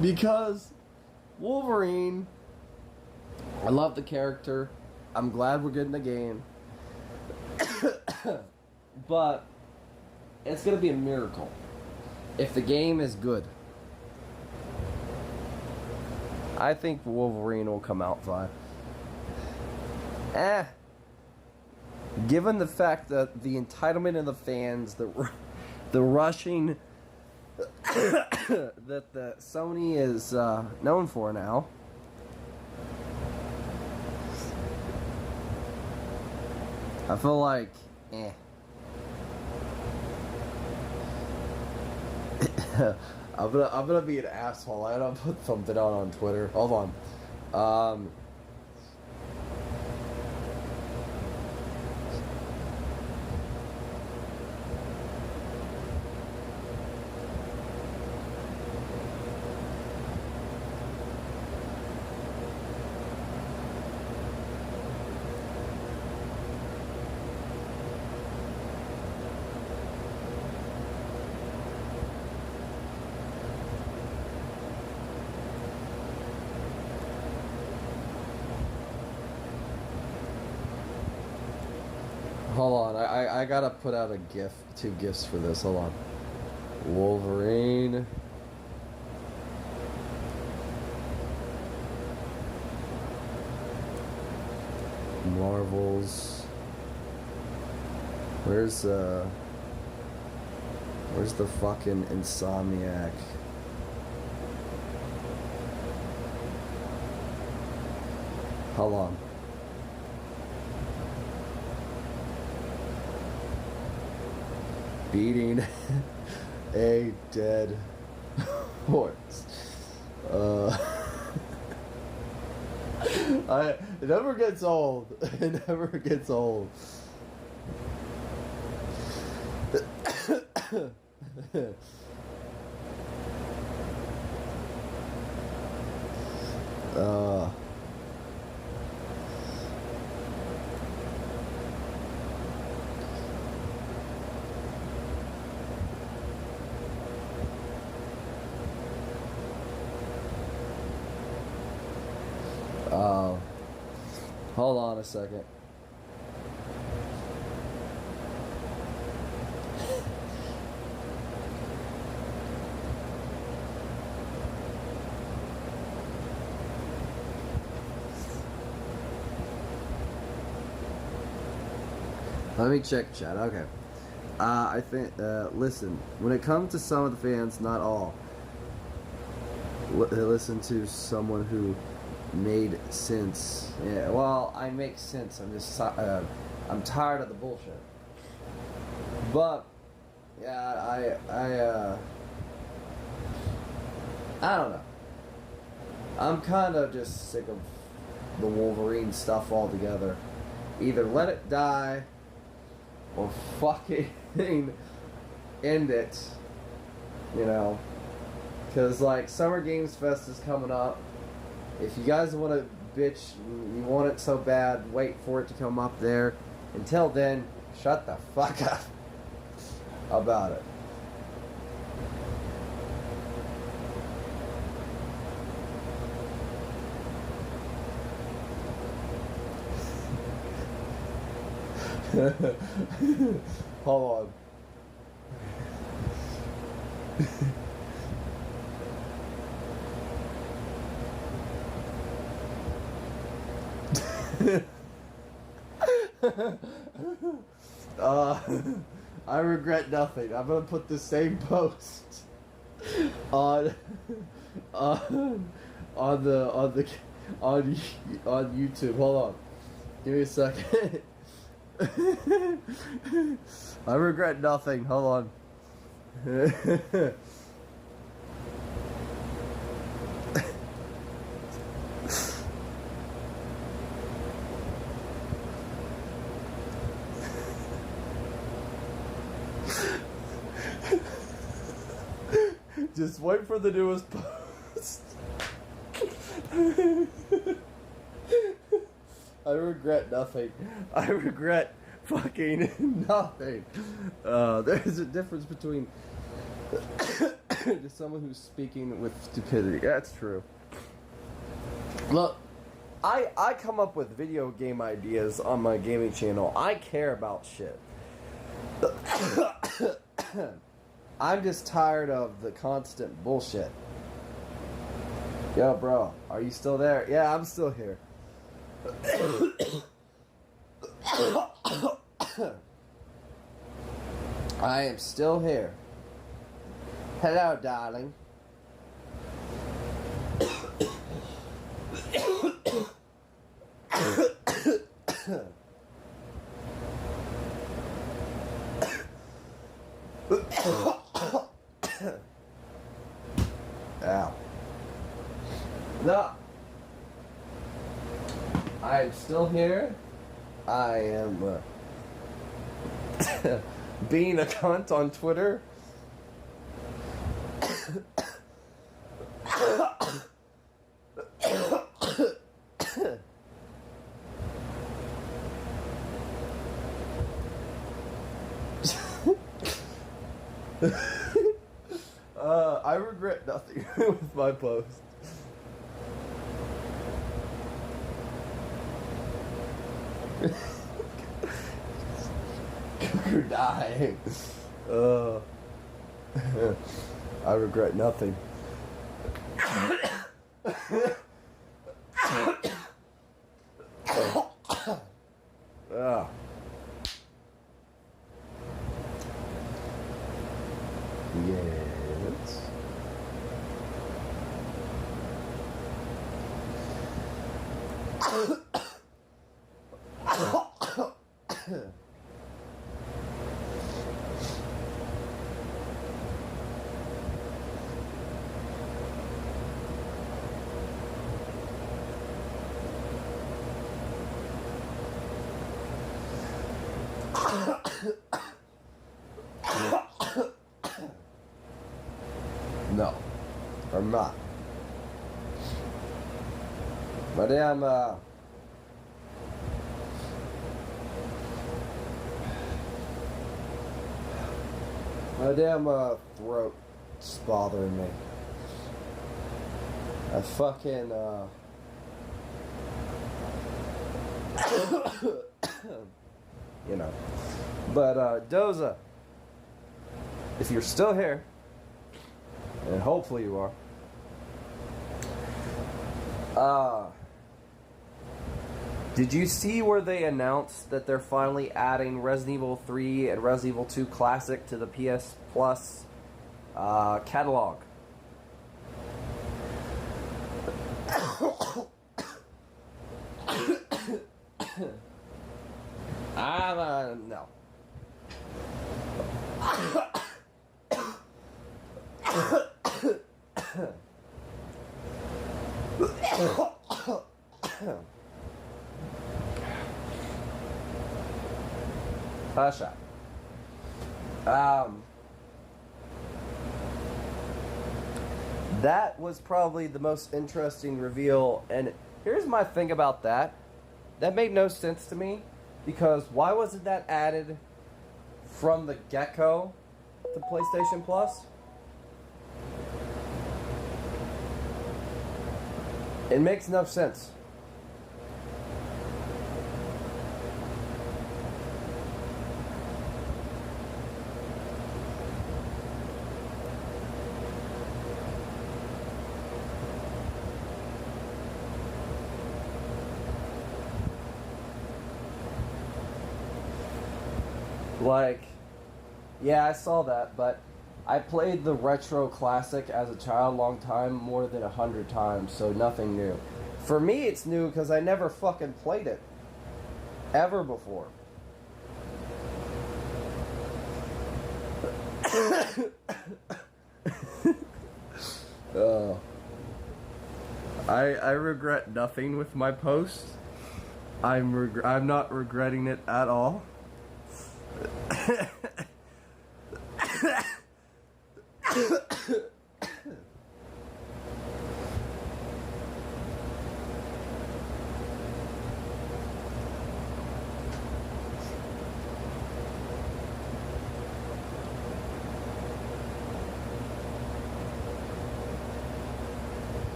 Because Wolverine, I love the character. I'm glad we're getting the game. But it's gonna be a miracle if the game is good. I think Wolverine will come out fine. Given the fact that the entitlement of the fans, the rushing that the Sony is known for now, I feel like, I'm gonna be an asshole. I gotta put something out on Twitter. Hold on. Hold on, I gotta put out a GIF, 2 GIFs for this. Hold on. Wolverine. Marvels. Where's the fucking Insomniac? Hold on. Beating a dead horse. It never gets old. It never gets old. Hold on a second. Let me check chat. Okay. I think, listen, when it comes to some of the fans, not all, listen to someone who made sense. Yeah, well, I make sense. I'm just, I'm tired of the bullshit. But, yeah, I don't know. I'm kind of just sick of the Wolverine stuff altogether. Either let it die, or fucking end it, you know, because like Summer Games Fest is coming up. If you guys want to bitch, you want it so bad, wait for it to come up there. Until then, shut the fuck up about it. Hold on. I regret nothing. I'm gonna put the same post on YouTube. Hold on. Give me a second. I regret nothing. Hold on. Just wait for the newest post. I regret nothing. I regret fucking nothing. There's a difference between someone who's speaking with stupidity. That's true. Look, I come up with video game ideas on my gaming channel. I care about shit. I'm just tired of the constant bullshit. Yo, bro, are you still there? Yeah, I'm still here. I am still here. Hello, darling. Ow. No. I am still here. I am being a cunt on Twitter. I regret nothing with my post. You're dying. I regret nothing. Yes. No, I'm not. Madame, throat's bothering me. I fucking, you know. But, Doza, if you're still here, and hopefully you are, did you see where they announced that they're finally adding Resident Evil 3 and Resident Evil 2 Classic to the PS Plus catalog? No. Hush up. That was probably the most interesting reveal, and here's my thing about that. That made no sense to me, because why wasn't that added from the get-go to PlayStation Plus? It makes no sense. Like, Yeah, I saw that, but I played the retro classic as a child long time, more than 100 times, so nothing new. For me, it's new because I never fucking played it. Ever before. I regret nothing with my post. I'm not regretting it at all.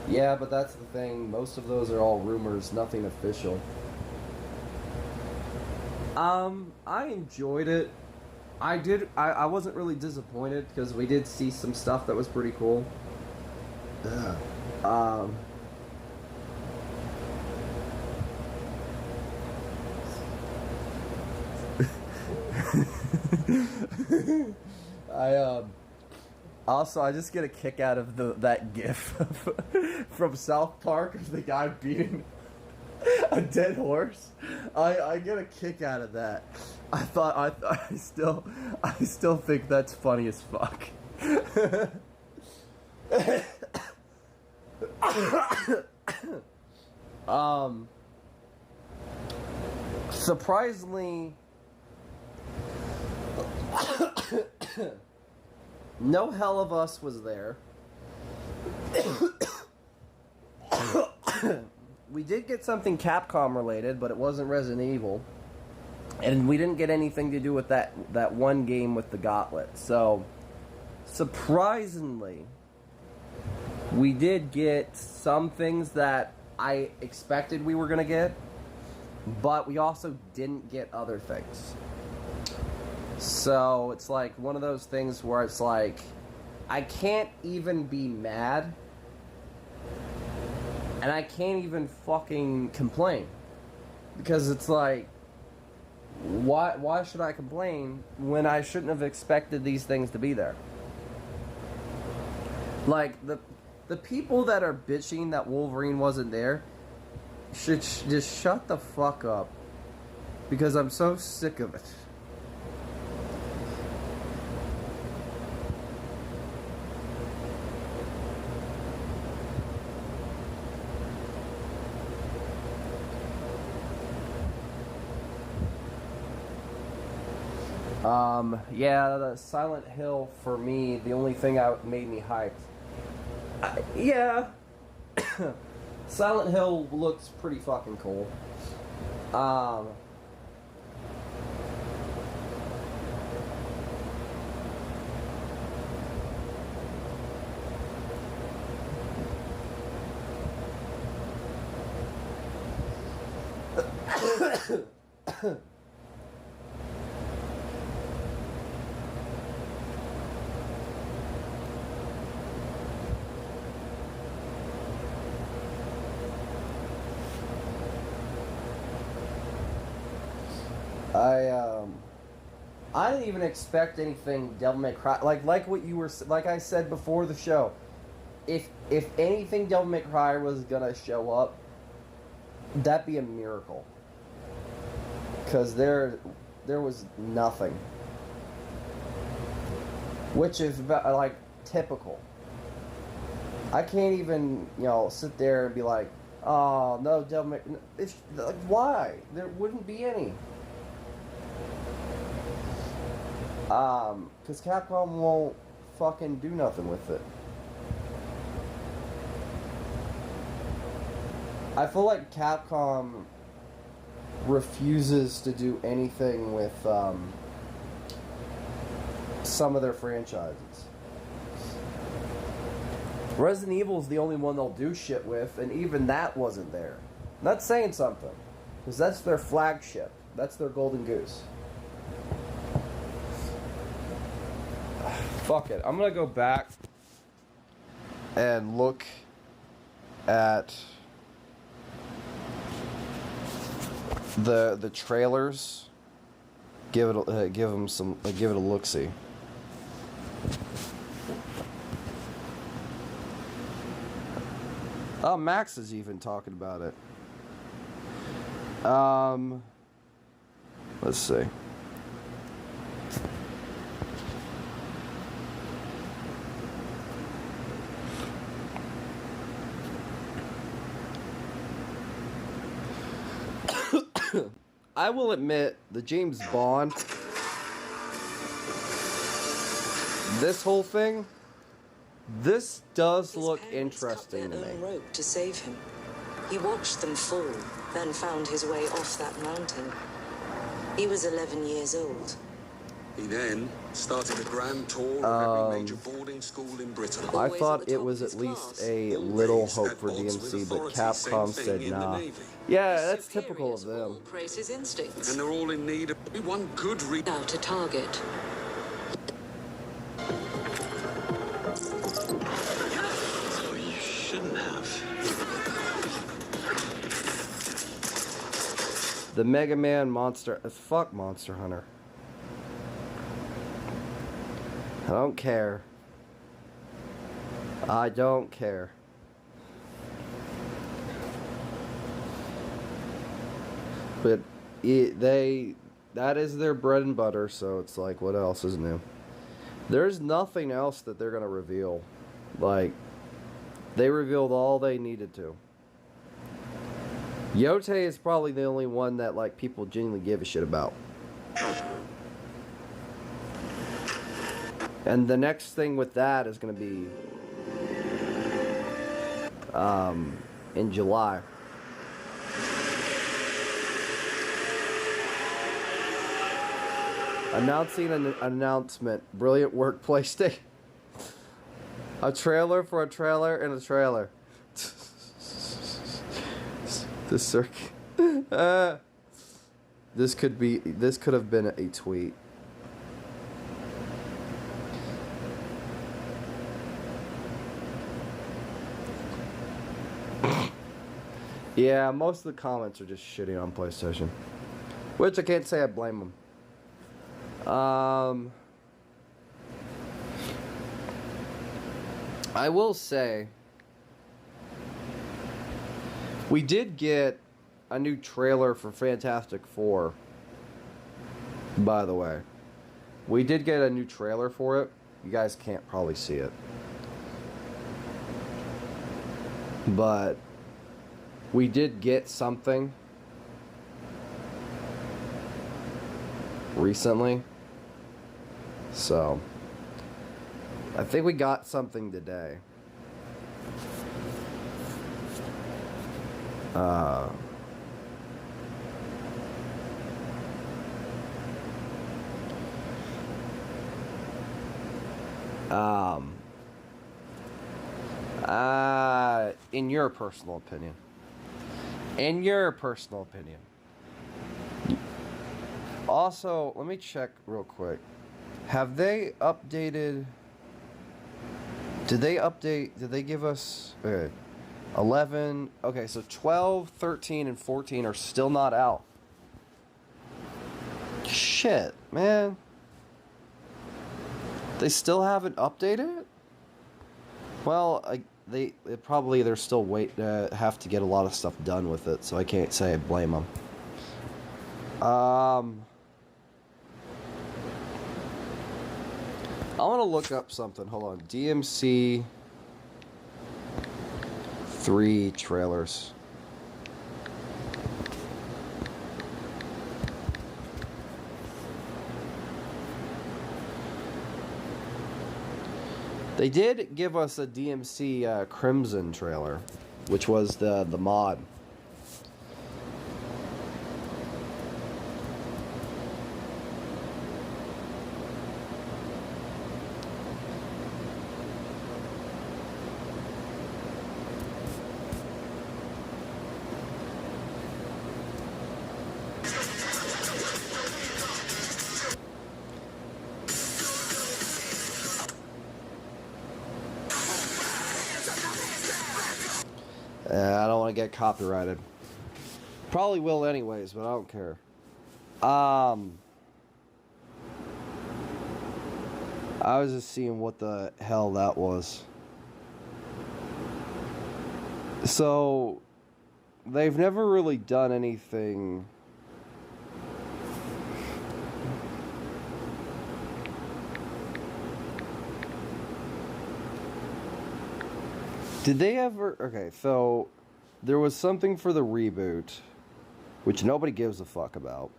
Yeah, but that's the thing. Most of those are all rumors, nothing official. I enjoyed it. I wasn't really disappointed because we did see some stuff that was pretty cool. Also, I just get a kick out of that gif from South Park of the guy beating a dead horse. I get a kick out of that. I still think that's funny as fuck. Surprisingly, no Hell of Us was there. We did get something Capcom related, but it wasn't Resident Evil. And we didn't get anything to do with that one game with the gauntlet. So, surprisingly, we did get some things that I expected we were going to get, but we also didn't get other things. So, it's like one of those things where it's like, I can't even be mad, and I can't even fucking complain. Because it's like, why should I complain when I shouldn't have expected these things to be there? Like, the people that are bitching that Wolverine wasn't there should just shut the fuck up. Because I'm so sick of it. Yeah, the Silent Hill, for me, the only thing that made me hyped. Yeah. Silent Hill looks pretty fucking cool. I didn't even expect anything Devil May Cry, like what you were, like I said before the show. If anything Devil May Cry was gonna show up, that'd be a miracle. Cause there was nothing, which is like typical. I can't even sit there and be like, oh no, Devil May. Like, why? There wouldn't be any. Because Capcom won't fucking do nothing with it. I feel like Capcom refuses to do anything with some of their franchises. Resident Evil is the only one they'll do shit with, and even that wasn't there. That's saying something, because that's their flagship. That's their golden goose. Fuck it. I'm gonna go back and look at the trailers. Give it give it a look-see. Oh, Max is even talking about it. Let's see. I will admit, the James Bond, this whole thing, this does look interesting to me. Rope to save him. He watched them fall, then found his way off that mountain. He was 11 years old. He then started a grand tour of every major boarding school in Britain. I thought it was at least a little hope for DMC, but Capcom said nah. Yeah, that's typical of them. Praise his instincts. And they're all in need of one good reason. Now to target. So you shouldn't have. The Mega Man Monster... fuck Monster Hunter. I don't care. I don't care. But that is their bread and butter, so it's like, what else is new? There's nothing else that they're gonna reveal. Like, they revealed all they needed to. Yote is probably the only one that, like, people genuinely give a shit about. And the next thing with that is gonna be in July. Announcing an announcement. Brilliant work, PlayStation. A trailer for a trailer and a trailer. The circuit. This could have been a tweet. Yeah, most of the comments are just shitting on PlayStation. Which I can't say I blame them. I will say, we did get a new trailer for Fantastic Four, by the way. We did get a new trailer for it. You guys can't probably see it. But we did get something recently. So, I think we got something today. In your personal opinion. In your personal opinion. Also, let me check real quick. Have they updated... Did they give us... Okay. 11... Okay, so 12, 13, and 14 are still not out. Shit, man. They still haven't updated it? Well, they're still have to get a lot of stuff done with it, so I can't say I blame them. I want to look up something. Hold on. DMC 3 trailers. They did give us a DMC Crimson trailer, which was the mod. I don't want to get copyrighted. Probably will anyways, but I don't care. I was just seeing what the hell that was. So, they've never really done anything. Did they ever... Okay, so there was something for the reboot, which nobody gives a fuck about.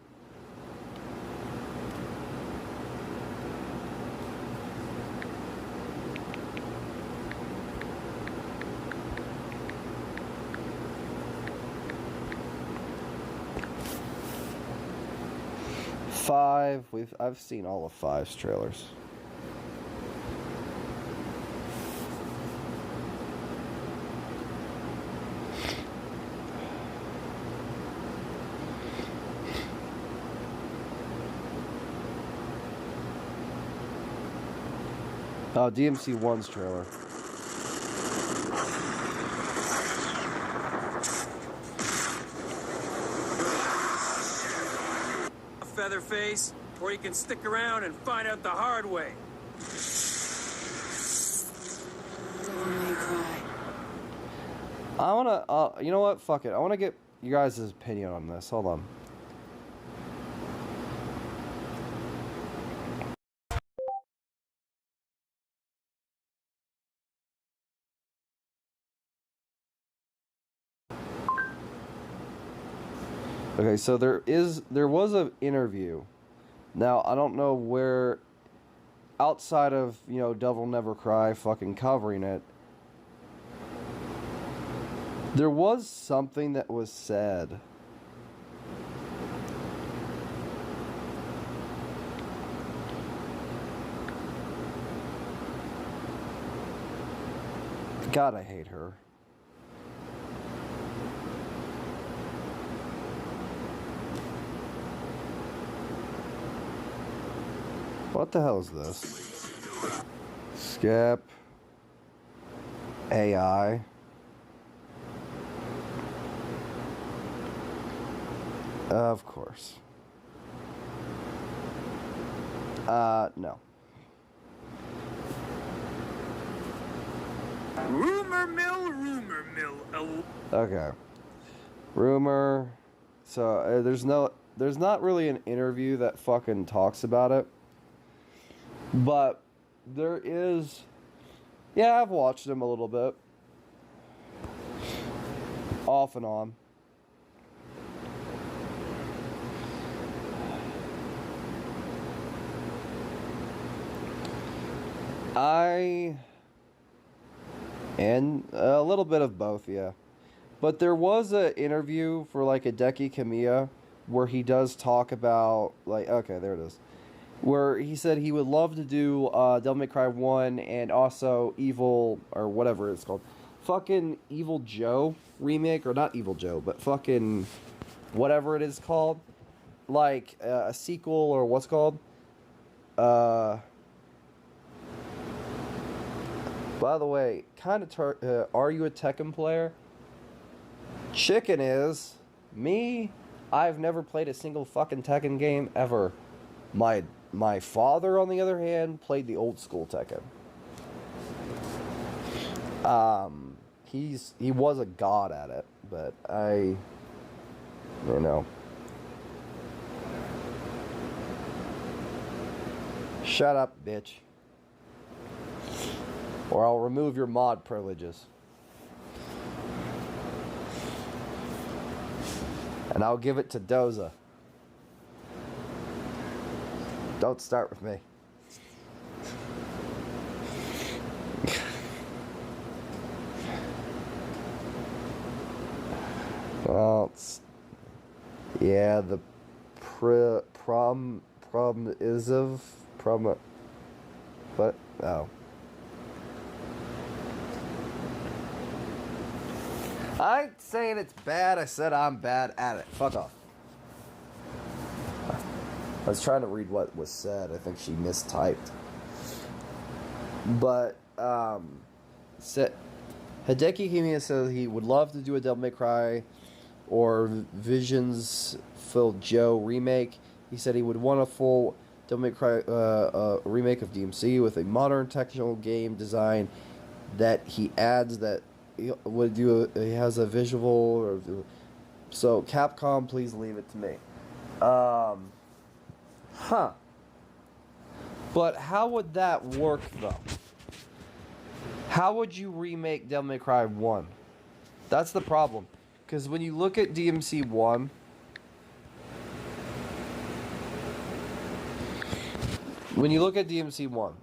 I've seen all of 5's trailers. Oh, DMC 1's trailer. Featherface, or you can stick around and find out the hard way. I wanna, you know what? Fuck it. I wanna get you guys' opinion on this. Hold on. Okay, so there was an interview. Now, I don't know where, outside of, you know, Devil Never Cry fucking covering it, there was something that was said. God, I hate her. What the hell is this? Skip. AI. Of course. No. Rumor mill. Okay. Rumor. So, there's not really an interview that fucking talks about it. But there is, yeah, I've watched him a little bit, off and on. And a little bit of both, yeah. But there was an interview for like Hideki Kamiya where he does talk about, like, okay, there it is. Where he said he would love to do Devil May Cry 1 and also Evil, or whatever it's called. Fucking Evil Joe remake, or not Evil Joe, but fucking whatever it is called. Like a sequel, or what's called. By the way, are you a Tekken player? Chicken is. Me, I've never played a single fucking Tekken game ever. My father, on the other hand, played the old school Tekken. He was a god at it, but you know. Shut up, bitch. Or I'll remove your mod privileges. And I'll give it to Doza. Don't start with me. Well, yeah, the problem is of but oh. I ain't saying it's bad, I said I'm bad at it. Fuck off. I was trying to read what was said. I think she mistyped. But, Hideki Kamiya says he would love to do a Devil May Cry or Visions Phil Joe remake. He said he would want a full Devil May Cry remake of DMC with a modern technical game design that he adds that he would do. He has a visual. Or, so Capcom, please leave it to me. But how would that work though? How would you remake Devil May Cry 1? That's the problem. Because when you look at DMC 1,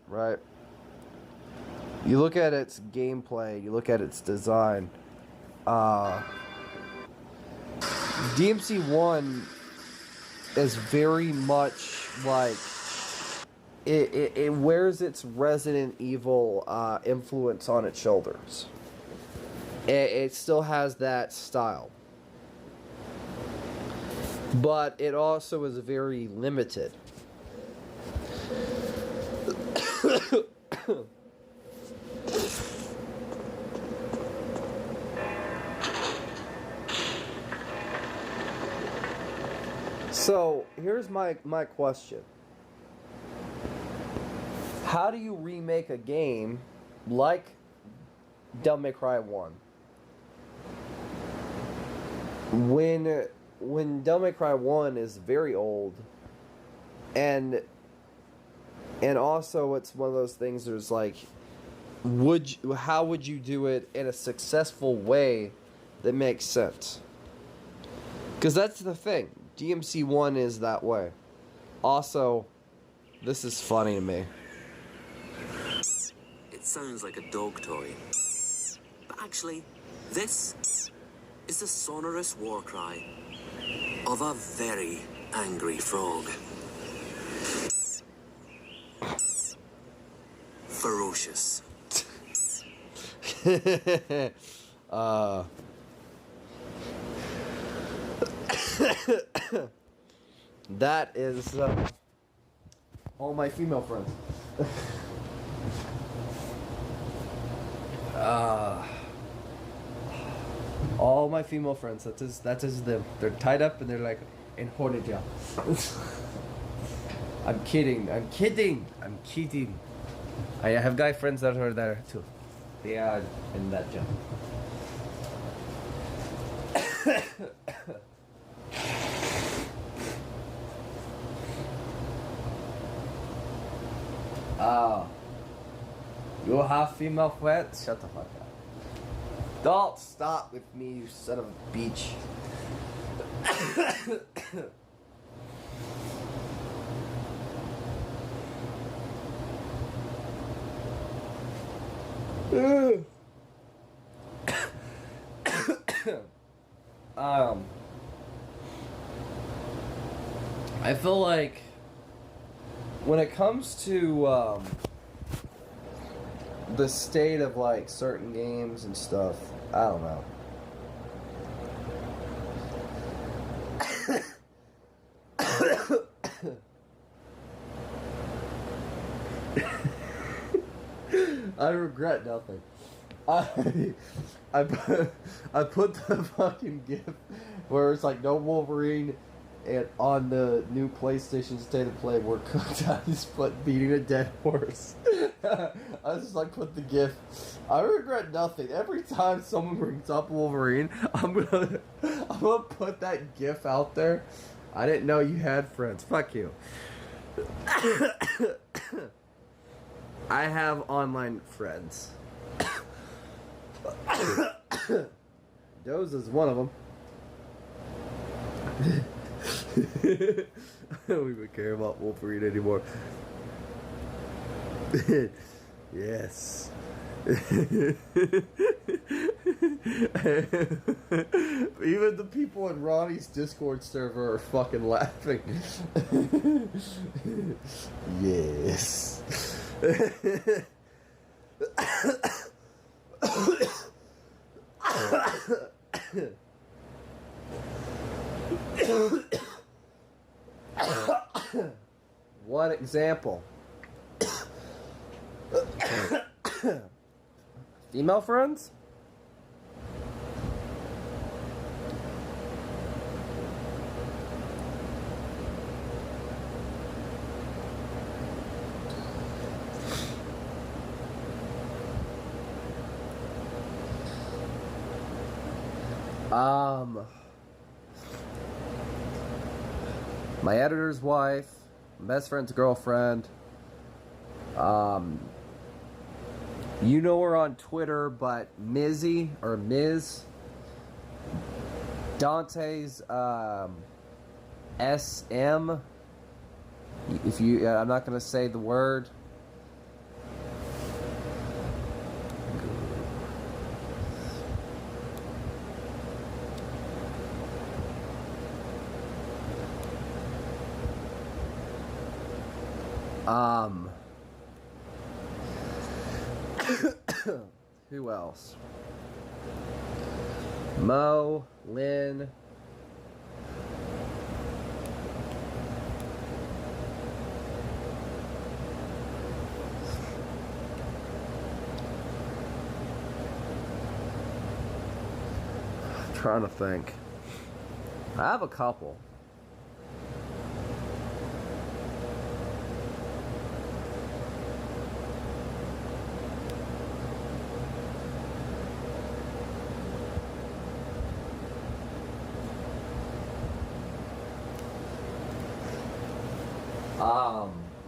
right? You look at its gameplay, you look at its design. DMC 1 is very much like it wears its Resident Evil influence on its shoulders. It still has that style. But it also is very limited. So, here's my question. How do you remake a game like Devil May Cry 1 when Devil May Cry 1 is very old, and also it's one of those things there's like, how would you do it in a successful way that makes sense? Because that's the thing. DMC 1 is that way. Also, this is funny to me. It sounds like a dog toy. But actually, this is the sonorous war cry of a very angry frog. Ferocious. That is all my female friends. All my female friends. That is them. They're tied up and they're like in Hornija. I'm kidding. I have guy friends that are there too. They are in that job. You have female friends? Shut the fuck up. Don't stop with me, you son of a bitch. I feel like when it comes to the state of like certain games and stuff, I don't know. I regret nothing. I put the fucking GIF where it's like no Wolverine and on the new PlayStation State of Play where Cook's beating a dead horse. I just like put the GIF. I regret nothing. Every time someone brings up Wolverine, I'm gonna put that GIF out there. I didn't know you had friends. Fuck you. I have online friends. Doze is one of them. I don't even care about Wolverine anymore. Yes. Even the people in Ronnie's Discord server are fucking laughing. Yes. One example. Female friends? My editor's wife, my best friend's girlfriend. You know her on Twitter, but Mizzy or Miz. Dante's SM. If you, I'm not gonna say the word. Who else? Mo, Lynn. I'm trying to think. I have a couple.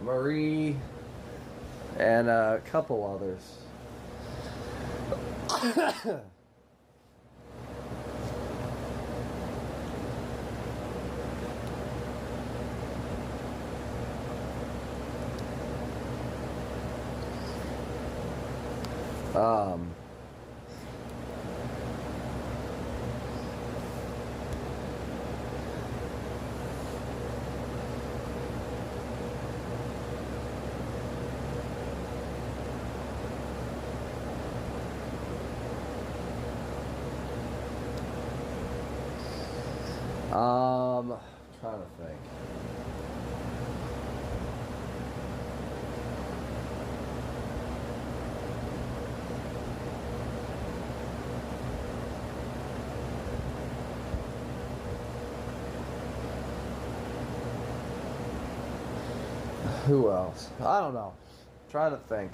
Marie, and a couple others. Trying to think. Who else? I don't know. Trying to think.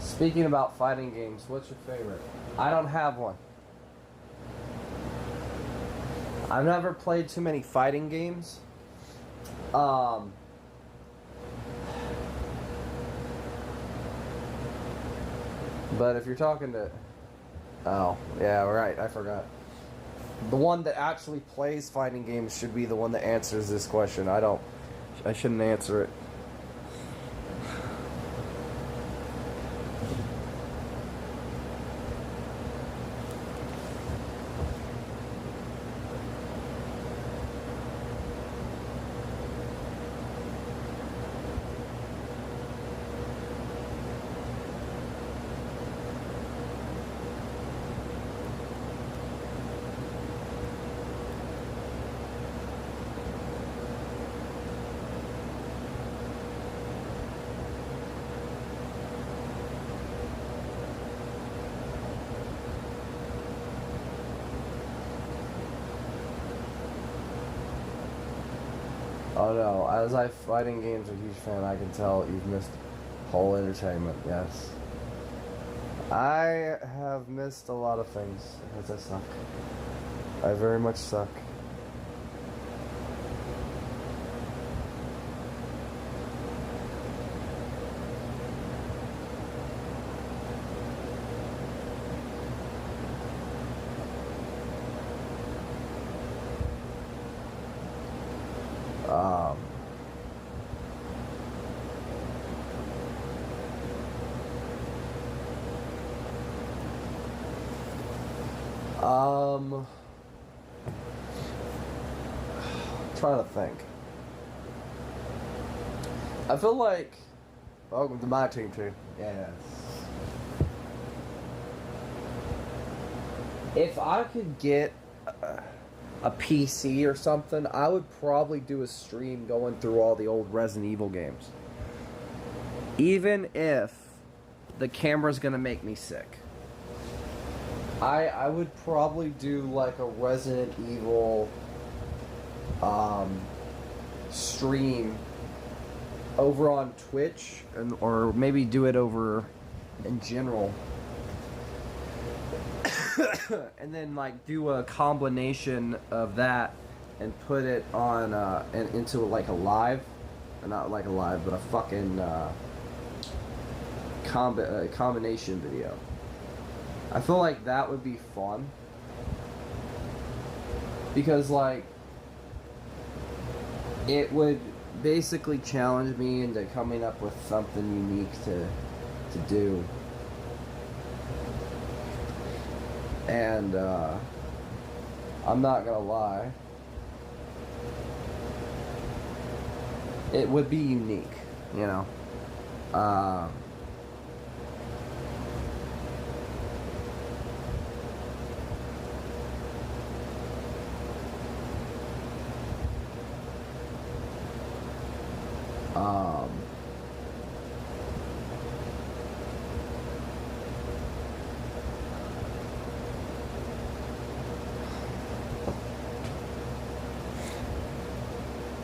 Speaking about fighting games, what's your favorite? I don't have one. I've never played too many fighting games. But if you're talking to... Oh, yeah, right, I forgot. The one that actually plays fighting games should be the one that answers this question. I shouldn't answer it. Oh no, as fighting games are a huge fan, I can tell you've missed whole entertainment, yes. I have missed a lot of things, because I suck. I very much suck. Trying to think. I feel like... Welcome to my team too. Yes. If I could get a PC or something, I would probably do a stream going through all the old Resident Evil games. Even if the camera's gonna make me sick. I would probably do like a Resident Evil stream over on Twitch, or maybe do it over in general. And then like do a combination of that and put it on and into like a live, or not like a live, but a fucking combination video. I feel like that would be fun, because like it would basically challenge me into coming up with something unique to do. And I'm not gonna lie, it would be unique, you know.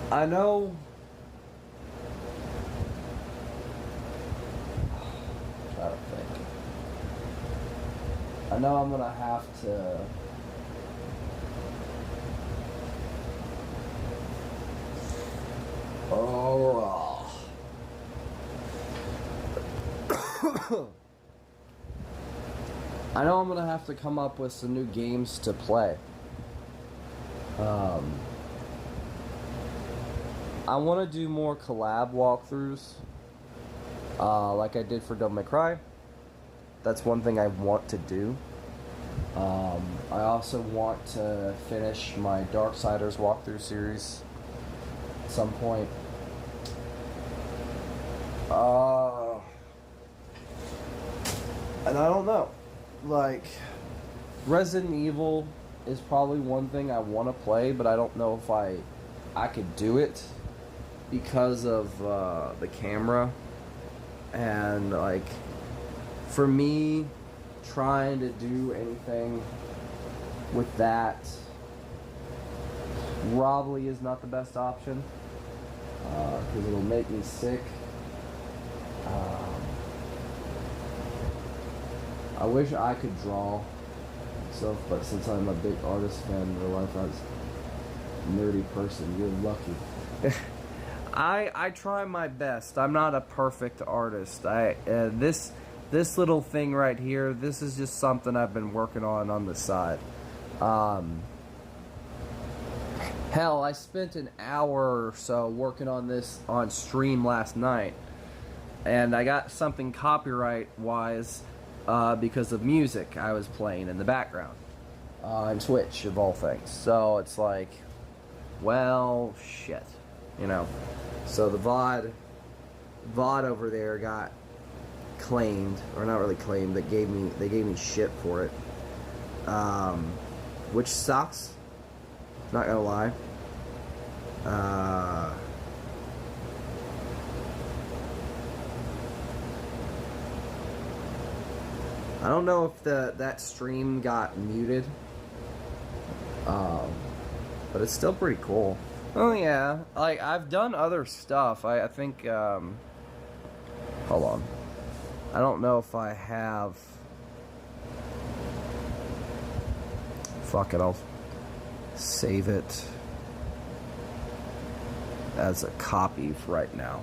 I know. Try to think. I know I'm gonna have to. Oh. I know I'm gonna have to come up with some new games to play. I want to do more collab walkthroughs, like I did for Devil May Cry. That's one thing I want to do. I also want to finish my Darksiders walkthrough series at some point. And I don't know. Like, Resident Evil is probably one thing I want to play, but I don't know if I could do it because of the camera. And like, for me, trying to do anything with that probably is not the best option, because it'll make me sick. I wish I could draw myself, but since I'm a big artist fan in real life, I was a nerdy person. You're lucky. I try my best. I'm not a perfect artist. This little thing right here, this is just something I've been working on the side. Hell, I spent an hour or so working on this on stream last night, and I got something copyright-wise because of music I was playing in the background on Twitch, of all things. So it's like, well, shit, you know. So the VOD over there got claimed, or not really claimed, they gave me shit for it, which sucks, not gonna lie. I don't know if that stream got muted, but it's still pretty cool. Oh yeah, like I've done other stuff. I think hold on. I don't know if I have. Fuck it, I'll save it as a copy right now.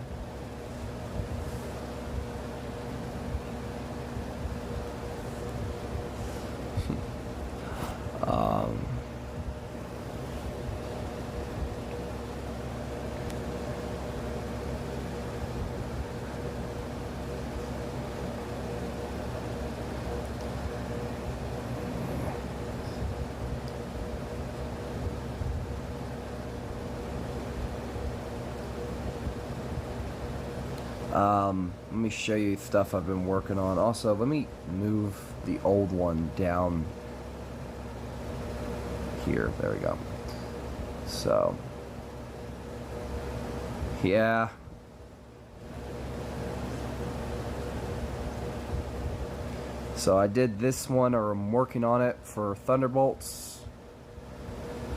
Let me show you stuff I've been working on. Also, let me move the old one down here. There we go. So, yeah. So I did this one, or I'm working on it for Thunderbolts.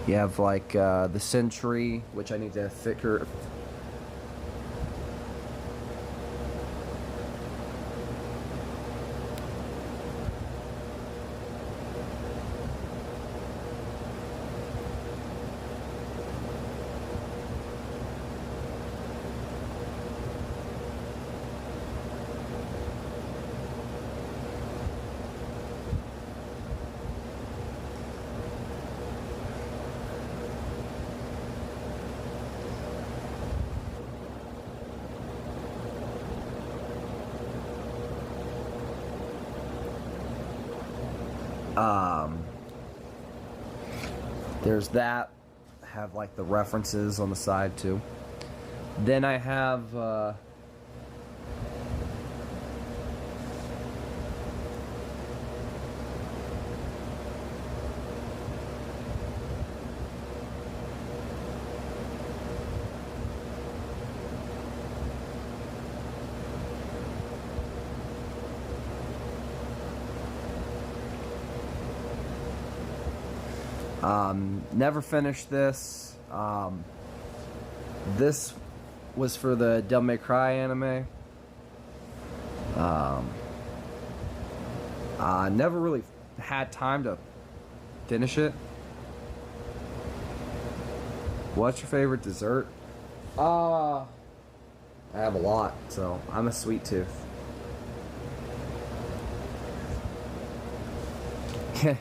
You have like the Sentry, which I need to figure. There's that. Have like the references on the side too. Then I have never finished this. This was for the Devil May Cry anime. I never really had time to finish it. What's your favorite dessert? I have a lot, so I'm a sweet tooth.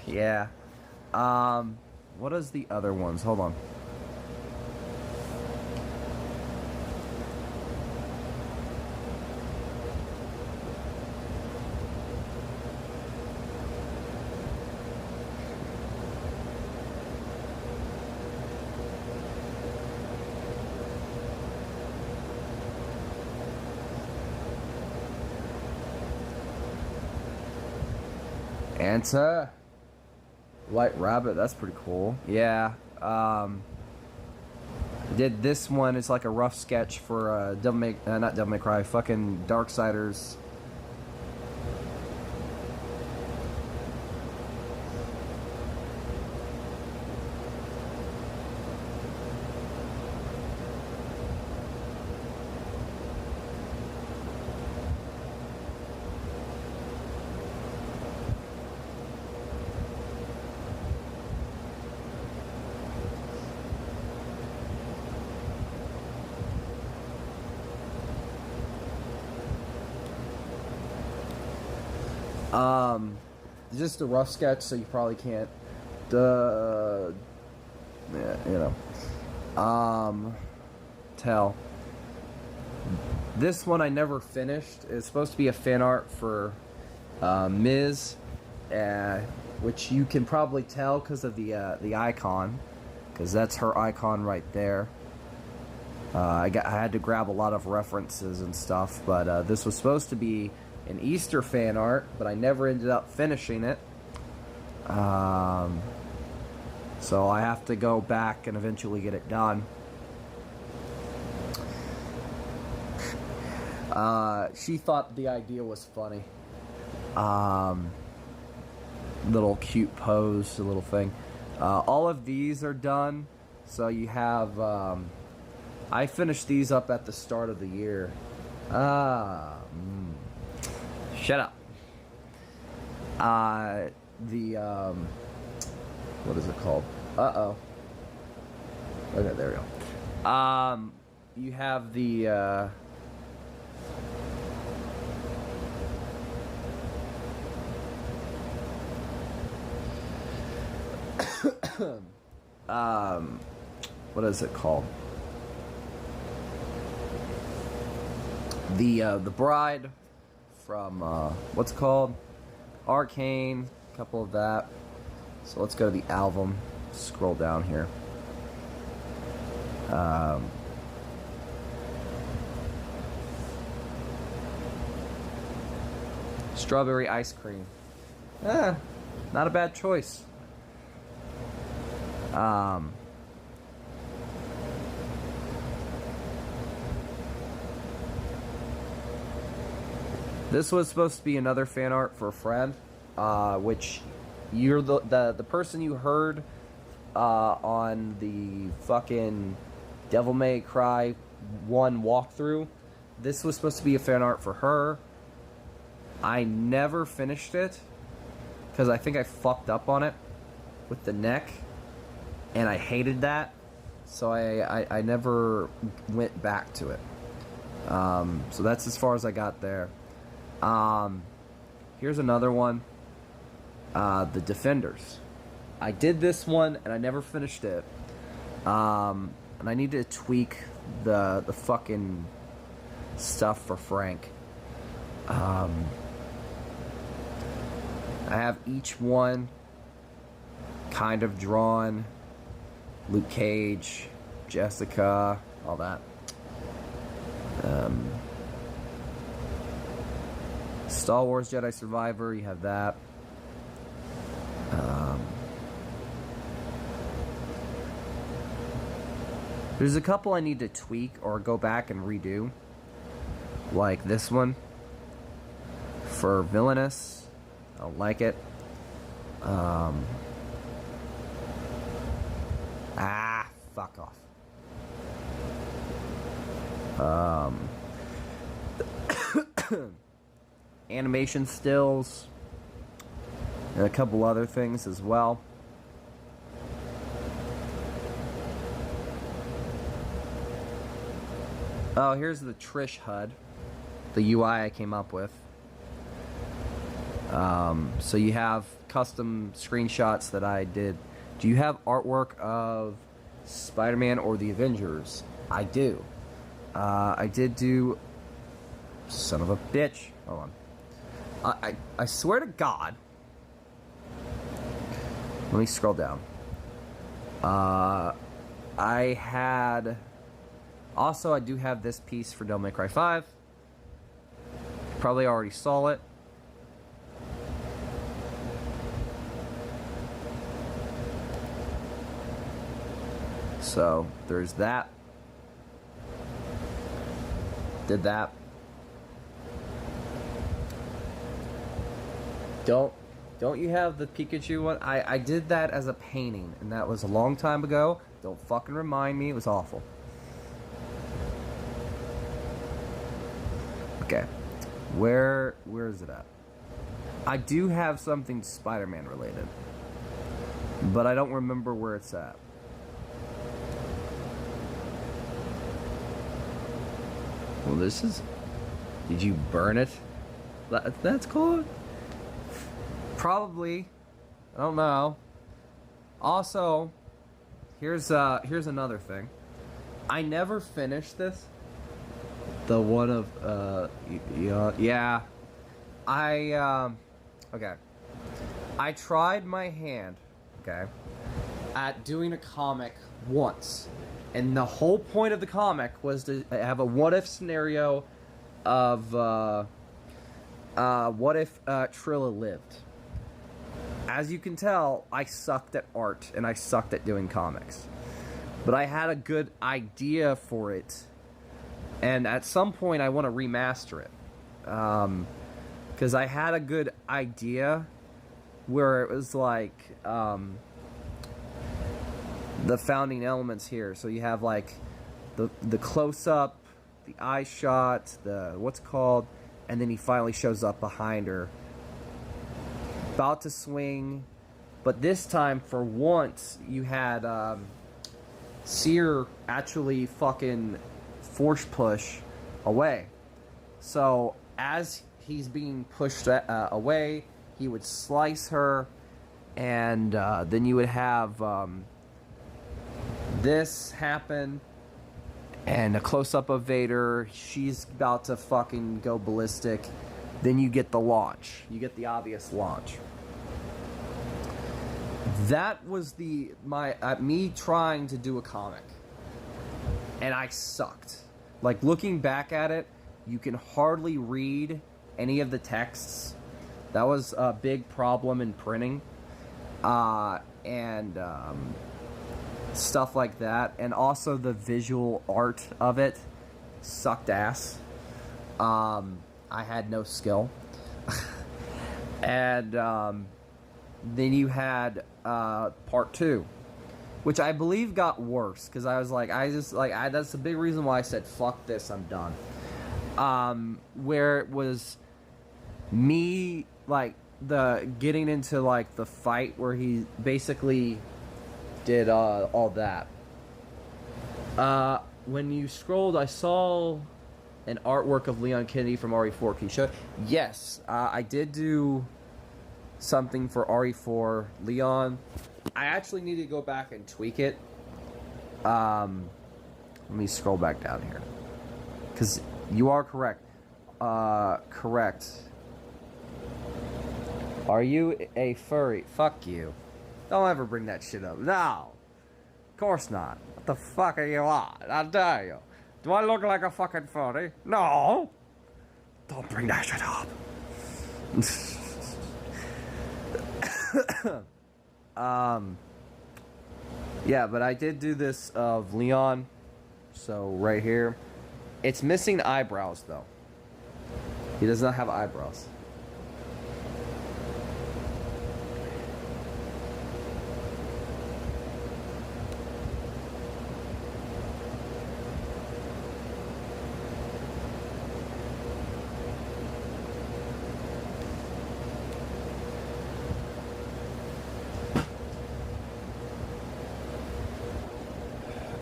Yeah. What is the other ones? Hold on. Answer. White Rabbit, that's pretty cool. Yeah. I did this one. It's like a rough sketch for not Devil May Cry, fucking Darksiders. Just a rough sketch, so you probably can't, yeah, you know, tell. This one I never finished. It's supposed to be a fan art for Miz, which you can probably tell because of the icon, because that's her icon right there. I had to grab a lot of references and stuff, but this was supposed to be an Easter fan art, but I never ended up finishing it. So I have to go back and eventually get it done. She thought the idea was funny. Little cute pose, a little thing. All of these are done. So you have, I finished these up at the start of the year. Shut up. What is it called? Uh-oh. Okay, there we go. You have the, what is it called? The Bride from, what's it called? Arcane, a couple of that. So let's go to the album, scroll down here. Strawberry ice cream. Not a bad choice. This was supposed to be another fan art for a friend. which you're the person you heard on the fucking Devil May Cry 1 walkthrough. This was supposed to be a fan art for her. I never finished it because I think I fucked up on it with the neck, and I hated that, so I never went back to it. So that's as far as I got there. Here's another one. The Defenders. I did this one and I never finished it. And I need to tweak the fucking stuff for Frank. I have each one kind of drawn. Luke Cage, Jessica, all that. Star Wars Jedi Survivor, you have that. There's a couple I need to tweak or go back and redo. Like this one. For Villainous. I don't like it. Fuck off. Animation stills. And a couple other things as well. Oh, here's the Trish HUD. The UI I came up with. So you have custom screenshots that I did. Do you have artwork of Spider-Man or the Avengers? I do. I did do... Son of a bitch. Hold on. I swear to God. Let me scroll down. I had... Also, I do have this piece for Devil May Cry 5. Probably already saw it. So, there's that. Did that. Don't you have the Pikachu one? I did that as a painting, and that was a long time ago. Don't fucking remind me. It was awful. Okay. Where is it at? I do have something Spider-Man related, but I don't remember where it's at. Well, this is... Did you burn it? That's cool. Probably. I don't know. Also, here's another thing. I never finished this. The one of yeah. Okay. I tried my hand, okay, at doing a comic once. And the whole point of the comic was to have a what-if scenario of, what if Trilla lived. As you can tell, I sucked at art, and I sucked at doing comics. But I had a good idea for it, and at some point I want to remaster it. Because I had a good idea where it was like, the founding elements here. So you have like the close-up, the eye shot, the what's it called, and then he finally shows up behind her, about to swing. But this time, for once, you had Seer actually fucking force push away. So as he's being pushed away, he would slice her, and then you would have this happen, and a close-up of Vader. She's about to fucking go ballistic. Then you get the launch. You get the obvious launch. That was me trying to do a comic, and I sucked. Like, looking back at it, you can hardly read any of the texts. That was a big problem in printing, and stuff like that. And also the visual art of it sucked ass. I had no skill. And then you had part 2, which I believe got worse because I was like, that's the big reason why I said fuck this, I'm done. Where it was me like the getting into like the fight where he basically did all that. When you scrolled, I saw an artwork of Leon Kennedy from RE4. Can you show it? Yes, I did do something for RE4 Leon. I actually need to go back and tweak it. Let me scroll back down here. Because you are correct. Correct. Are you a furry? Fuck you. Don't ever bring that shit up. No. Of course not. What the fuck are you on? I dare you. Do I look like a fucking furry? No. Don't bring that shit up. Yeah, but I did do this of Leon. So right here. It's missing eyebrows though. He does not have eyebrows.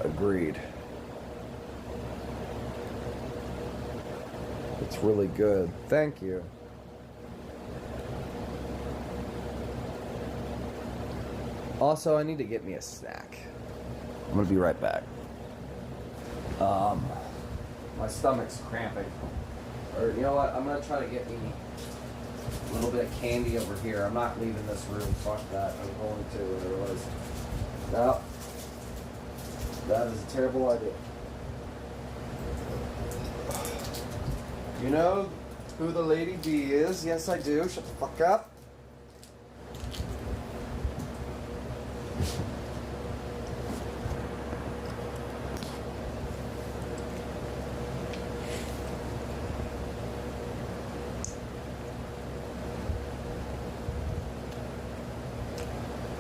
Agreed. It's really good. Thank you. Also, I need to get me a snack. I'm gonna be right back. My stomach's cramping. Or you know what? I'm gonna try to get me a little bit of candy over here. I'm not leaving this room. Fuck that. I'm going to otherwise. No. That is a terrible idea. You know who the Lady B is? Yes, I do. Shut the fuck up.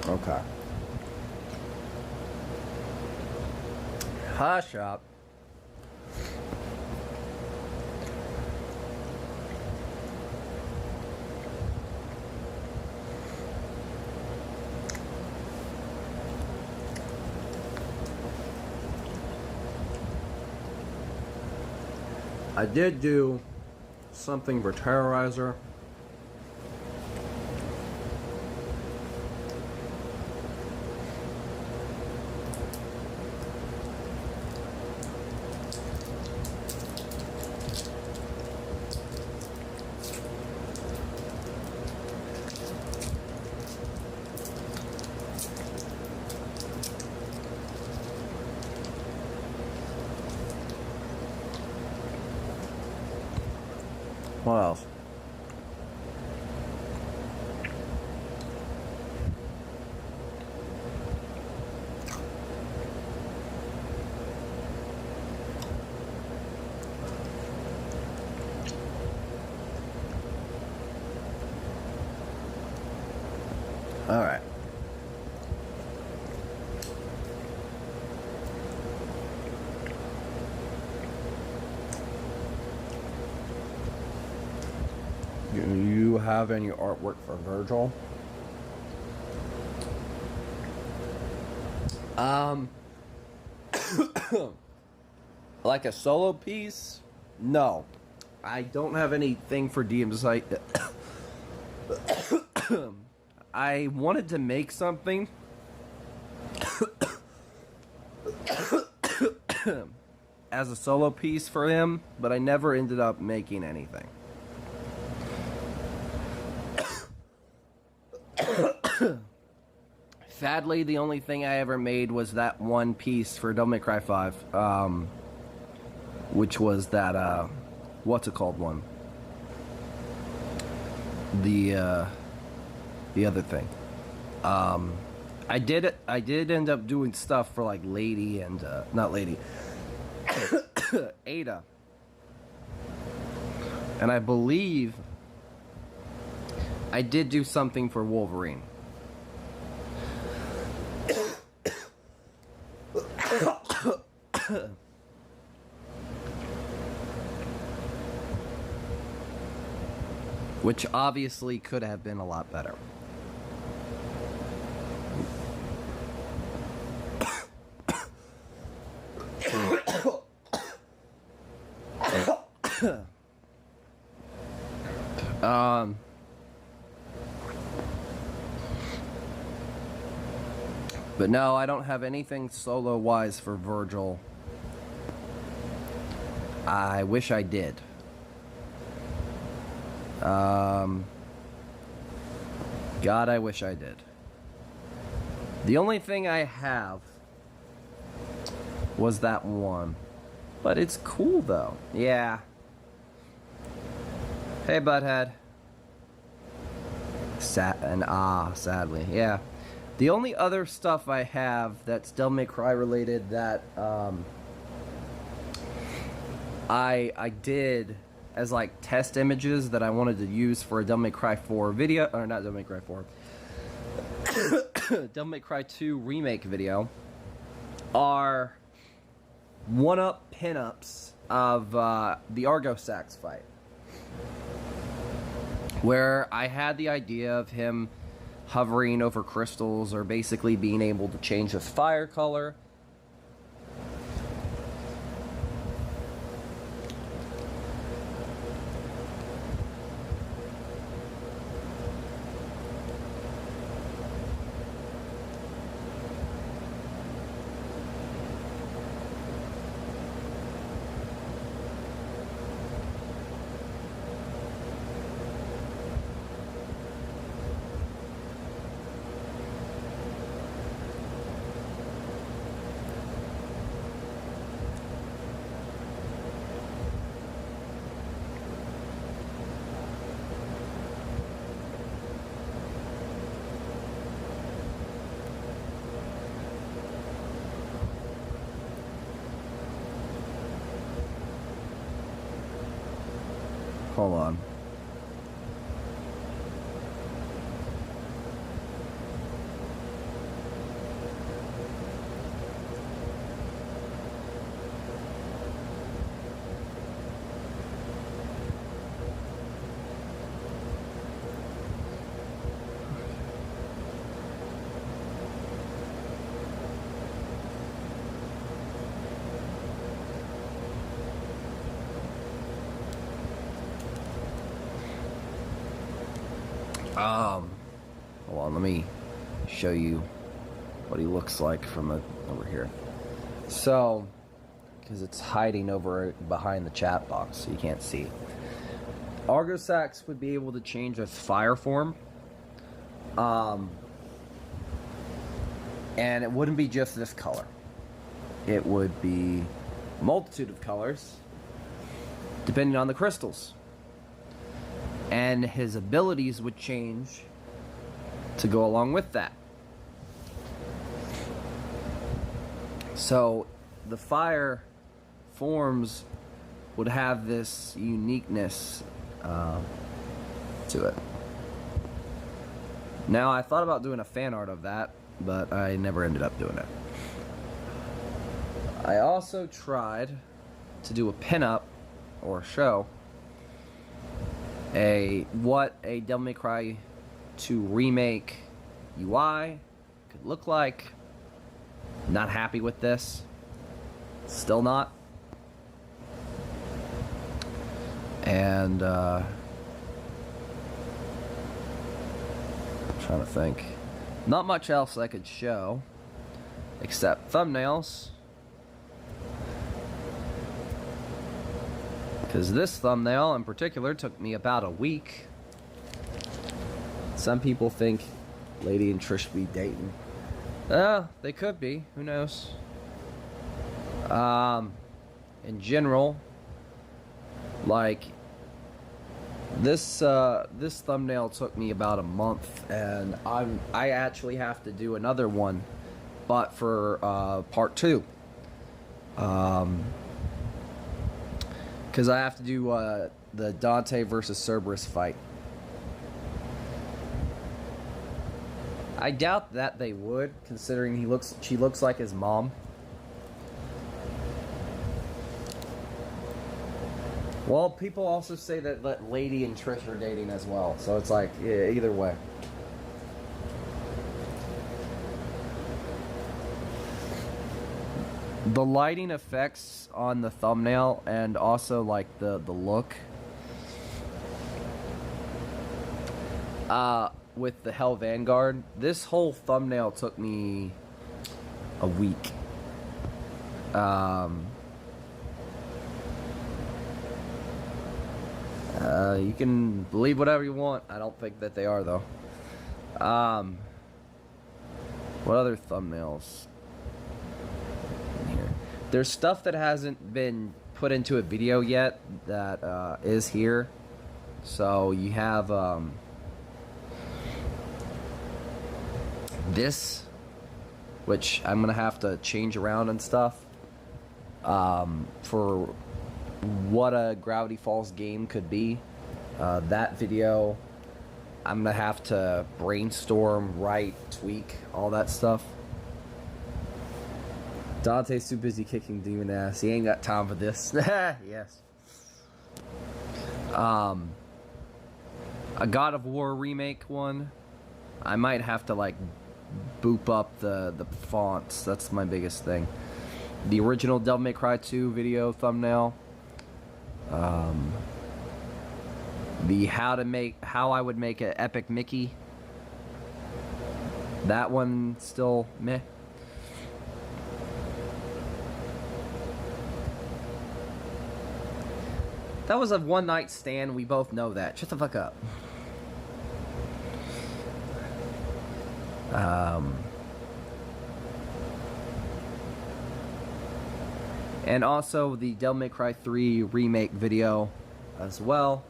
Okay. Hush up. I did do something for Terrorizer. What else? All right. Do you have any artwork for Virgil? Like a solo piece? No. I don't have anything for DMZ. I wanted to make something as a solo piece for him, but I never ended up making anything. Sadly, the only thing I ever made was that one piece for Devil May Cry 5, which was that, what's it called one? The other thing. I did end up doing stuff for like Lady and, not Lady, Ada. And I believe I did do something for Wolverine. Which obviously could have been a lot better. But no, I don't have anything solo-wise for Virgil. I wish I did. God, I wish I did. The only thing I have was that one. But it's cool, though. Yeah. Hey, Butthead. Sadly. Yeah. The only other stuff I have that's Devil May Cry related that I did as like test images that I wanted to use for a Devil May Cry 4 video, or not Devil May Cry 4, Devil May Cry 2 remake video, are one-up pin-ups of the Argo Sax fight, where I had the idea of him hovering over crystals, or basically being able to change his fire color. Hold on. Hold on, let me show you what he looks like from over here. So, because it's hiding over behind the chat box, so you can't see. Argo Sax would be able to change its fire form. And it wouldn't be just this color. It would be a multitude of colors, depending on the crystals. And his abilities would change to go along with that. So the fire forms would have this uniqueness to it. Now, I thought about doing a fan art of that, but I never ended up doing it. I also tried to do a pinup or show what a Devil May Cry 2 remake UI could look like. Not happy with this. Still not. And I'm trying to think. Not much else I could show except thumbnails. Because this thumbnail in particular took me about a week. Some people think Lady and Trish be dating. They could be. Who knows? In general, like this thumbnail took me about a month, and I actually have to do another one, but for part 2. Because I have to do the Dante versus Cerberus fight. I doubt that they would, considering she looks like his mom. Well, people also say that Lady and Trish are dating as well, so it's like, yeah, either way. The lighting effects on the thumbnail and also like the look with the Hell Vanguard, this whole thumbnail took me a week. You can believe whatever you want. I don't think that they are though. What other thumbnails? There's stuff that hasn't been put into a video yet that is here. So you have this, which I'm gonna have to change around and stuff for what a Gravity Falls game could be. That video, I'm gonna have to brainstorm, write, tweak, all that stuff. Dante's too busy kicking demon ass. He ain't got time for this. Yes. A God of War remake one. I might have to like boop up the fonts. That's my biggest thing. The original Devil May Cry 2 video thumbnail. The how I would make an epic Mickey. That one still meh. That was a one-night stand. We both know that. Shut the fuck up. And also the Devil May Cry 3 remake video as well.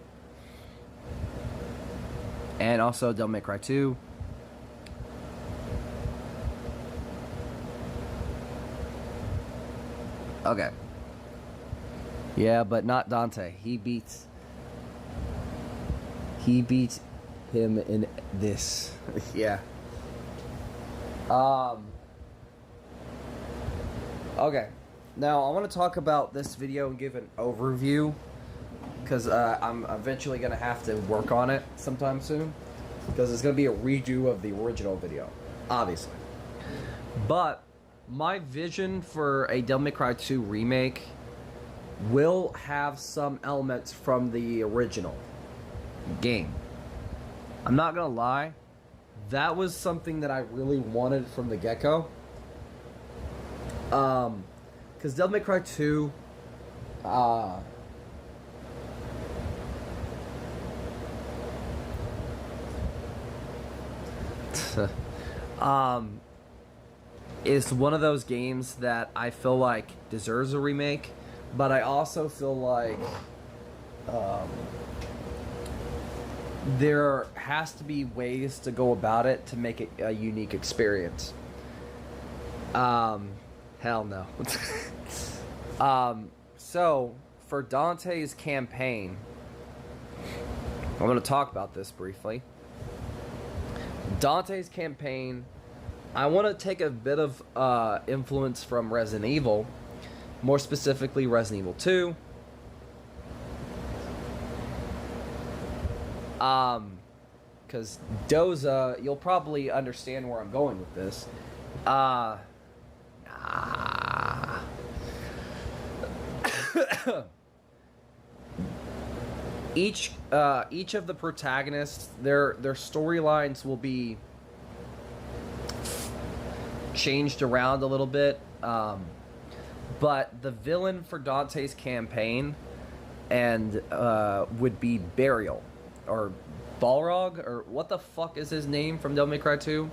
And also Devil May Cry 2. Okay. Yeah, but not Dante. He beats him in this. Yeah. Okay. Now I want to talk about this video and give an overview, because I'm eventually gonna have to work on it sometime soon, because it's gonna be a redo of the original video, obviously. But my vision for a Devil May Cry 2 remake will have some elements from the original game. I'm not gonna lie, that was something that I really wanted from the get-go. Because Devil May Cry 2, is one of those games that I feel like deserves a remake, but I also feel like there has to be ways to go about it to make it a unique experience. Hell no. So, for Dante's campaign, I'm going to talk about this briefly. Dante's campaign, I want to take a bit of influence from Resident Evil, more specifically Resident Evil 2. Because Doza, you'll probably understand where I'm going with this. Each of the protagonists, their storylines will be changed around a little bit, but the villain for Dante's campaign and would be Burial, or Balrog, or what the fuck is his name from Devil May Cry 2?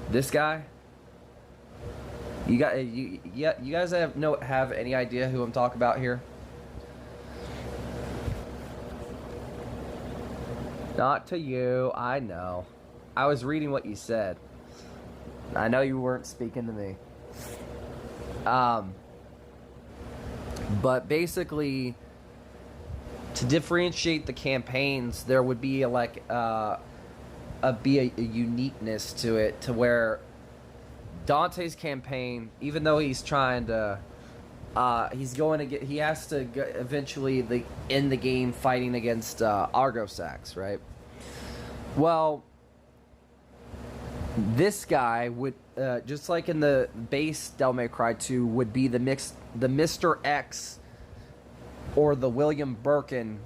This guy. You guys have any idea who I'm talking about here? Not to you, I know. I was reading what you said. I know you weren't speaking to me. But basically, to differentiate the campaigns, there would be like be a uniqueness to it, to where Dante's campaign, even though he's trying to, he has to eventually end the game fighting against Argosax, right? Well, this guy would, just like in the base Devil May Cry 2, would be the Mr. X or the William Birkin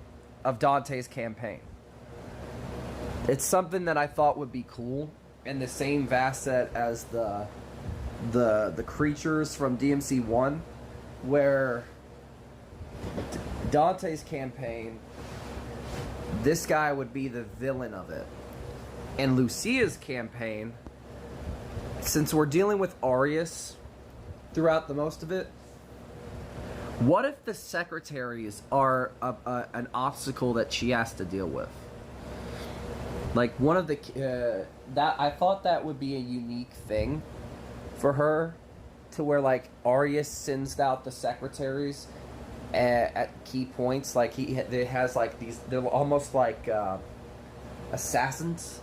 of Dante's campaign. It's something that I thought would be cool, in the same facet as the creatures from DMC 1, where Dante's campaign, this guy would be the villain of it. In Lucia's campaign, since we're dealing with Arius throughout the most of it, what if the secretaries are an obstacle that she has to deal with? Like, one of the that I thought that would be a unique thing for her, to where like Arius sends out the secretaries at key points. Like it has like these, they're almost like assassins,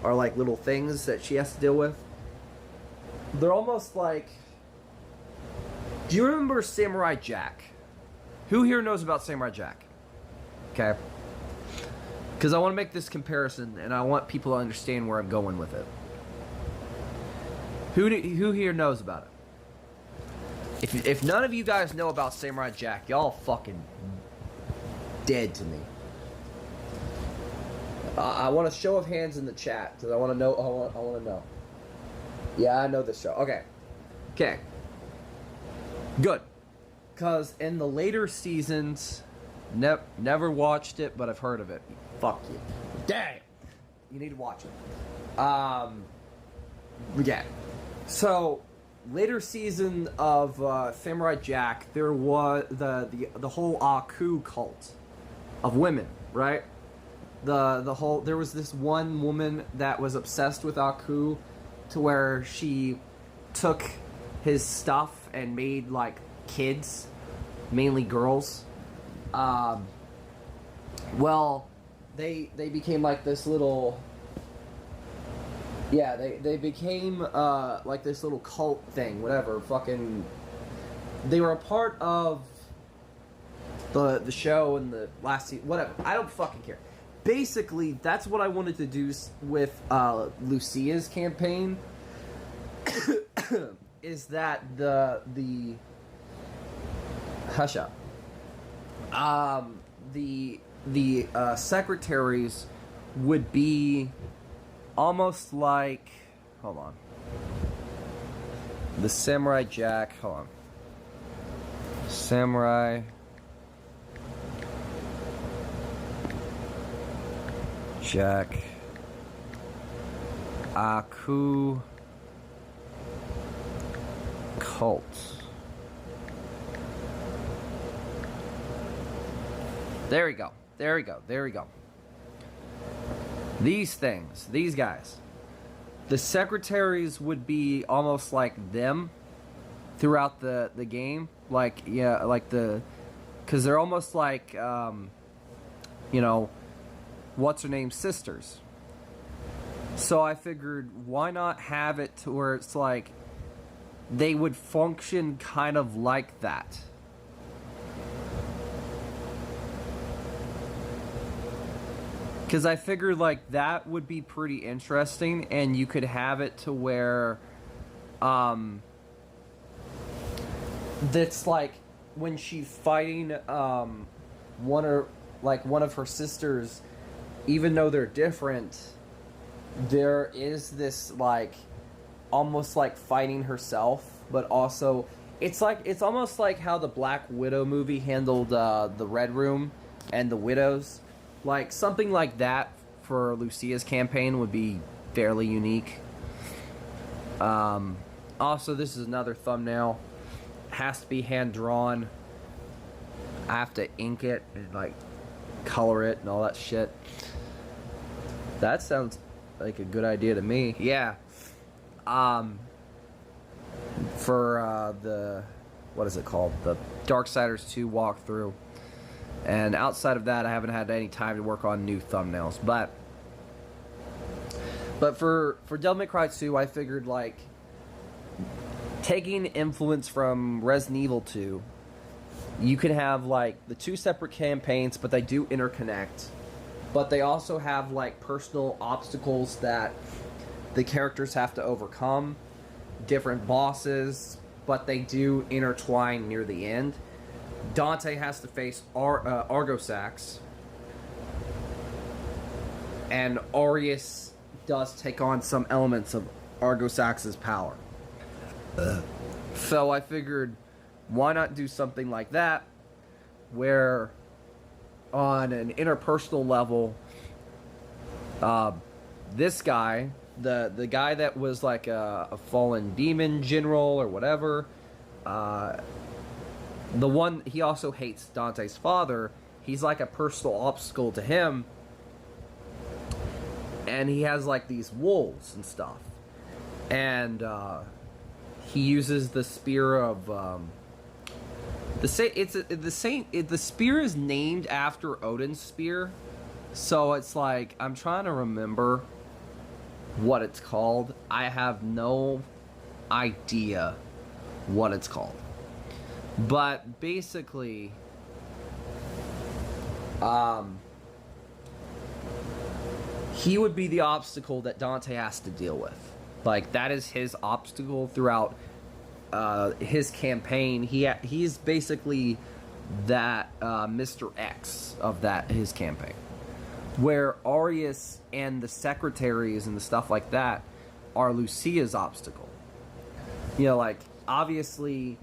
or like little things that she has to deal with. They're almost like, do you remember Samurai Jack? Who here knows about Samurai Jack? Okay. Because I want to make this comparison, and I want people to understand where I'm going with it. Who here knows about it? If none of you guys know about Samurai Jack, y'all fucking dead to me. I want a show of hands in the chat, because I want to know. I want to know. Yeah, I know this show. Okay. Okay. Good. Because in the later seasons, never watched it, but I've heard of it. Fuck you. Dang! You need to watch it. Yeah. So, later season of Samurai Jack, there was the whole Aku cult of women, right? The whole, there was this one woman that was obsessed with Aku, to where she took his stuff and made like kids, mainly girls. Well, they became like this little, yeah, they became like this little cult thing, whatever, fucking, they were a part of the show in the last season, whatever, I don't fucking care. Basically, that's what I wanted to do with Lucia's campaign, is that the hush up. The secretaries would be almost like, hold on, the Samurai Jack, hold on, Samurai Jack Aku cult. There we go. There we go. There we go. These things, these guys, the secretaries would be almost like them throughout the game. Like, yeah, like because they're almost like, you know, what's her name, sisters. So I figured, why not have it to where it's like they would function kind of like that. Because I figured like that would be pretty interesting, and you could have it to where that's like when she's fighting one of her sisters, even though they're different, there is this like almost like fighting herself, but also it's almost like how the Black Widow movie handled the Red Room and the Widows. Like, something like that for Lucia's campaign would be fairly unique. Also, this is another thumbnail. Has to be hand-drawn. I have to ink it and, like, color it and all that shit. That sounds like a good idea to me. Yeah. For, the... what is it called? The Darksiders 2 walkthrough. And outside of that, I haven't had any time to work on new thumbnails. But But for Devil May Cry 2, I figured, like, taking influence from Resident Evil 2, you can have, like, the two separate campaigns, but they do interconnect. But they also have, like, personal obstacles that the characters have to overcome, different bosses, but they do intertwine near the end. Dante has to face Argosax, and Aureus does take on some elements of Argosax's power. So I figured, why not do something like that, where on an interpersonal level, this guy, the guy that was like a fallen demon general or whatever, the one, he also hates Dante's father. He's like a personal obstacle to him, and he has like these wolves and stuff, and he uses the spear of the spear is named after Odin's spear, so it's like, I'm trying to remember what it's called. I have no idea what it's called, but basically he would be the obstacle that Dante has to deal with. Like, that is his obstacle throughout his campaign. He's basically that Mr. X of his campaign, where Aureus and the secretaries and the stuff like that are Lucia's obstacle. You know, like, obviously,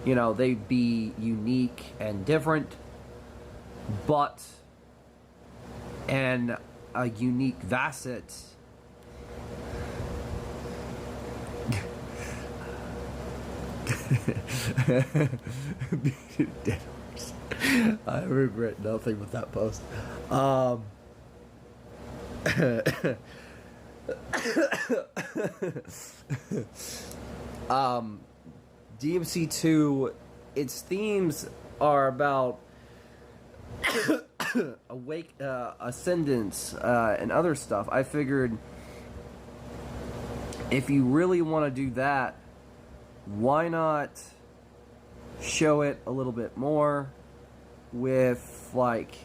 you know, they'd be unique and different, but and a unique facet. I regret nothing with that post. DMC2, its themes are about ascendance and other stuff. I figured, if you really want to do that, why not show it a little bit more with, like,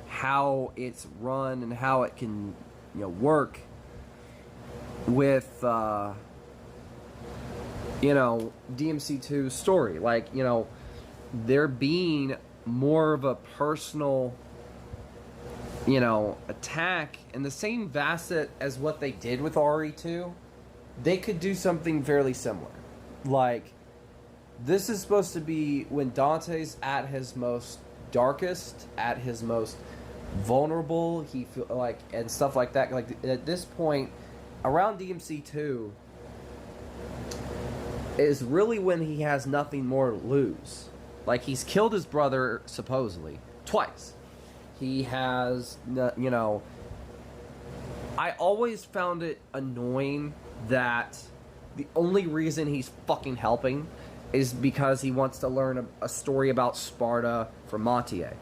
how it's run and how it can, you know, work with, you know, DMC2's story. Like, you know, there being more of a personal, you know, attack, and the same facet as what they did with RE2, they could do something fairly similar. Like, this is supposed to be when Dante's at his most darkest, at his most vulnerable, he feel like, and stuff like that. Like, at this point, around DMC2 is really when he has nothing more to lose. Like, he's killed his brother, supposedly, twice. He has, you know, I always found it annoying that the only reason he's fucking helping is because he wants to learn a story about Sparta from Montier.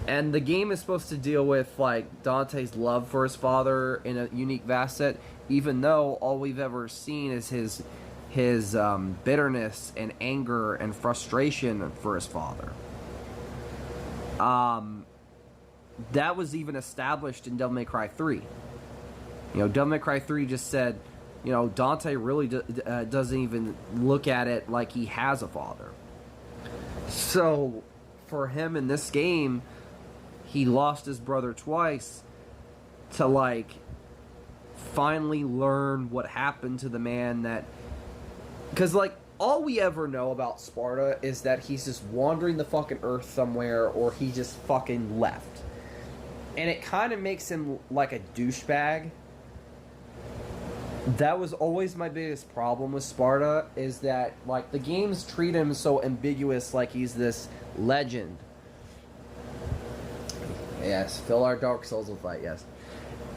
And the game is supposed to deal with, like, Dante's love for his father in a unique facet, even though all we've ever seen is his bitterness and anger and frustration for his father. That was even established in Devil May Cry 3. You know, Devil May Cry 3 just said, you know, Dante really doesn't even look at it like he has a father. So, for him in this game, he lost his brother twice to, like, finally learn what happened to the man that... Because, like, all we ever know about Sparta is that he's just wandering the fucking earth somewhere, or he just fucking left. And it kind of makes him like a douchebag. That was always my biggest problem with Sparta, is that, like, the games treat him so ambiguous, like he's this legend. Yes, fill our Dark Souls with fight, yes.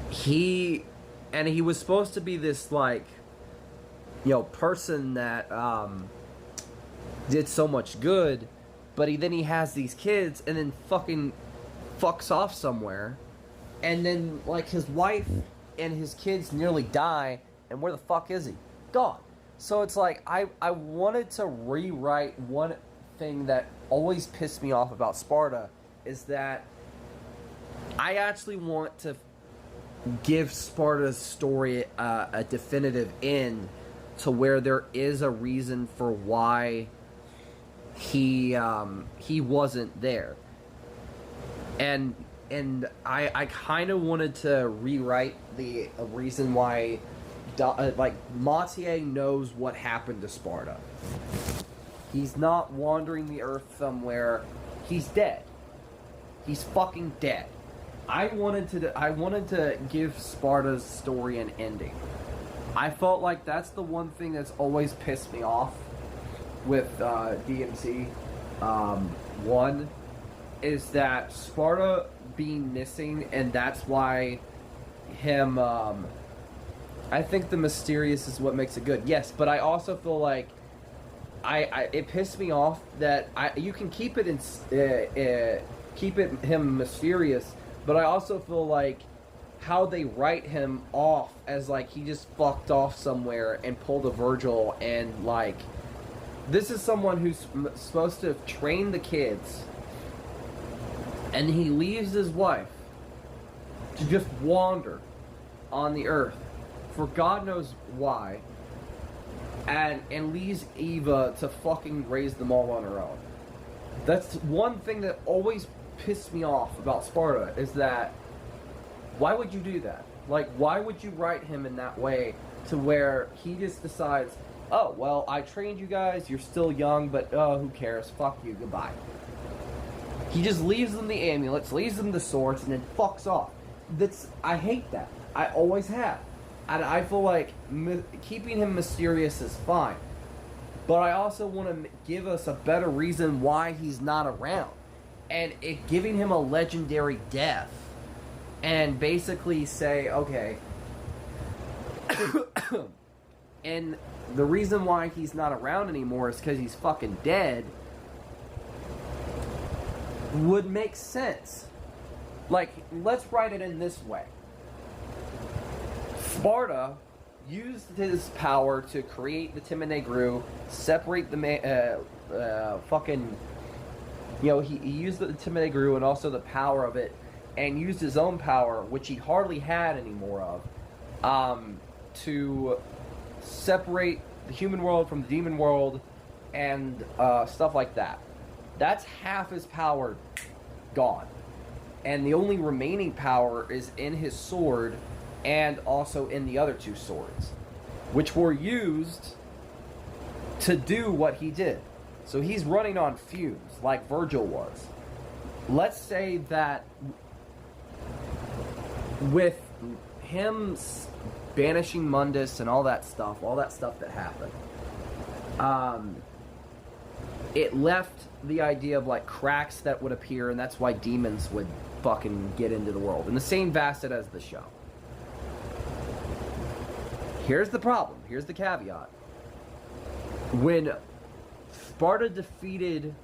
He was supposed to be this, like, you know, person that did so much good, but then he has these kids and then fucking fucks off somewhere, and then, like, his wife and his kids nearly die, and where the fuck is he? Gone. So it's like, I wanted to rewrite one thing that always pissed me off about Sparta, is that I actually want to give Sparta's story a definitive end, to where there is a reason for why he wasn't there. And I kind of wanted to rewrite the reason why, like, Matier knows what happened to Sparta. He's not wandering the earth somewhere. He's dead. He's fucking dead. I wanted to give Sparta's story an ending. I felt like that's the one thing that's always pissed me off with DMC. One is that Sparta being missing, and that's why him. I think the mysterious is what makes it good. Yes, but I also feel like it pissed me off that you can keep it him mysterious, but I also feel like how they write him off as like he just fucked off somewhere and pulled a Virgil, and like this is someone who's supposed to train the kids, and he leaves his wife to just wander on the earth for God knows why, and leaves Eva to fucking raise them all on her own. That's one thing that always pissed me off about Sparta, is that why would you do that? Like, why would you write him in that way, to where he just decides, oh, well, I trained you guys, you're still young, but who cares, fuck you, goodbye. He just leaves them the amulets, leaves them the swords, and then fucks off. I hate that. I always have. And I feel like keeping him mysterious is fine. But I also want to give us a better reason why he's not around. And giving him a legendary death. And basically say, okay. And the reason why he's not around anymore is because he's fucking dead. Would make sense. Like, let's write it in this way. Sparta used his power to create the Timon Negru, separate the fucking, you know, he used the Timon Negru and also the power of it, and used his own power, which he hardly had any more of, to separate the human world from the demon world and stuff like that. That's half his power gone. And the only remaining power is in his sword and also in the other two swords, which were used to do what he did. So he's running on fumes, like Virgil was. Let's say that with him banishing Mundus and all that stuff that happened, it left the idea of like cracks that would appear, and that's why demons would fucking get into the world. In the same facet as the show. Here's the problem. Here's the caveat. When Sparta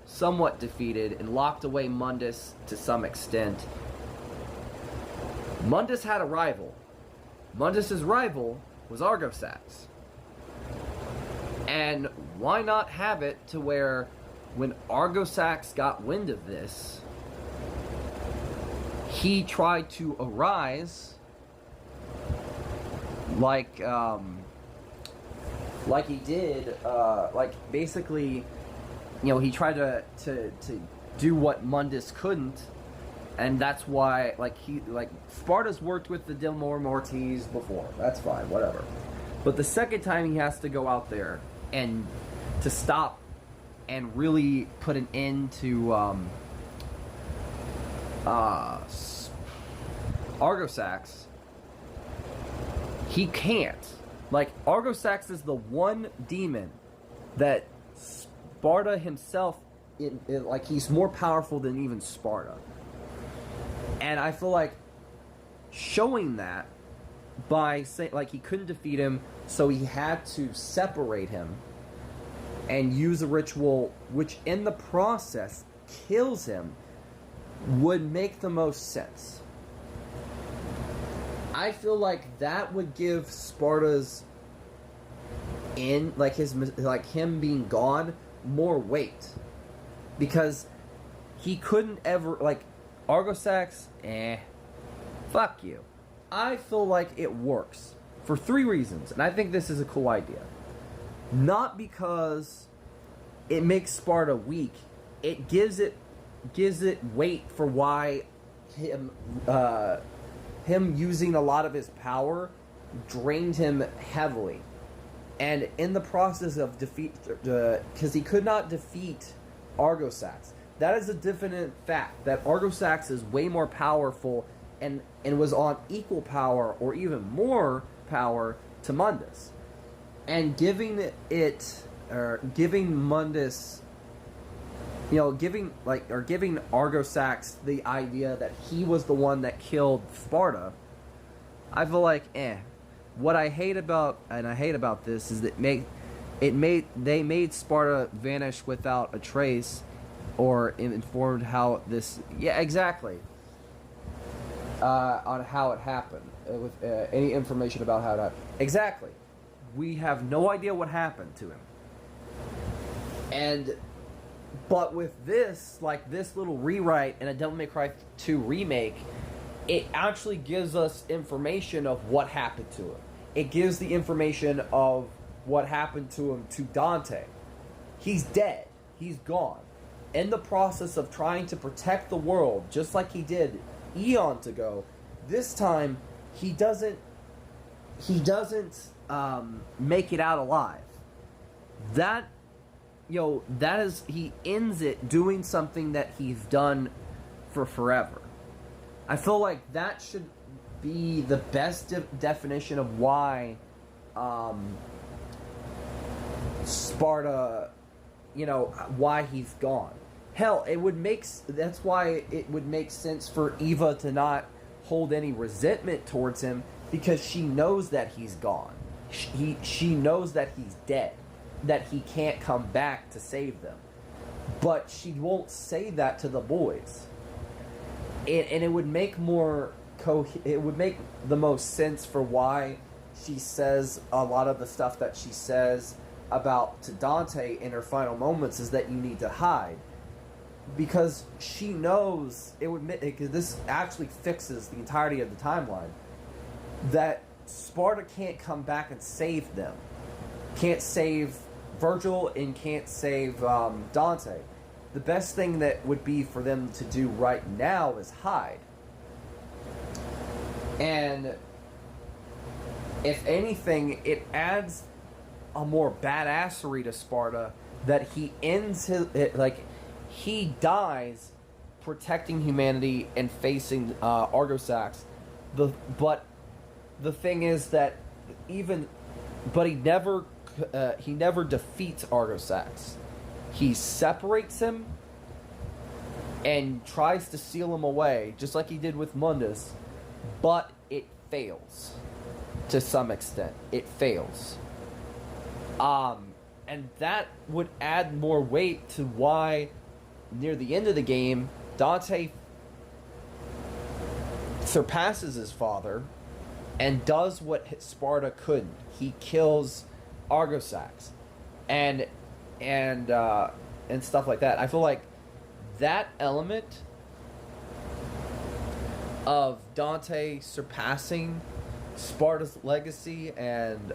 somewhat defeated, and locked away Mundus to some extent, Mundus had a rival. Mundus's rival was Argosax. And why not have it to where when Argosax got wind of this, he tried to arise like he did, like basically, you know, he tried to do what Mundus couldn't, and that's why, like, Sparta's worked with the Dilmor Mortis before, that's fine, whatever. But the second time he has to go out there and to stop and really put an end to Argosax, he can't. Like, Argosax is the one demon that Sparta himself, like, he's more powerful than even Sparta. And I feel like showing that by saying, like, he couldn't defeat him, so he had to separate him and use a ritual which in the process kills him, would make the most sense. I feel like that would give Sparta's him being gone more weight, because he couldn't ever, like, Argosax, fuck you. I feel like it works for 3 reasons, and I think this is a cool idea. Not because it makes Sparta weak, it gives it weight for why him using a lot of his power drained him heavily. And in the process of defeat, because he could not defeat Argosax. That is a definite fact, that Argosax is way more powerful and was on equal power or even more power to Mundus. And giving Mundus, giving Argosax the idea that he was the one that killed Sparta, I feel like, What I hate about this is that they made Sparta vanish without a trace, or informed how this, on how it happened, with any information about how it happened. Exactly. We have no idea what happened to him. But with this, like this little rewrite in a Devil May Cry 2 remake, it actually gives us information of what happened to him. It gives the information of what happened to him to Dante. He's dead. He's gone. In the process of trying to protect the world, just like he did eons ago, this time he doesn't make it out alive. He ends it doing something that he's done for forever. I feel like that should be the best definition of why Sparta, why he's gone. Hell, that's why it would make sense for Eva to not hold any resentment towards him, because she knows that he's gone. She knows that he's dead, that he can't come back to save them. But she won't say that to the boys. And it would make it would make the most sense for why she says a lot of the stuff that she says to Dante in her final moments, is that you need to hide. Because she knows because this actually fixes the entirety of the timeline, that Sparta can't come back and save them. Can't save Virgil and can't save Dante. The best thing that would be for them to do right now is hide. And if anything, it adds a more badassery to Sparta, that he ends he dies protecting humanity and facing Argosax. But the thing is that he never defeats Argosax. He separates him and tries to seal him away, just like he did with Mundus, but it fails to some extent. It fails. And that would add more weight to why, near the end of the game, Dante surpasses his father and does what Sparta couldn't. He kills Argosax and stuff like that. I feel like that element of Dante surpassing Sparta's legacy and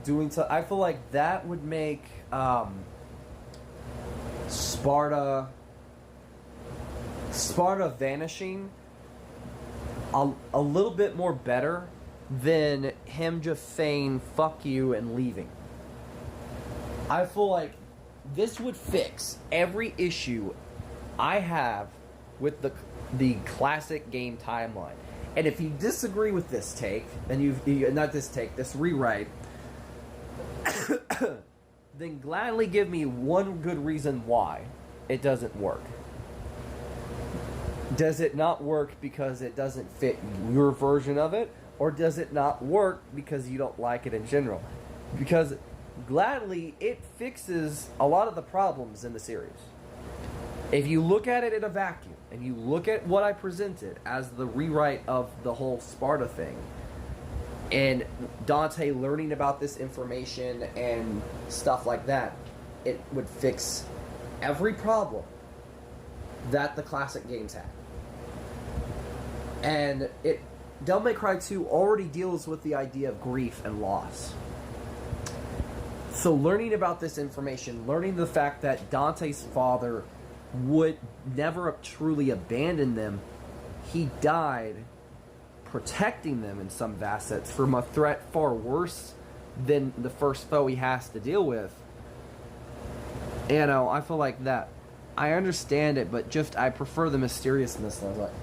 doing so, I feel like that would make Sparta vanishing a little bit more better than him just saying fuck you and leaving. I feel like this would fix every issue I have with the classic game timeline. And if you disagree with this take, and this rewrite, then gladly give me one good reason why it doesn't work. Does it not work because it doesn't fit your version of it? Or does it not work because you don't like it in general? Because gladly, it fixes a lot of the problems in the series. If you look at it in a vacuum, and you look at what I presented as the rewrite of the whole Sparta thing, and Dante learning about this information and stuff like that, it would fix every problem that the classic games had. And Devil May Cry 2 already deals with the idea of grief and loss. So learning about this information, learning the fact that Dante's father would never have truly abandoned them, he died protecting them in some facets from a threat far worse than the first foe he has to deal with. You know, I feel like that. I understand it, but just I prefer the mysteriousness. And I was like,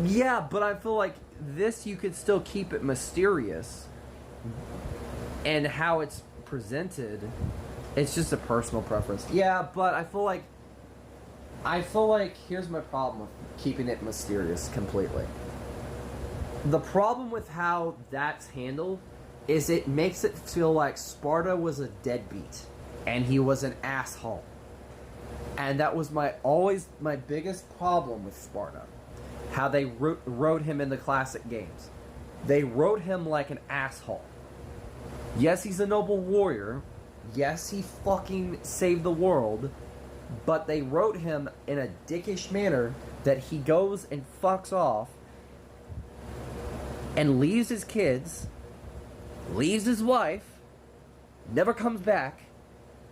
yeah, but I feel like this you could still keep it mysterious, and how it's presented, it's just a personal preference. Yeah, but I feel like here's my problem with keeping it mysterious completely. The problem with how that's handled is it makes it feel like Sparta was a deadbeat and he was an asshole. And that was always my biggest problem with Sparta. How they wrote him in the classic games. They wrote him like an asshole. Yes, he's a noble warrior. Yes, he fucking saved the world. But they wrote him in a dickish manner that he goes and fucks off and leaves his kids, leaves his wife, never comes back,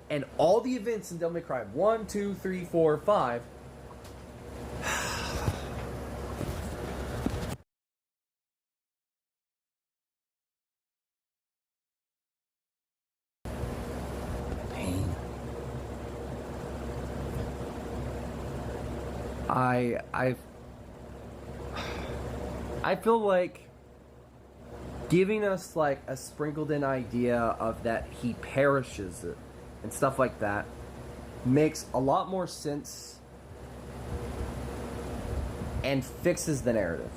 and all the events in Devil May Cry 1, 2, 3, 4, 5 pain. I feel like giving us like a sprinkled in idea of that he perishes and stuff like that makes a lot more sense and fixes the narrative.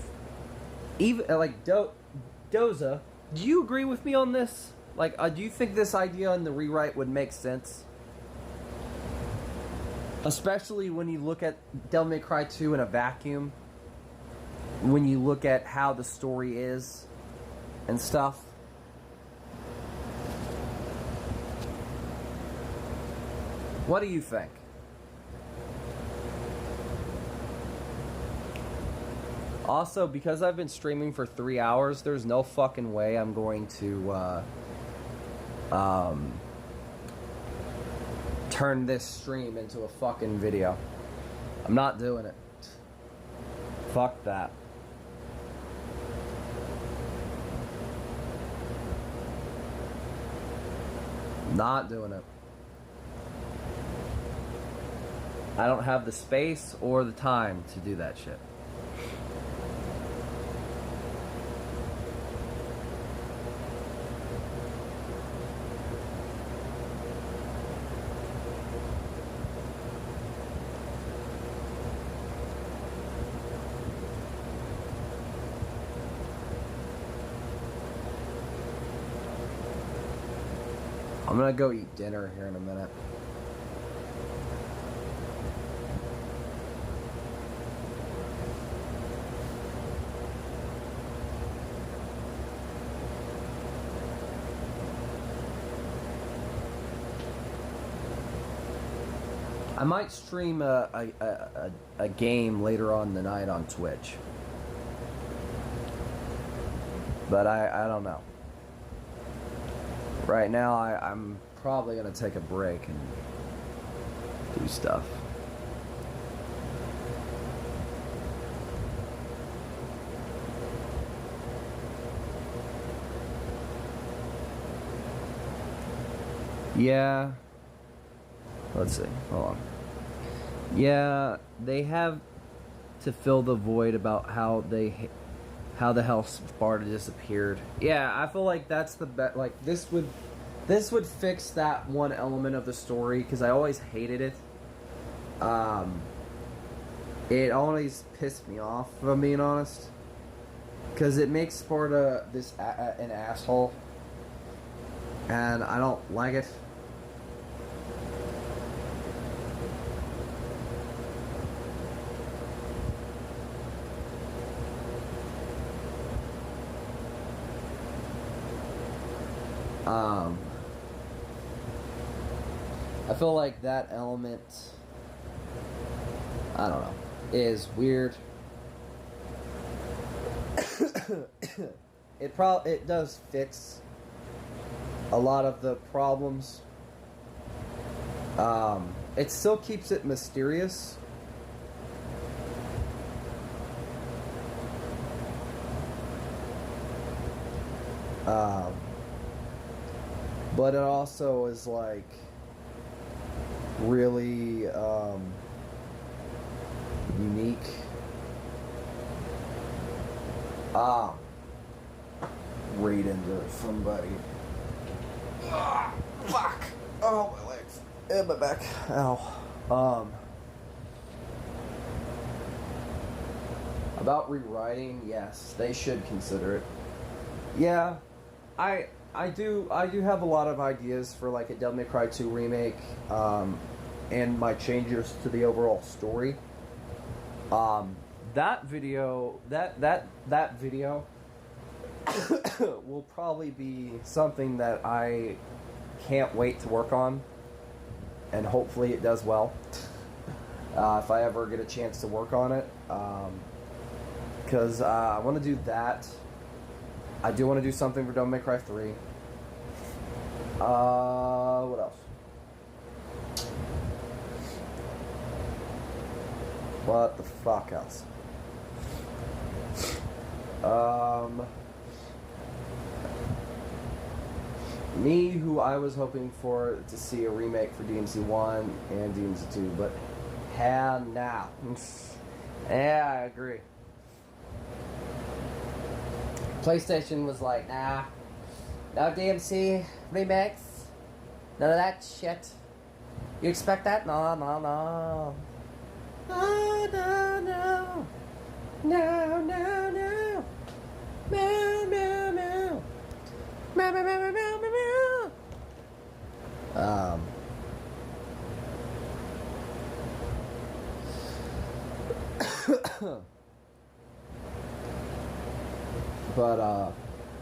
Even like Doza, do you agree with me on this? Like, do you think this idea in the rewrite would make sense? Especially when you look at Devil May Cry 2 in a vacuum. When you look at how the story is and stuff. What do you think? Also, because I've been streaming for 3 hours, there's no fucking way I'm going to turn this stream into a fucking video. I'm not doing it. Fuck that. Not doing it. I don't have the space or the time to do that shit. I'm gonna go eat dinner here in a minute. I might stream a game later on tonight on Twitch. But I don't know. Right now, I'm probably going to take a break and do stuff. Yeah. Let's see. Hold on. Yeah, they have to fill the void about how the hell Sparta disappeared. Yeah, I feel like that's the best. Like this would fix that one element of the story because I always hated it. It always pissed me off, if I'm being honest, because it makes Sparta an asshole, and I don't like it. I feel like that element, I don't know, is weird. It does fix a lot of the problems. It still keeps it mysterious. But it also is like really unique. Read into somebody. Fuck! Oh, my legs. And my back. Ow. About rewriting, yes, they should consider it. Yeah, I do have a lot of ideas for like a Devil May Cry 2 remake, and my changes to the overall story. That video will probably be something that I can't wait to work on, and hopefully it does well. If I ever get a chance to work on it, because I want to do that. I do want to do something for Devil May Cry 3. What else? What the fuck else? Me, who I was hoping for to see a remake for DMC 1 and DMC 2, but hell no. Yeah, I agree. PlayStation was like, nah, no DMC remakes, none of that shit. You expect that? No, no, no. No, no, no. No, no, no. No, no, no. No, no, no, no, no, no. But,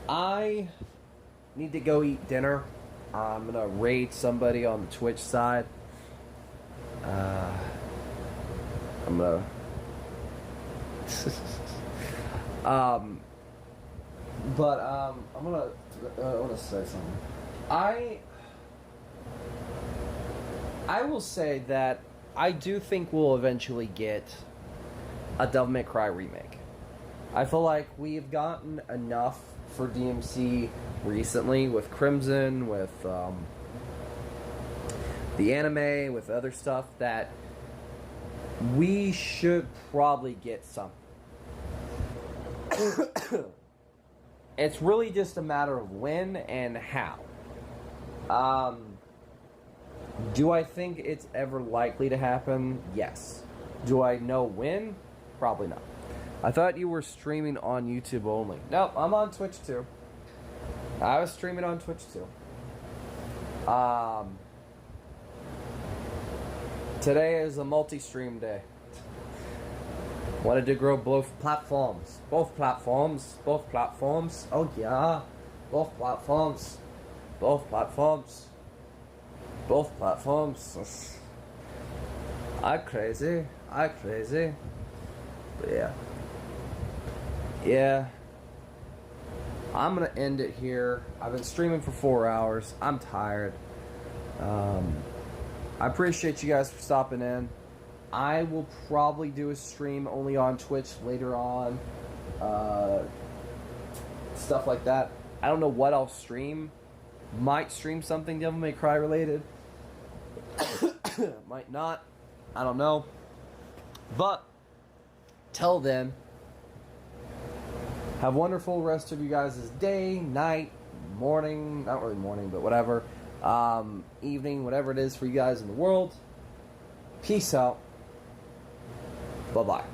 I need to go eat dinner. I'm gonna raid somebody on the Twitch side. I'm gonna... I want to say something. I will say that I do think we'll eventually get a Devil May Cry remake. I feel like we've gotten enough for DMC recently with Crimson, with the anime, with other stuff, that we should probably get some. It's really just a matter of when and how. Do I think it's ever likely to happen? Yes. Do I know when? Probably not. I thought you were streaming on YouTube only. Nope, I'm on Twitch too. I was streaming on Twitch too. Today is a multi-stream day. Wanted to grow both platforms. Both platforms. Both platforms. Oh yeah. Both platforms. Both platforms. Both platforms. I'm crazy. I'm crazy. But yeah. Yeah. I'm gonna end it here. I've been streaming for 4 hours. I'm tired. I appreciate you guys for stopping in. I will probably do a stream only on Twitch later on. Stuff like that. I don't know what I'll stream. Might stream something Devil May Cry related. Might not. I don't know. But till then, have a wonderful rest of you guys' day, night, morning. Not really morning, but whatever. Evening, whatever it is for you guys in the world. Peace out. Bye-bye.